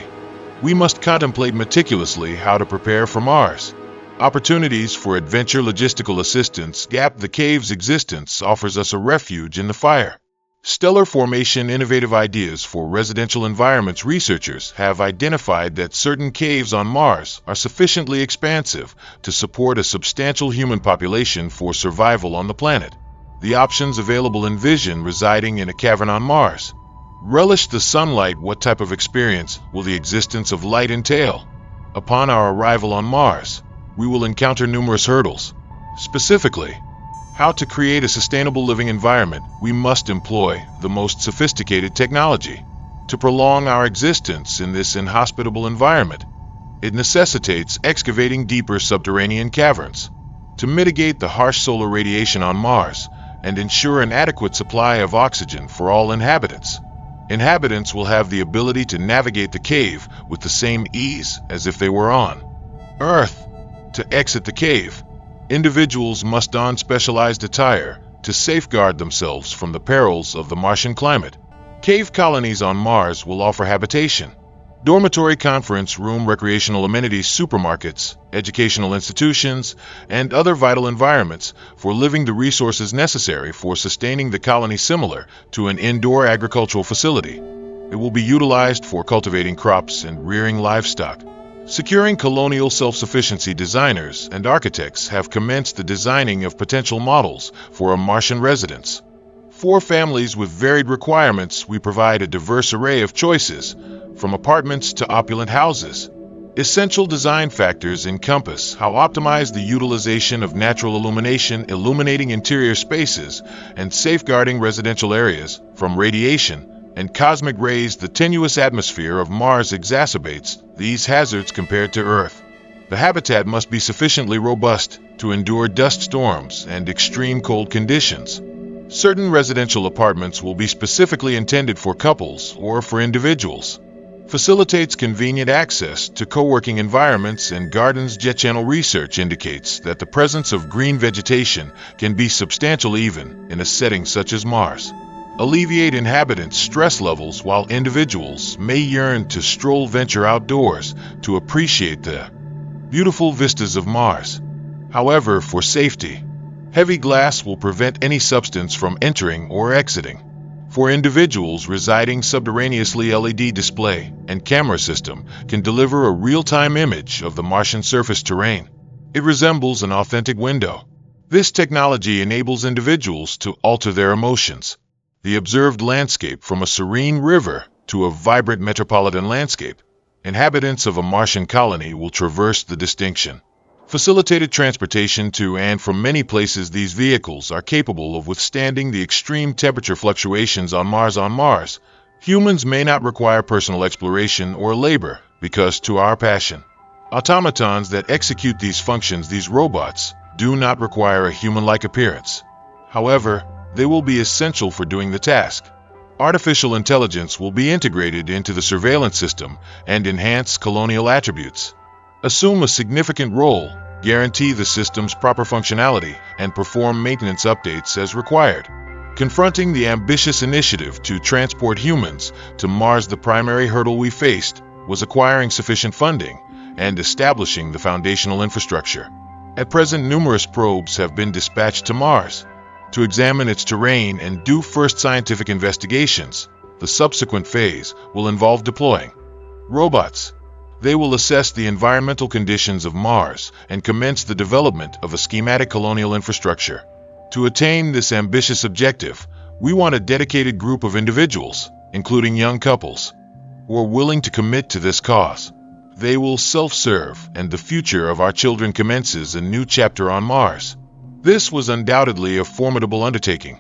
we must contemplate meticulously how to prepare for Mars. Opportunities for adventure logistical assistance. The cave's existence offers us a refuge in the fire. Stellar formation innovative ideas for residential environments. Researchers have identified that certain caves on Mars are sufficiently expansive to support a substantial human population for survival on the planet. The options available envision residing in a cavern on Mars. Relish the sunlight. What type of experience will the existence of light entail? Upon our arrival on Mars, we will encounter numerous hurdles. Specifically, how to create a sustainable living environment. We must employ the most sophisticated technology to prolong our existence in this inhospitable environment. It necessitates excavating deeper subterranean caverns to mitigate the harsh solar radiation on Mars and ensure an adequate supply of oxygen for all inhabitants. Inhabitants will have the ability to navigate the cave with the same ease as if they were on Earth. To exit the cave, individuals must don specialized attire to safeguard themselves from the perils of the Martian climate. Cave colonies on Mars will offer habitation, dormitory, conference room, recreational amenities, supermarkets, educational institutions, and other vital environments for living. The resources necessary for sustaining the colony similar to an indoor agricultural facility. It will be utilized for cultivating crops and rearing livestock. Securing colonial self-sufficiency. Designers and architects have commenced the designing of potential models for a Martian residence. For families with varied requirements, we provide a diverse array of choices, from apartments to opulent houses. Essential design factors encompass how optimize the utilization of natural illumination, illuminating interior spaces, and safeguarding residential areas from radiation and cosmic rays. The tenuous atmosphere of Mars exacerbates these hazards compared to Earth. The habitat must be sufficiently robust to endure dust storms and extreme cold conditions. Certain residential apartments will be specifically intended for couples or for individuals. Facilitates convenient access to co-working environments and gardens. Jet channel research indicates that the presence of green vegetation can be substantial even in a setting such as Mars. Alleviate inhabitants' stress levels while individuals may yearn to venture outdoors to appreciate the beautiful vistas of Mars. However, for safety, heavy glass will prevent any substance from entering or exiting. For individuals residing subterraneously, LED display and camera system can deliver a real-time image of the Martian surface terrain. It resembles an authentic window. This technology enables individuals to alter their emotions. The observed landscape from a serene river to a vibrant metropolitan landscape. Inhabitants of a Martian colony will traverse the distinction. Facilitated transportation to and from many places. These vehicles are capable of withstanding the extreme temperature fluctuations on Mars. On Mars, humans may not require personal exploration or labor because to our passion, automatons that execute these functions, these robots, do not require a human-like appearance. However, they will be essential for doing the task. Artificial intelligence will be integrated into the surveillance system and enhance colonial attributes. Assume a significant role, guarantee the system's proper functionality, and perform maintenance updates as required. Confronting the ambitious initiative to transport humans to Mars, the primary hurdle we faced was acquiring sufficient funding and establishing the foundational infrastructure. At present, numerous probes have been dispatched to Mars to examine its terrain and do first scientific investigations. The subsequent phase will involve deploying robots. They will assess the environmental conditions of Mars and commence the development of a schematic colonial infrastructure. To attain this ambitious objective, we want a dedicated group of individuals, including young couples, who are willing to commit to this cause. They will self-serve, and the future of our children commences a new chapter on Mars. This was undoubtedly a formidable undertaking.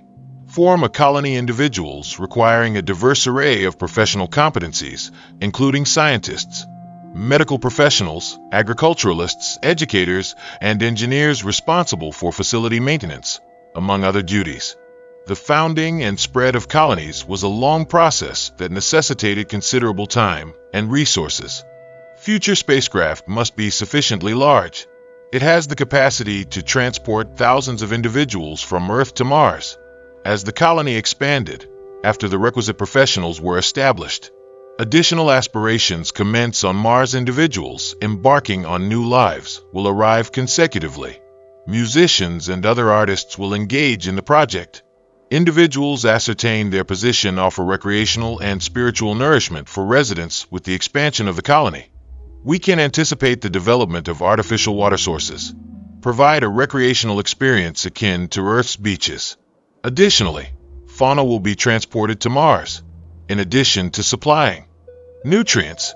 Form a colony individuals requiring a diverse array of professional competencies, including scientists, medical professionals, agriculturalists, educators, and engineers responsible for facility maintenance, among other duties. The founding and spread of colonies was a long process that necessitated considerable time and resources. Future spacecraft must be sufficiently large. It has the capacity to transport thousands of individuals from Earth to Mars. As the colony expanded, after the requisite professionals were established, additional aspirations commence on Mars. Individuals embarking on new lives will arrive consecutively. Musicians and other artists will engage in the project. Individuals ascertain their position, offer recreational and spiritual nourishment for residents. With the expansion of the colony, we can anticipate the development of artificial water sources, provide a recreational experience akin to Earth's beaches. Additionally, fauna will be transported to Mars. In addition to supplying nutrients,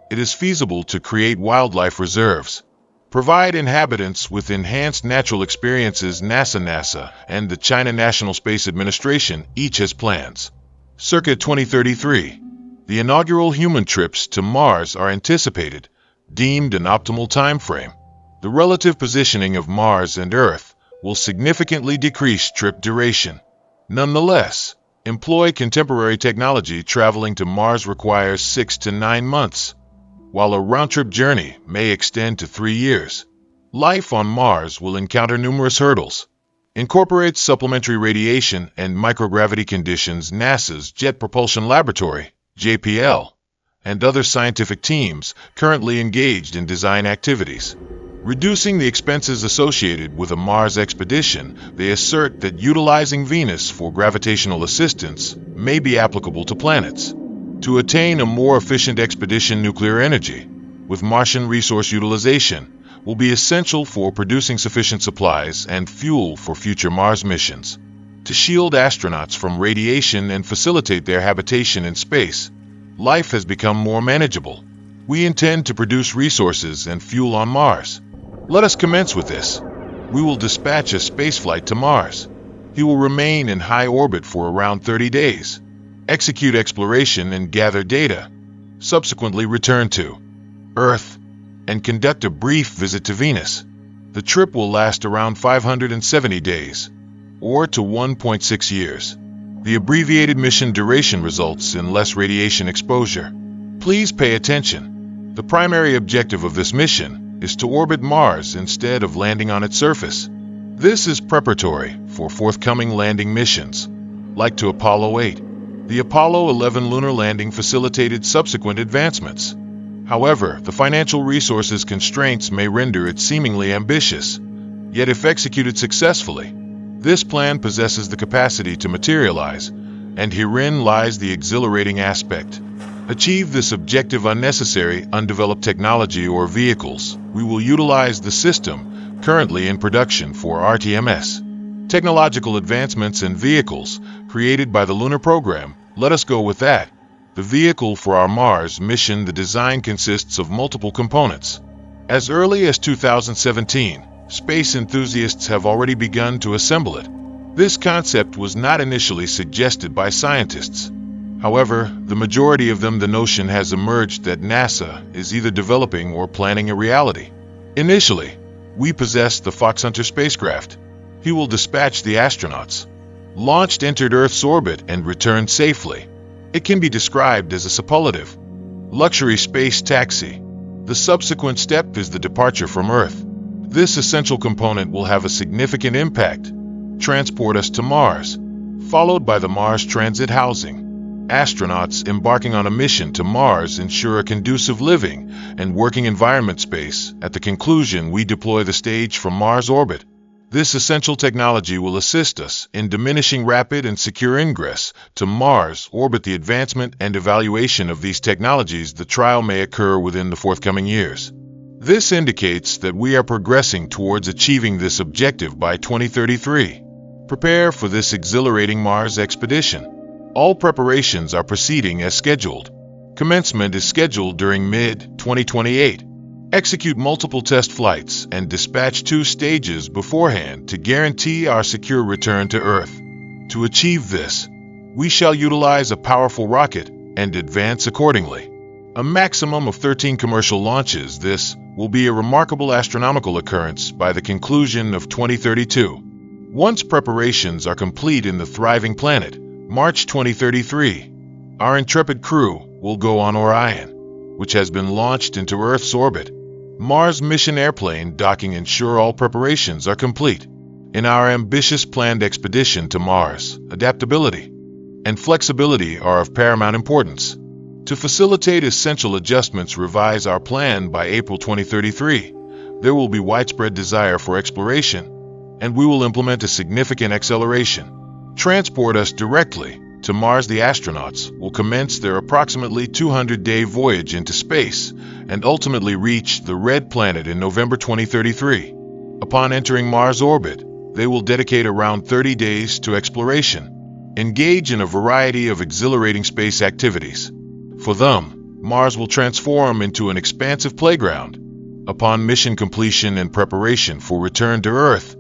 it is feasible to create wildlife reserves, provide inhabitants with enhanced natural experiences. NASA and the China National Space Administration each has plans. Circa 2033, the inaugural human trips to Mars are anticipated, deemed an optimal time frame. The relative positioning of Mars and Earth will significantly decrease trip duration. Nonetheless, employ contemporary technology. Traveling to Mars requires 6 to 9 months, while a round-trip journey may extend to 3 years. Life on Mars will encounter numerous hurdles. Incorporate supplementary radiation and microgravity conditions. NASA's Jet Propulsion Laboratory, JPL, and other scientific teams currently engaged in design activities, reducing the expenses associated with a Mars expedition. They assert that utilizing Venus for gravitational assistance may be applicable to planets. To attain a more efficient expedition, nuclear energy, with Martian resource utilization, will be essential for producing sufficient supplies and fuel for future Mars missions. To shield astronauts from radiation and facilitate their habitation in space, life has become more manageable. We intend to produce resources and fuel on Mars. Let us commence with this. We will dispatch a spaceflight to Mars. He will remain in high orbit for around 30 days, execute exploration and gather data, subsequently return to Earth, and conduct a brief visit to Venus. The trip will last around 570 days, or to 1.6 years. The abbreviated mission duration results in less radiation exposure. Please pay attention. The primary objective of this mission is to orbit Mars instead of landing on its surface. This is preparatory for forthcoming landing missions, like to Apollo 8. The Apollo 11 lunar landing facilitated subsequent advancements. However, the financial resources constraints may render it seemingly ambitious. Yet if executed successfully, this plan possesses the capacity to materialize, and herein lies the exhilarating aspect. Achieve this objective unnecessary, undeveloped technology or vehicles. We will utilize the system currently in production for RTMS. Technological advancements and vehicles created by the lunar program. Let us go with that. The vehicle for our Mars mission. The design consists of multiple components. As early as 2017, space enthusiasts have already begun to assemble it. This concept was not initially suggested by scientists. However, the majority of them, the notion has emerged that NASA is either developing or planning a reality. Initially, we possessed the Foxhunter spacecraft. He will dispatch the astronauts. Launched, entered Earth's orbit, and returned safely. It can be described as a superlative luxury space taxi. The subsequent step is the departure from Earth. This essential component will have a significant impact. Transport us to Mars, followed by the Mars transit housing. Astronauts embarking on a mission to Mars ensure a conducive living and working environment space. At the conclusion, we deploy the stage from Mars orbit. This essential technology will assist us in diminishing rapid and secure ingress to Mars orbit. The advancement and evaluation of these technologies, the trial may occur within the forthcoming years. This indicates that we are progressing towards achieving this objective by 2033. Prepare for this exhilarating Mars expedition. All preparations are proceeding as scheduled. Commencement is scheduled during mid-2028. Execute multiple test flights and dispatch 2 stages beforehand to guarantee our secure return to Earth. To achieve this, we shall utilize a powerful rocket and advance accordingly. A maximum of 13 commercial launches. This will be a remarkable astronomical occurrence by the conclusion of 2032. Once preparations are complete in the thriving planet, March 2033, our intrepid crew will go on Orion, which has been launched into Earth's orbit. Mars mission airplane docking ensure all preparations are complete. In our ambitious planned expedition to Mars, adaptability and flexibility are of paramount importance. To facilitate essential adjustments, revise our plan by April 2033. There will be widespread desire for exploration, and we will implement a significant acceleration. Transport us directly to Mars. The astronauts will commence their approximately 200-day voyage into space and ultimately reach the Red Planet in November 2033. Upon entering Mars orbit, they will dedicate around 30 days to exploration, engage in a variety of exhilarating space activities. For them, Mars will transform into an expansive playground. Upon mission completion and preparation for return to Earth,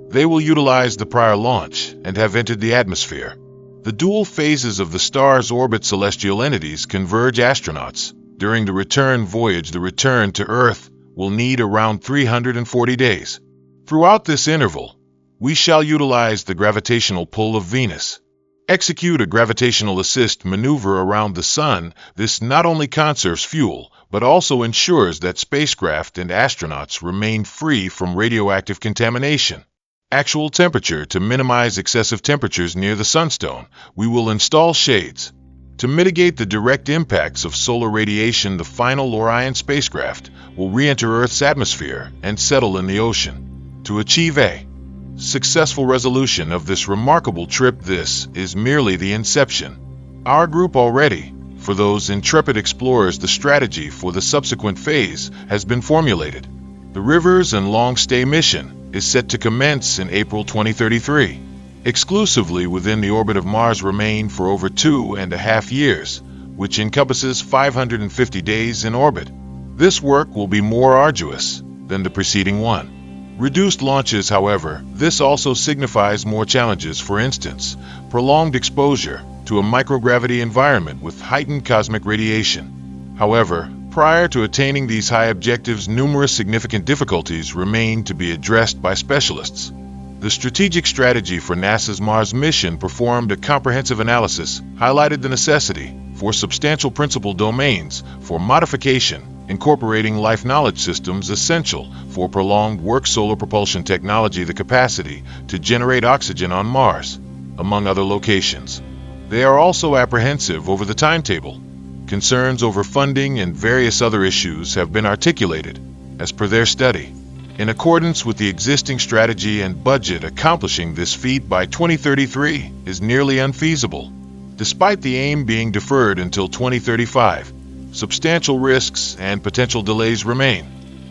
they will utilize the prior launch and have entered the atmosphere. The dual phases of the star's orbit. Celestial entities converge. Astronauts during the return voyage. The return to Earth will need around 340 days. Throughout this interval, we shall utilize the gravitational pull of Venus. Execute a gravitational assist maneuver around the Sun. This not only conserves fuel, but also ensures that spacecraft and astronauts remain free from radioactive contamination. Actual temperature. To minimize excessive temperatures near the sunstone, we will install shades. To mitigate the direct impacts of solar radiation, the final Orion spacecraft will re-enter Earth's atmosphere and settle in the ocean. To achieve a successful resolution of this remarkable trip, this is merely the inception. Our group already, for those intrepid explorers, the strategy for the subsequent phase has been formulated. The Rivers and Long Stay mission is set to commence in April 2033. Exclusively within the orbit of Mars remain for over 2.5 years, which encompasses 550 days in orbit. This work will be more arduous than the preceding one. Reduced launches, however, this also signifies more challenges. For instance, prolonged exposure to a microgravity environment with heightened cosmic radiation. However, prior to attaining these high objectives, numerous significant difficulties remain to be addressed by specialists. The strategic strategy for NASA's Mars mission performed a comprehensive analysis, highlighted the necessity for substantial principal domains for modification, incorporating life knowledge systems essential for prolonged work, solar propulsion technology, the capacity to generate oxygen on Mars, among other locations. They are also apprehensive over the timetable. Concerns over funding and various other issues have been articulated. As per their study, in accordance with the existing strategy and budget, accomplishing this feat by 2033 is nearly unfeasible. Despite the aim being deferred until 2035, substantial risks and potential delays remain.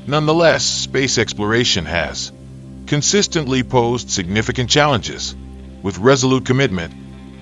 Nonetheless, space exploration has consistently posed significant challenges. With resolute commitment,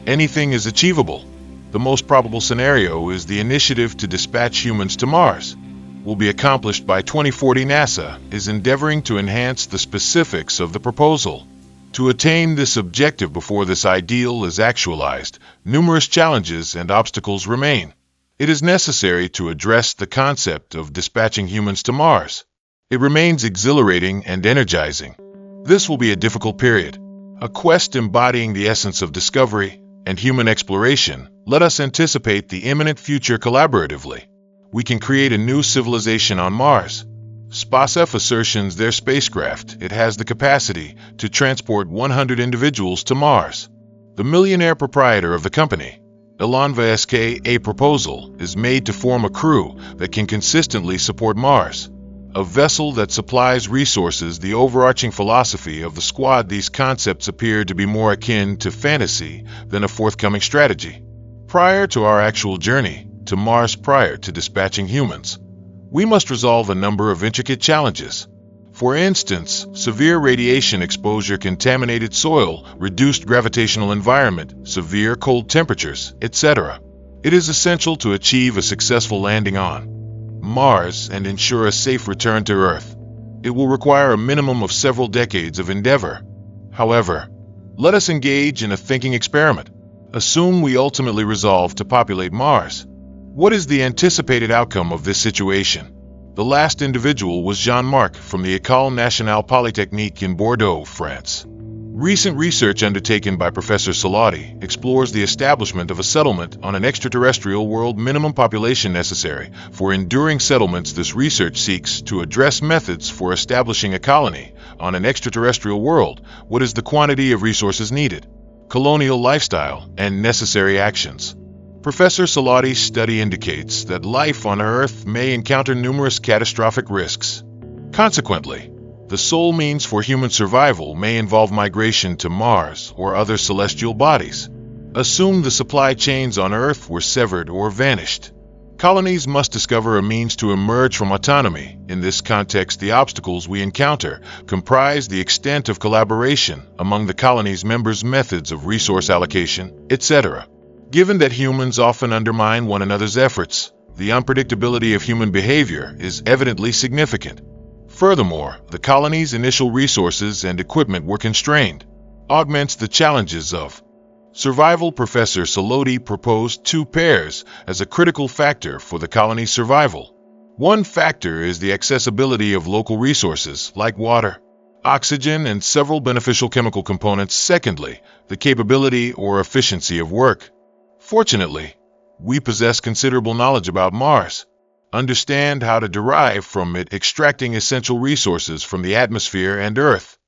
anything is achievable. The most probable scenario is the initiative to dispatch humans to Mars will be accomplished by 2040. NASA is endeavoring to enhance the specifics of the proposal. To attain this objective before this ideal is actualized, numerous challenges and obstacles remain. It is necessary to address the concept of dispatching humans to Mars. It remains exhilarating and energizing. This will be a difficult period, a quest embodying the essence of discovery and human exploration. Let us anticipate the imminent future collaboratively. We can create a new civilization on Mars. SpaceX assertions their spacecraft, it has the capacity to transport 100 individuals to Mars. The millionaire proprietor of the company, Elon Musk, a proposal is made to form a crew that can consistently support Mars, a vessel that supplies resources. The overarching philosophy of the squad, these concepts appear to be more akin to fantasy than a forthcoming strategy. Prior to our actual journey to Mars, prior to dispatching humans, we must resolve a number of intricate challenges. For instance, severe radiation exposure, contaminated soil, reduced gravitational environment, severe cold temperatures, etc. It is essential to achieve a successful landing on Mars and ensure a safe return to Earth. It will require a minimum of several decades of endeavor. However, let us engage in a thinking experiment. Assume we ultimately resolve to populate Mars. What is the anticipated outcome of this situation? The last individual was Jean-Marc from the École Nationale Polytechnique in Bordeaux, France. Recent research undertaken by Professor Salati explores the establishment of a settlement on an extraterrestrial world minimum population necessary for enduring settlements. This research seeks to address methods for establishing a colony on an extraterrestrial world. What is the quantity of resources needed, colonial lifestyle, and necessary actions? Professor Salati's study indicates that life on Earth may encounter numerous catastrophic risks. Consequently, the sole means for human survival may involve migration to Mars or other celestial bodies. Assume the supply chains on Earth were severed or vanished. Colonies must discover a means to emerge from autonomy. In this context, the obstacles we encounter comprise the extent of collaboration among the colony's members, methods of resource allocation, etc. Given that humans often undermine one another's efforts, the unpredictability of human behavior is evidently significant. Furthermore, the colony's initial resources and equipment were constrained, augments the challenges of survival. Professor Saloti proposed two pairs as a critical factor for the colony's survival. One factor is the accessibility of local resources like water, oxygen, and several beneficial chemical components. Secondly, the capability or efficiency of work. Fortunately, we possess considerable knowledge about Mars, understand how to derive from it, extracting essential resources from the atmosphere and Earth,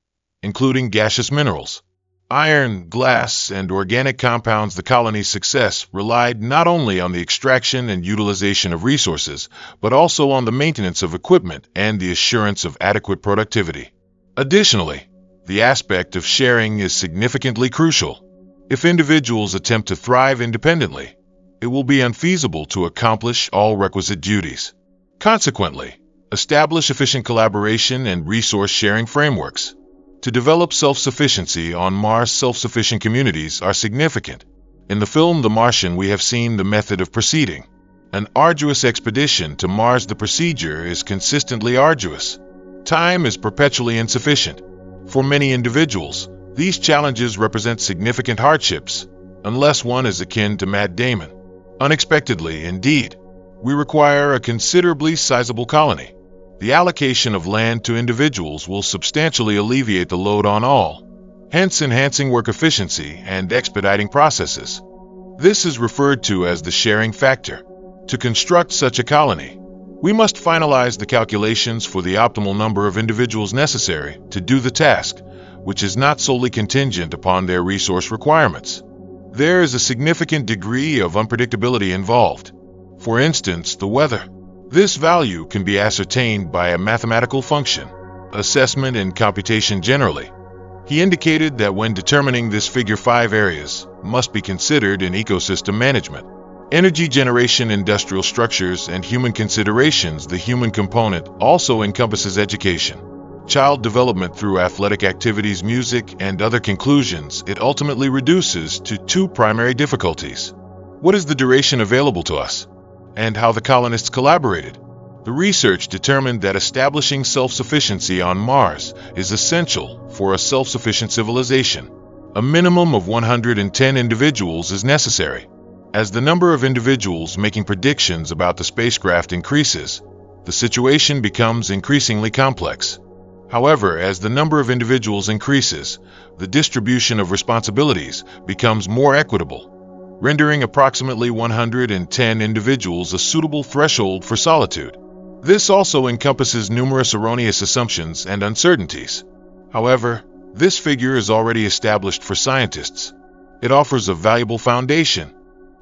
including gaseous minerals, iron, glass, and organic compounds. The colony's success relied not only on the extraction and utilization of resources, but also on the maintenance of equipment and the assurance of adequate productivity. Additionally, the aspect of sharing is significantly crucial. If individuals attempt to thrive independently, it will be unfeasible to accomplish all requisite duties. Consequently, establish efficient collaboration and resource-sharing frameworks. To develop self-sufficiency on Mars, self-sufficient communities are significant. In the film The Martian, we have seen the method of proceeding. An arduous expedition to Mars. The procedure is consistently arduous. Time is perpetually insufficient. For many individuals, these challenges represent significant hardships, unless one is akin to Matt Damon. Unexpectedly, indeed, we require a considerably sizable colony. The allocation of land to individuals will substantially alleviate the load on all, hence enhancing work efficiency and expediting processes. This is referred to as the sharing factor. To construct such a colony, we must finalize the calculations for the optimal number of individuals necessary to do the task, which is not solely contingent upon their resource requirements. There is a significant degree of unpredictability involved. For instance, the weather. This value can be ascertained by a mathematical function, assessment and computation generally. He indicated that when determining this figure, 5 areas must be considered in ecosystem management: energy generation, industrial structures, and human considerations. The human component also encompasses education, child development through athletic activities, music, and other. Conclusions. It ultimately reduces to 2 primary difficulties. What is the duration available to us, and how the colonists collaborated? The research determined that establishing self-sufficiency on Mars is essential for a self-sufficient civilization. A minimum of 110 individuals is necessary. As the number of individuals making predictions about the spacecraft increases, the situation becomes increasingly complex. However, as the number of individuals increases, the distribution of responsibilities becomes more equitable, rendering approximately 110 individuals a suitable threshold for solitude. This also encompasses numerous erroneous assumptions and uncertainties. However, this figure is already established for scientists. It offers a valuable foundation.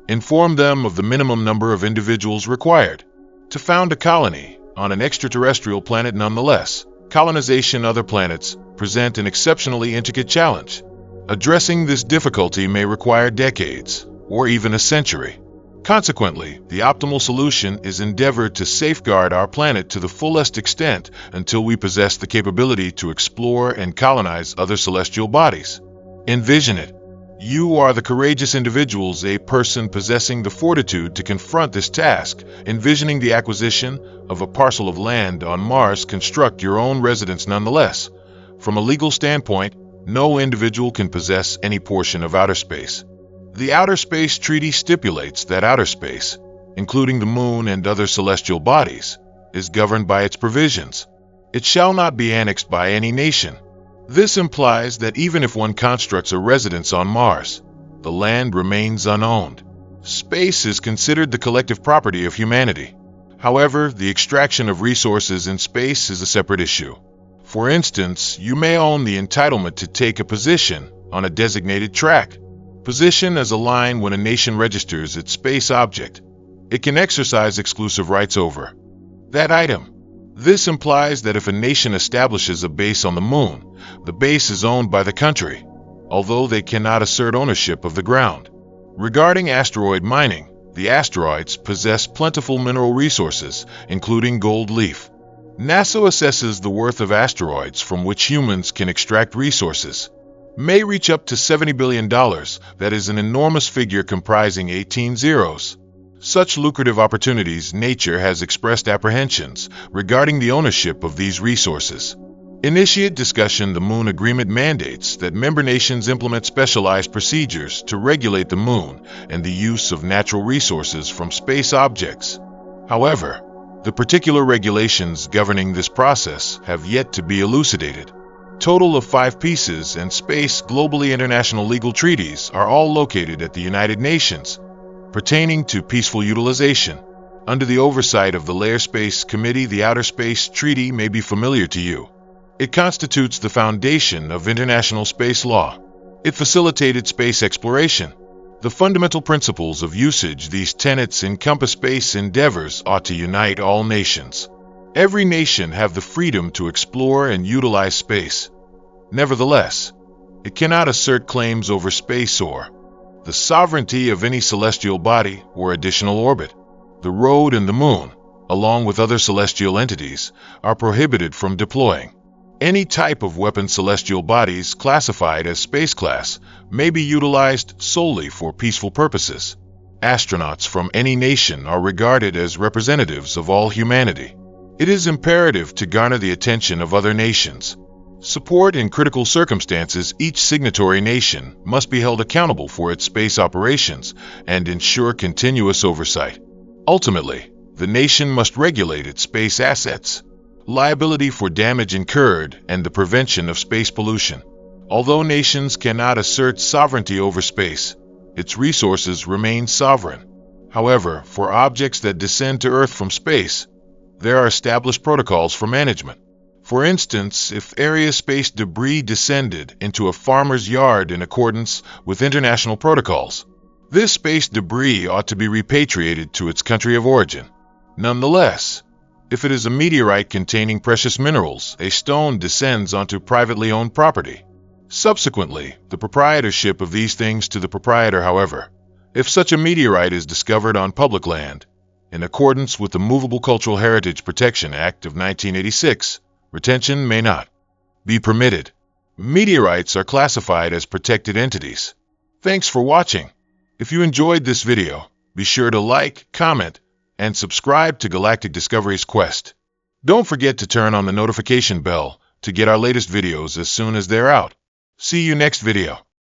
Inform them of the minimum number of individuals required to found a colony on an extraterrestrial planet. Nonetheless, colonization other planets present an exceptionally intricate challenge. Addressing this difficulty may require decades or even a century. Consequently, the optimal solution is endeavor to safeguard our planet to the fullest extent until we possess the capability to explore and colonize other celestial bodies. Envision it. You are the courageous individuals, a person possessing the fortitude to confront this task, envisioning the acquisition of a parcel of land on Mars. Construct your own residence nonetheless. From a legal standpoint, no individual can possess any portion of outer space. The Outer Space Treaty stipulates that outer space, including the moon and other celestial bodies, is governed by its provisions. It shall not be annexed by any nation. This implies that even if one constructs a residence on Mars, the land remains unowned. Space is considered the collective property of humanity. However, the extraction of resources in space is a separate issue. For instance, you may own the entitlement to take a position on a designated track. Position is a line when a nation registers its space object. It can exercise exclusive rights over that item. This implies that if a nation establishes a base on the moon, the base is owned by the country, although they cannot assert ownership of the ground. Regarding asteroid mining, the asteroids possess plentiful mineral resources, including gold leaf. NASA assesses the worth of asteroids from which humans can extract resources may reach up to $70 billion. That is an enormous figure comprising 18 zeros. Such lucrative opportunities. Nature has expressed apprehensions regarding the ownership of these resources. Initiate discussion. The Moon Agreement mandates that member nations implement specialized procedures to regulate the moon and the use of natural resources from space objects. However, the particular regulations governing this process have yet to be elucidated. Total of 5 pieces and space globally international legal treaties are all located at the United Nations, pertaining to peaceful utilization. Under the oversight of the Layer Space Committee, the Outer Space Treaty may be familiar to you. It constitutes the foundation of international space law. It facilitated space exploration. The fundamental principles of usage. These tenets encompass space endeavors ought to unite all nations. Every nation have the freedom to explore and utilize space. Nevertheless, it cannot assert claims over space or the sovereignty of any celestial body or additional orbit. The road and the moon, along with other celestial entities, are prohibited from deploying any type of weapon. Celestial bodies classified as space class may be utilized solely for peaceful purposes. Astronauts from any nation are regarded as representatives of all humanity. It is imperative to garner the attention of other nations. Support in critical circumstances. Each signatory nation must be held accountable for its space operations and ensure continuous oversight. Ultimately, the nation must regulate its space assets, liability for damage incurred, and the prevention of space pollution. Although nations cannot assert sovereignty over space, its resources remain sovereign. However, for objects that descend to Earth from space, there are established protocols for management. For instance, if area space debris descended into a farmer's yard in accordance with international protocols, this space debris ought to be repatriated to its country of origin. Nonetheless, if it is a meteorite containing precious minerals, a stone descends onto privately owned property. Subsequently, the proprietorship of these things to the proprietor. However, if such a meteorite is discovered on public land, in accordance with the Movable Cultural Heritage Protection Act of 1986, retention may not be permitted. Meteorites are classified as protected entities. Thanks for watching. If you enjoyed this video, be sure to like, comment, and subscribe to Galactic Discovery's Quest. Don't forget to turn on the notification bell to get our latest videos as soon as they're out. See you next video.